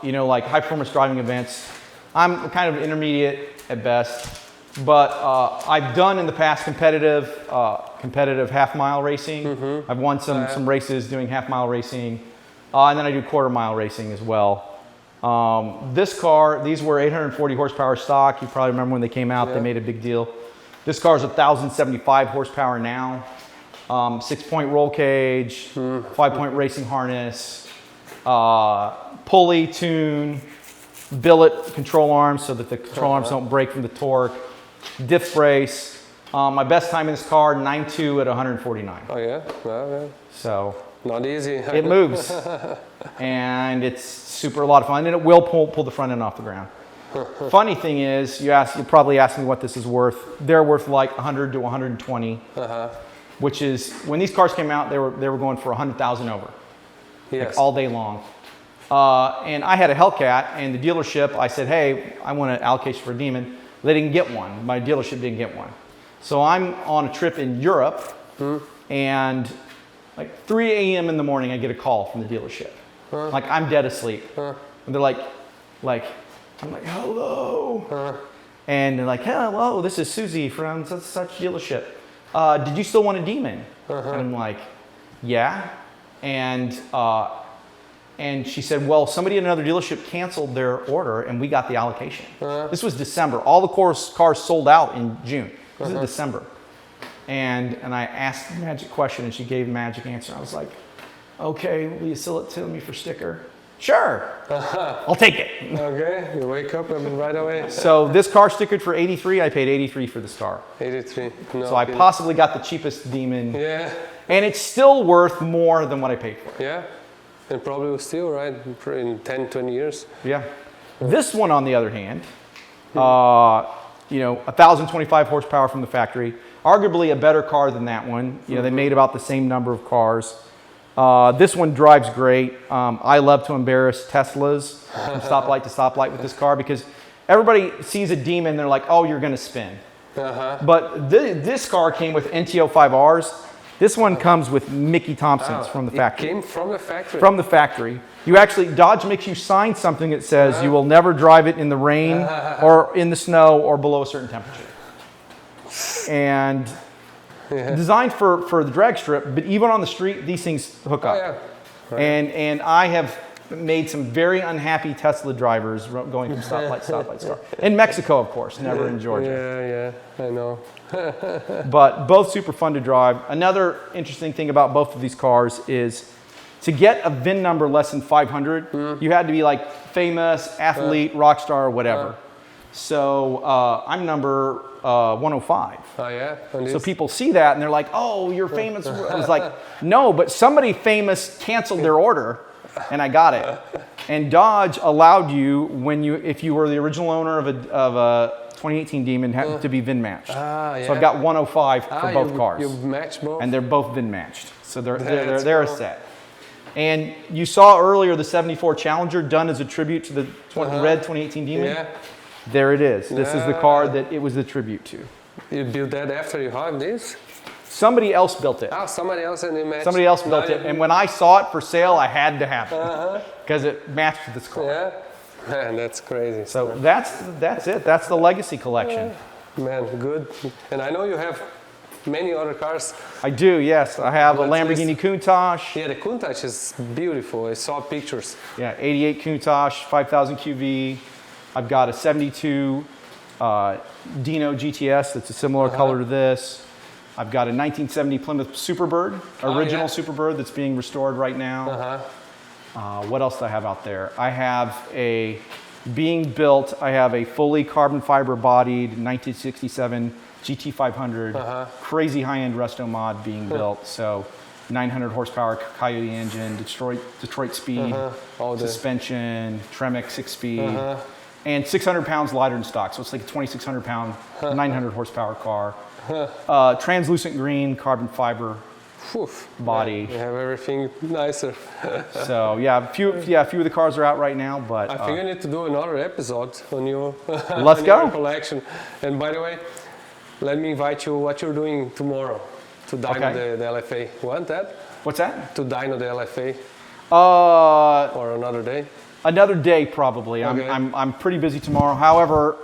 B: you know, like high performance driving events. I'm kind of intermediate at best, but I've done in the past competitive half mile racing. I've won some races doing half mile racing, and then I do quarter mile racing as well. This car, these were 840 horsepower stock. You probably remember when they came out, they made a big deal. This car is 1,075 horsepower now. 6-point roll cage, 5-point racing harness, pulley tune, billet control arms so that the control arms don't break from the torque, diff brace. My best time in this car, 9.2 at 149.
A: Oh yeah? Well,
B: so
A: not easy.
B: It moves. And it's super a lot of fun. And it will pull the front end off the ground. Funny thing is, you probably asked me what this is worth. They're worth like 100 to 120, which is, when these cars came out, they were going for 100,000 over, like all day long. And I had a Hellcat, and the dealership, I said, hey, I want an allocation for a Demon. They didn't get one. My dealership didn't get one. So I'm on a trip in Europe, and like 3 a.m. in the morning, I get a call from the dealership. Like I'm dead asleep. And they're like, I'm like, hello. And they're like, hello, this is Susie from such dealership. Did you still want a Demon? And I'm like, yeah. And she said, well, somebody at another dealership canceled their order and we got the allocation. This was December. All the cars sold out in June. This is December. And I asked the magic question and she gave a magic answer. I was like, okay, will you sell it to me for sticker? Sure, I'll take it.
A: Okay, you wake up and right away.
B: So this car stickered for 83. I paid 83 for this car.
A: 83. No,
B: so I possibly got the cheapest Demon.
A: Yeah.
B: And it's still worth more than what I paid for it.
A: Yeah, and probably will still, right, in 10, 20 years.
B: Yeah. This one, on the other hand, you know, 1,025 horsepower from the factory. Arguably a better car than that one. You know, they made about the same number of cars. This one drives great. I love to embarrass Teslas from stoplight to stoplight with this car because everybody sees a Demon, they're like, oh, you're going to spin. But this car came with NTO 5Rs. This one comes with Mickey Thompson's from the factory.
A: It came from the factory?
B: From the factory. You actually, Dodge makes you sign something that says you will never drive it in the rain or in the snow or below a certain temperature. And designed for the drag strip, but even on the street, these things hook up. Right. And I have made some very unhappy Tesla drivers going from stoplight to stoplight car. In Mexico, of course, never in Georgia.
A: Yeah, I know.
B: But both super fun to drive. Another interesting thing about both of these cars is to get a VIN number less than 500, you had to be like famous, athlete, rock star, or whatever. So I'm number 105.
A: Oh yeah?
B: So people see that and they're like, oh, you're famous. I was like, no, but somebody famous canceled their order and I got it. And Dodge allowed you, if you were the original owner of a 2018 Demon, to be VIN matched. So I've got 105 for both cars.
A: You matched both?
B: And they're both VIN matched. So they're a set. And you saw earlier the 74 Challenger done as a tribute to the red 2018 Demon.
A: Yeah.
B: There it is. This is the car that it was the tribute to.
A: You built that after you have this?
B: Somebody else built it.
A: Oh, somebody else and it matched.
B: Somebody else built it. And when I saw it for sale, I had to have it. Because it matched this car.
A: Yeah. Man, that's crazy.
B: So that's it. That's the legacy collection.
A: Man, good. And I know you have many other cars.
B: I do, yes. I have a Lamborghini Countach.
A: Yeah, the Countach is beautiful. I saw pictures.
B: Yeah, 88 Countach, 5,000 QV. I've got a 72 Dino GTS that's a similar color to this. I've got a 1970 Plymouth Superbird, original Superbird that's being restored right now. What else do I have out there? I have being built, I have a fully carbon fiber bodied 1967 GT500, crazy high-end resto mod being built. So 900 horsepower Coyote engine, Detroit speed, suspension, Tremec 6-speed, and 600 pounds lighter than stock. So it's like a 2,600 pound, 900 horsepower car. Translucent green carbon fiber body.
A: You have everything nicer.
B: So yeah, a few of the cars are out right now, but
A: I think I need to do another episode on your
B: let's go
A: your collection. And by the way, let me invite you what you're doing tomorrow to dyno the LFA. Want that?
B: What's that?
A: To dyno the LFA. Or another day.
B: Another day probably.
A: Okay.
B: I'm pretty busy tomorrow. However,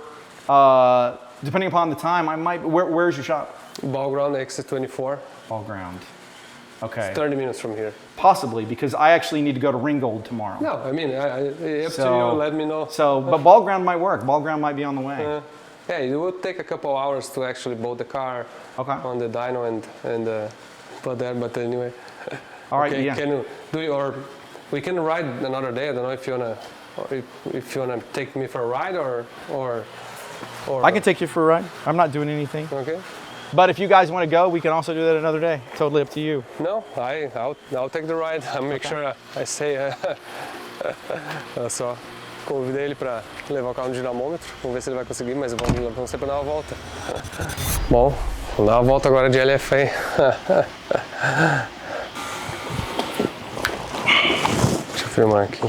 B: depending upon the time, I might. Where's your shop?
A: Ball Ground exit 24.
B: Ball Ground. Okay.
A: It's 30 minutes from here.
B: Possibly, because I actually need to go to Ringgold tomorrow.
A: No, I mean, up to you, let me know.
B: So, but Ball Ground might work. Ball Ground might be on the way.
A: Yeah, it would take a couple hours to actually bolt the car on the dyno and put there, but anyway.
B: All right,
A: okay,
B: yeah.
A: Can you do it, or we can ride another day. I don't know if you wanna take me for a ride or
B: I can take you for a ride. I'm not doing anything.
A: Okay.
B: But if you guys want to go, we can also do that another day. Totally up to you.
A: No, I'll take the ride. I'll make sure I say. Só convidei ele para levar o carro no dinamômetro. Vamos ver se ele vai conseguir, mas vamos sempre dar uma volta. Bom, vamos dar uma volta agora de LFA. Deixa eu filmar aqui.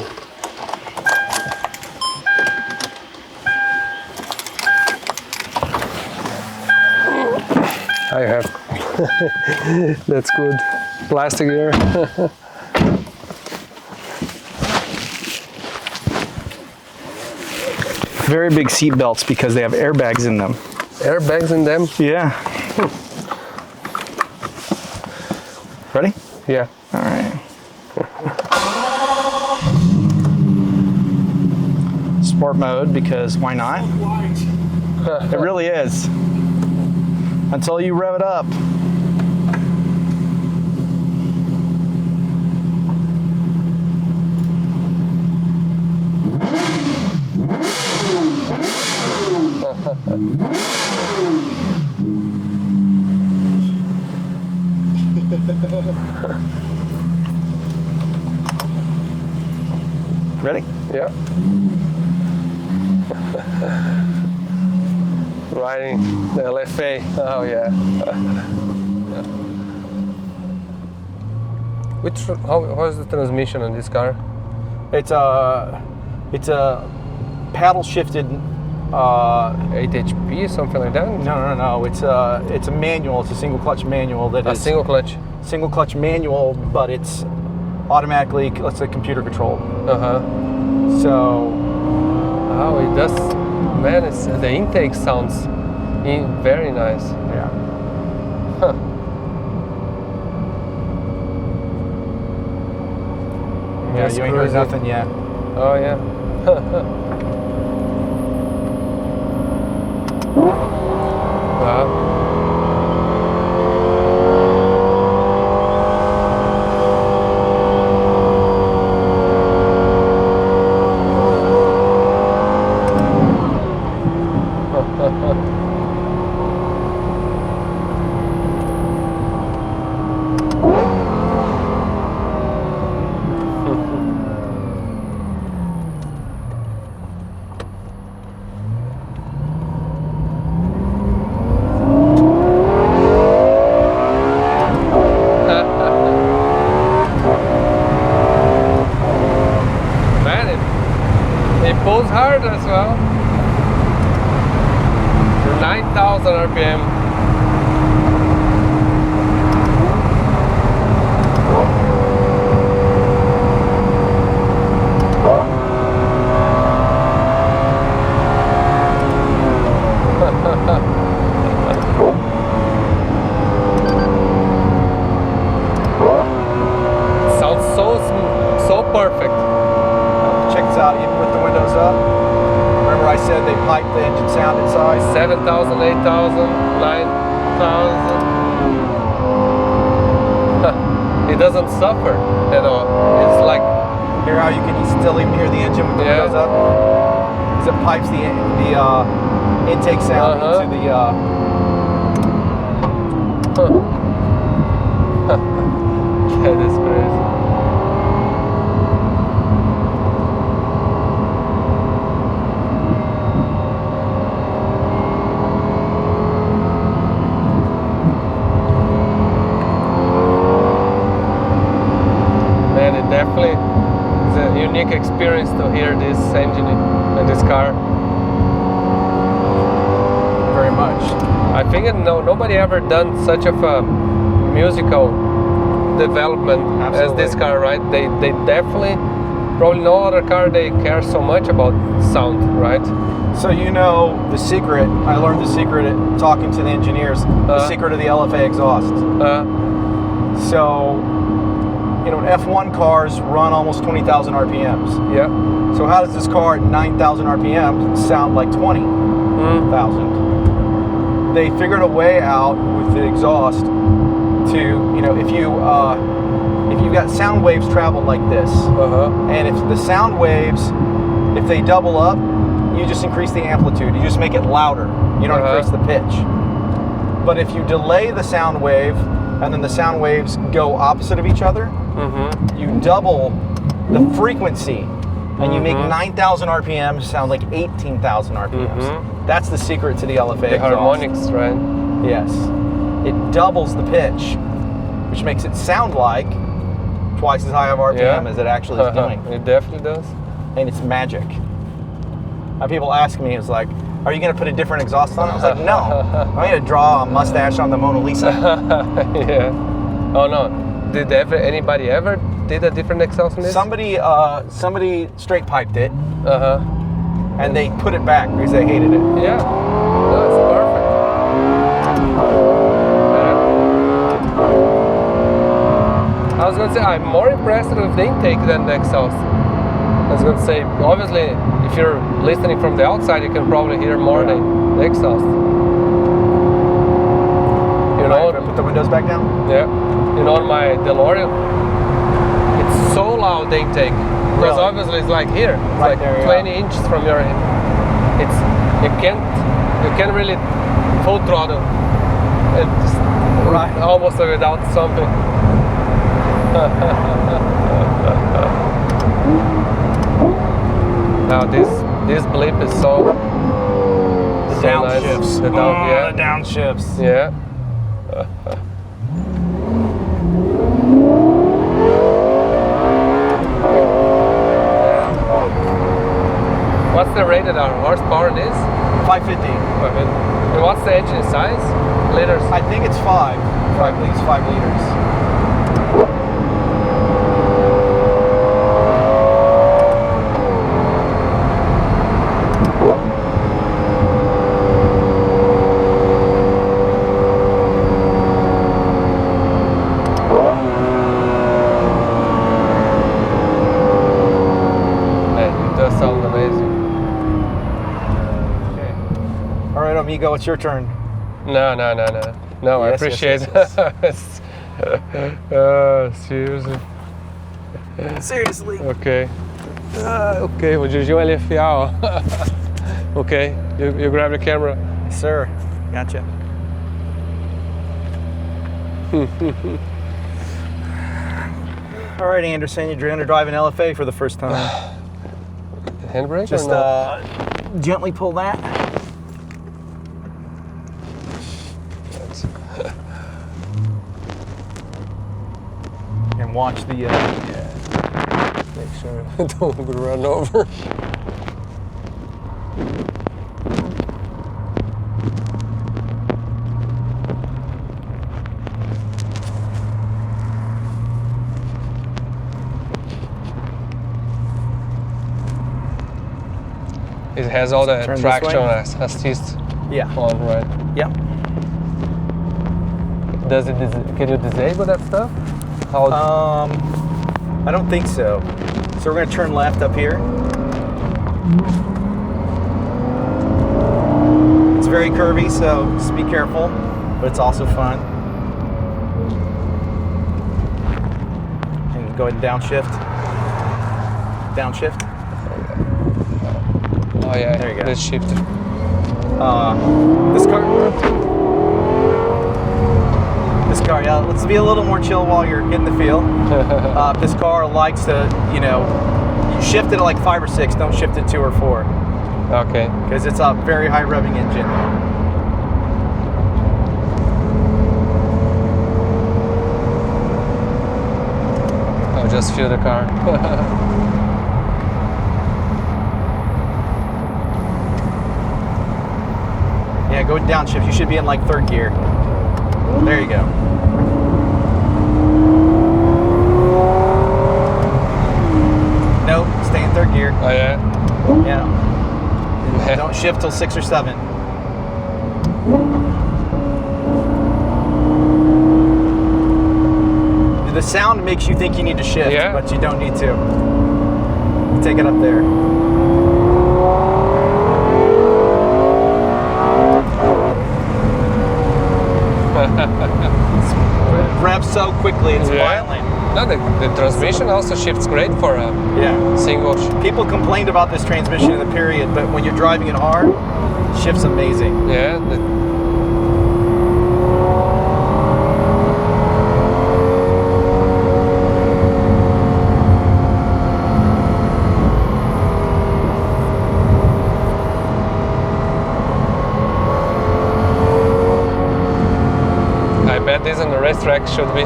A: I have. That's good. Plastic here.
B: Very big seat belts because they have airbags in them.
A: Airbags in them?
B: Yeah. Ready?
A: Yeah.
B: All right. Sport mode, because why not? It really is. Until you rev it up. Ready?
A: Yeah. Riding the LFA. Oh yeah. How is the transmission on this car?
B: It's a paddle shifted
A: 8 HP, something like that?
B: No. It's a manual. It's a single clutch manual that is
A: single clutch.
B: Single clutch manual, but it's automatically, let's say, computer controlled. So.
A: Oh, it does. Man, the intake sounds very nice.
B: Yeah.
A: Huh.
B: Yeah, you ain't heard nothing yet.
A: Oh yeah. Wow. starter as well. 9,000 RPM. Sounds so perfect.
B: Check this out, even with the windows up. Remember I said they piped the engine sound inside?
A: 7,000, 8,000, 9,000. It doesn't suffer at all. It's like...
B: Hear how you can still even hear the engine with the windows up? Because it pipes the intake sound into the...
A: That is crazy. Man, it definitely is a unique experience to hear this engine in this car.
B: Very much.
A: I think nobody ever done such of a musical development as this car, right? They definitely, probably no other car they care so much about sound, right?
B: So you know the secret, I learned the secret at talking to the engineers, the secret of the LFA exhaust. So, you know, F1 cars run almost 20,000 RPMs.
A: Yeah.
B: So how does this car at 9,000 RPM sound like 20,000? They figured a way out with the exhaust to, you know, if you've got sound waves travel like this, and if the sound waves, if they double up, you just increase the amplitude. You just make it louder. You don't increase the pitch. But if you delay the sound wave, and then the sound waves go opposite of each other, you double the frequency, and you make 9,000 RPMs sound like 18,000 RPMs. That's the secret to the LFA
A: the
B: exhaust.
A: harmonics, right?
B: Yes. It doubles the pitch, which makes it sound like twice as high of RPM as it actually is doing.
A: It definitely does.
B: And it's magic. And people ask me, it's like, are you going to put a different exhaust on it? I was like, no. I'm going to draw a mustache on the Mona Lisa.
A: Yeah. Oh no. Did anybody ever did a different exhaust on this?
B: Somebody straight piped it. And they put it back because they hated it.
A: Yeah. No, it's perfect. I was going to say, I'm more impressed with the intake than the exhaust. I was going to say, obviously, if you're listening from the outside, you can probably hear more than the exhaust. You know,
B: put the windows back down?
A: Yeah. You know, on my DeLorean, it's so loud, the intake. Because obviously it's like here, it's
B: right
A: like
B: there,
A: 20 inches from your head. It's you can't really full throttle. It's almost without something. Now this blip is so
B: downshifts.
A: The
B: the downshifts.
A: Yeah. What's the rated horsepower in this?
B: 550.
A: And what's the engine size? Liters?
B: I think it's 5. At least 5 liters. Amigo, it's your turn.
A: No, I appreciate it. Seriously.
B: Seriously.
A: Okay. Okay, o Dirigir LFA, ó. Okay, you grab the camera.
B: Yes, sir. Gotcha. All right, Anderson, you're going to drive an LFA for the first time.
A: Handbrake
B: Just
A: or not?
B: Gently pull that. And watch the,
A: Make sure I don't run over. It has all the
B: Turn this
A: traction
B: way.
A: assist
B: Yeah.
A: on, right?
B: Yep.
A: Does it? Can you disable that stuff? How?
B: I don't think so. So we're gonna turn left up here. It's very curvy, so just be careful, but it's also fun. And go ahead and downshift. Downshift.
A: Oh yeah.
B: There you go.
A: Let's shift.
B: This car, yeah, let's be a little more chill while you're getting the feel. This car likes to, you shift it at like 5 or 6, don't shift it 2 or 4.
A: Okay.
B: Because it's a very high revving engine.
A: I'll just feel the car.
B: Yeah, go downshift. You should be in like 3rd gear. There you go. Nope, stay in 3rd gear.
A: Oh yeah.
B: Yeah. Don't shift till 6 or 7. The sound makes you think you need to shift,
A: Yeah.
B: but you don't need to. Take it up there. It revs so quickly, it's violent.
A: No, the transmission also shifts great for a single.
B: People complained about this transmission in the period, but when you're driving it hard, it shifts amazing.
A: Yeah. I bet this on the racetrack should be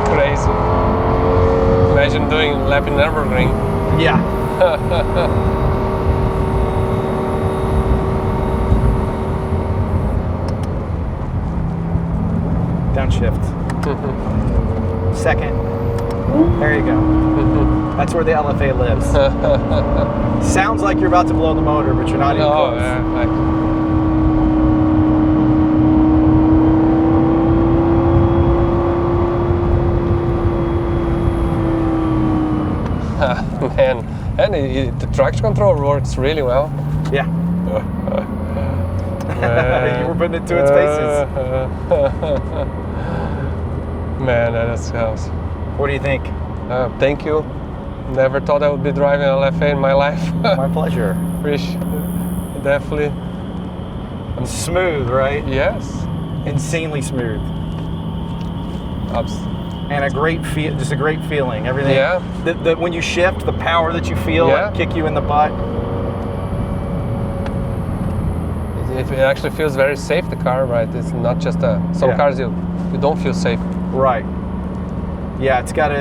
A: crazy. Imagine doing a lap in Nürburgring.
B: Yeah. Downshift. 2nd. There you go. That's where the LFA lives. Sounds like you're about to blow the motor, but you're not even close.
A: Man, and the traction control works really well.
B: Yeah. You were putting it to its paces.
A: Man, that's house.
B: What do you think?
A: Thank you. Never thought I would be driving an LFA in my life.
B: My pleasure.
A: Definitely.
B: Smooth, right?
A: Yes.
B: Insanely smooth. And a great feel, just a great feeling. Everything.
A: Yeah.
B: When you shift, the power that you feel like kick you in the butt.
A: It actually feels very safe, the car, right? It's not just some cars you don't feel safe.
B: Right. Yeah, it's got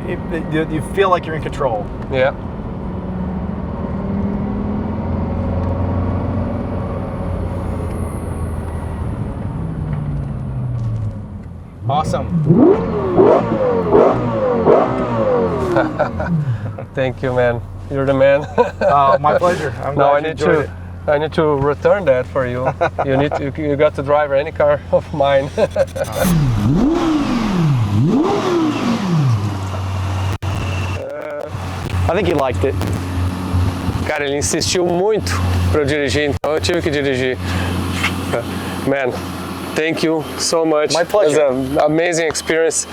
B: you feel like you're in control.
A: Yeah.
B: Awesome.
A: Thank you, man. You're the man.
B: Oh, my pleasure. I'm glad you enjoyed it.
A: I need to return that for you. You got to drive any car of mine.
B: I think he liked it.
A: Cara, ele insistiu muito para eu dirigir, então eu tive que dirigir. Man, thank you so much.
B: My pleasure.
A: It was an amazing experience.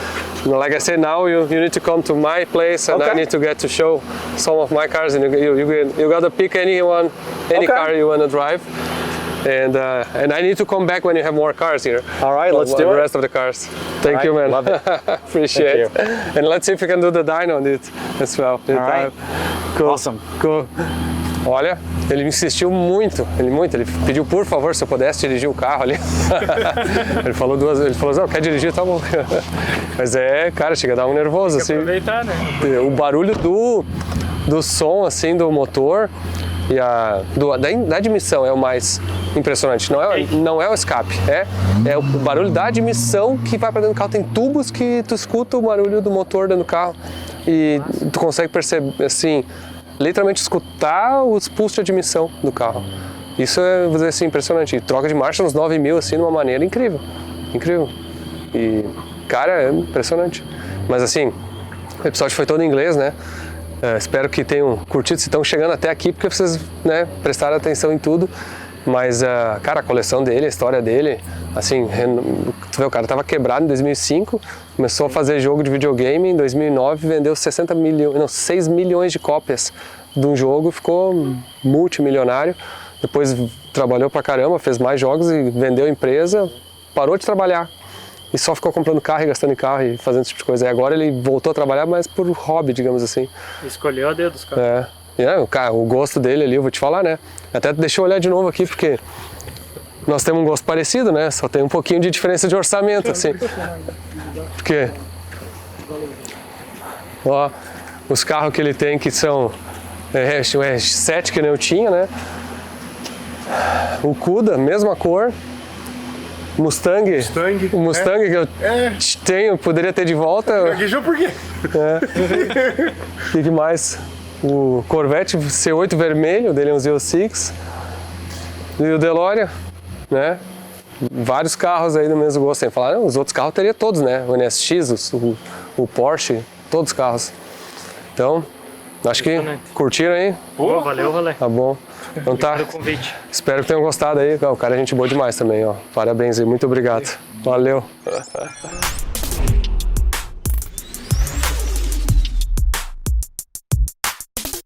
A: Like I said, now you need to come to my place, and I need to get to show some of my cars, and you got to pick any car you want to drive. And I need to come back when you have more cars here.
B: All right, let's do
A: the
B: it.
A: rest of the cars. Thank you, man.
B: Love it.
A: Appreciate it. And let's see if we can do the dyno on it as well.
B: All right.
A: Cool.
B: Awesome.
A: Cool. Olha, ele insistiu muito, ele pediu por favor se eu pudesse dirigir o carro ali. Ele falou duas vezes, ele falou assim, quer dirigir, tá bom. Mas cara, chega a dar um nervoso, assim.
C: Aproveitar, né?
A: O barulho do som, assim, do motor e da admissão é o mais impressionante. Não é o escape, é o barulho da admissão que vai para dentro do carro. Tem tubos que tu escuta o barulho do motor dentro do carro e tu consegue perceber, assim, literalmente escutar os pulsos de admissão do carro. Isso é, vou dizer assim, impressionante. E troca de marcha nos 9.000, assim, de uma maneira incrível. Incrível. E, cara, é impressionante. Mas assim, o episódio foi todo em inglês, né? Espero que tenham curtido, se estão chegando até aqui, porque vocês, né, prestaram atenção em tudo. Mas, cara, a coleção dele, a história dele, assim, tu vê, o cara tava quebrado em 2005, começou a fazer jogo de videogame, em 2009 vendeu 6 milhões de cópias de um jogo, ficou multimilionário, depois trabalhou pra caramba, fez mais jogos e vendeu a empresa, parou de trabalhar e só ficou comprando carro e gastando em carro e fazendo esse tipo de coisa. E agora ele voltou a trabalhar, mas por hobby, digamos assim.
C: Escolheu a dedo os caras.
A: O gosto dele ali, eu vou te falar, né? Até deixa eu olhar de novo aqui, porque nós temos um gosto parecido, né? Só tem um pouquinho de diferença de orçamento, assim. Porque, ó, os carros que ele tem que são o RX-7, que nem eu tinha, né? O Cuda, mesma cor. Mustang. O Mustang que eu tenho, poderia ter de volta.
D: Gaguejou por quê?
A: O que mais? O Corvette C8 vermelho, dele é um Z06. E o DeLorean, né? Vários carros aí do mesmo gosto. Sem falar, os outros carros teria todos, né? O NSX, o Porsche, todos os carros. Então, acho que curtiram aí?
C: Pô, valeu o rolê.
A: Tá bom. Então tá.
C: Obrigado pelo convite.
A: Espero que tenham gostado aí. O cara é gente boa demais também, ó. Parabéns aí, muito obrigado. Valeu.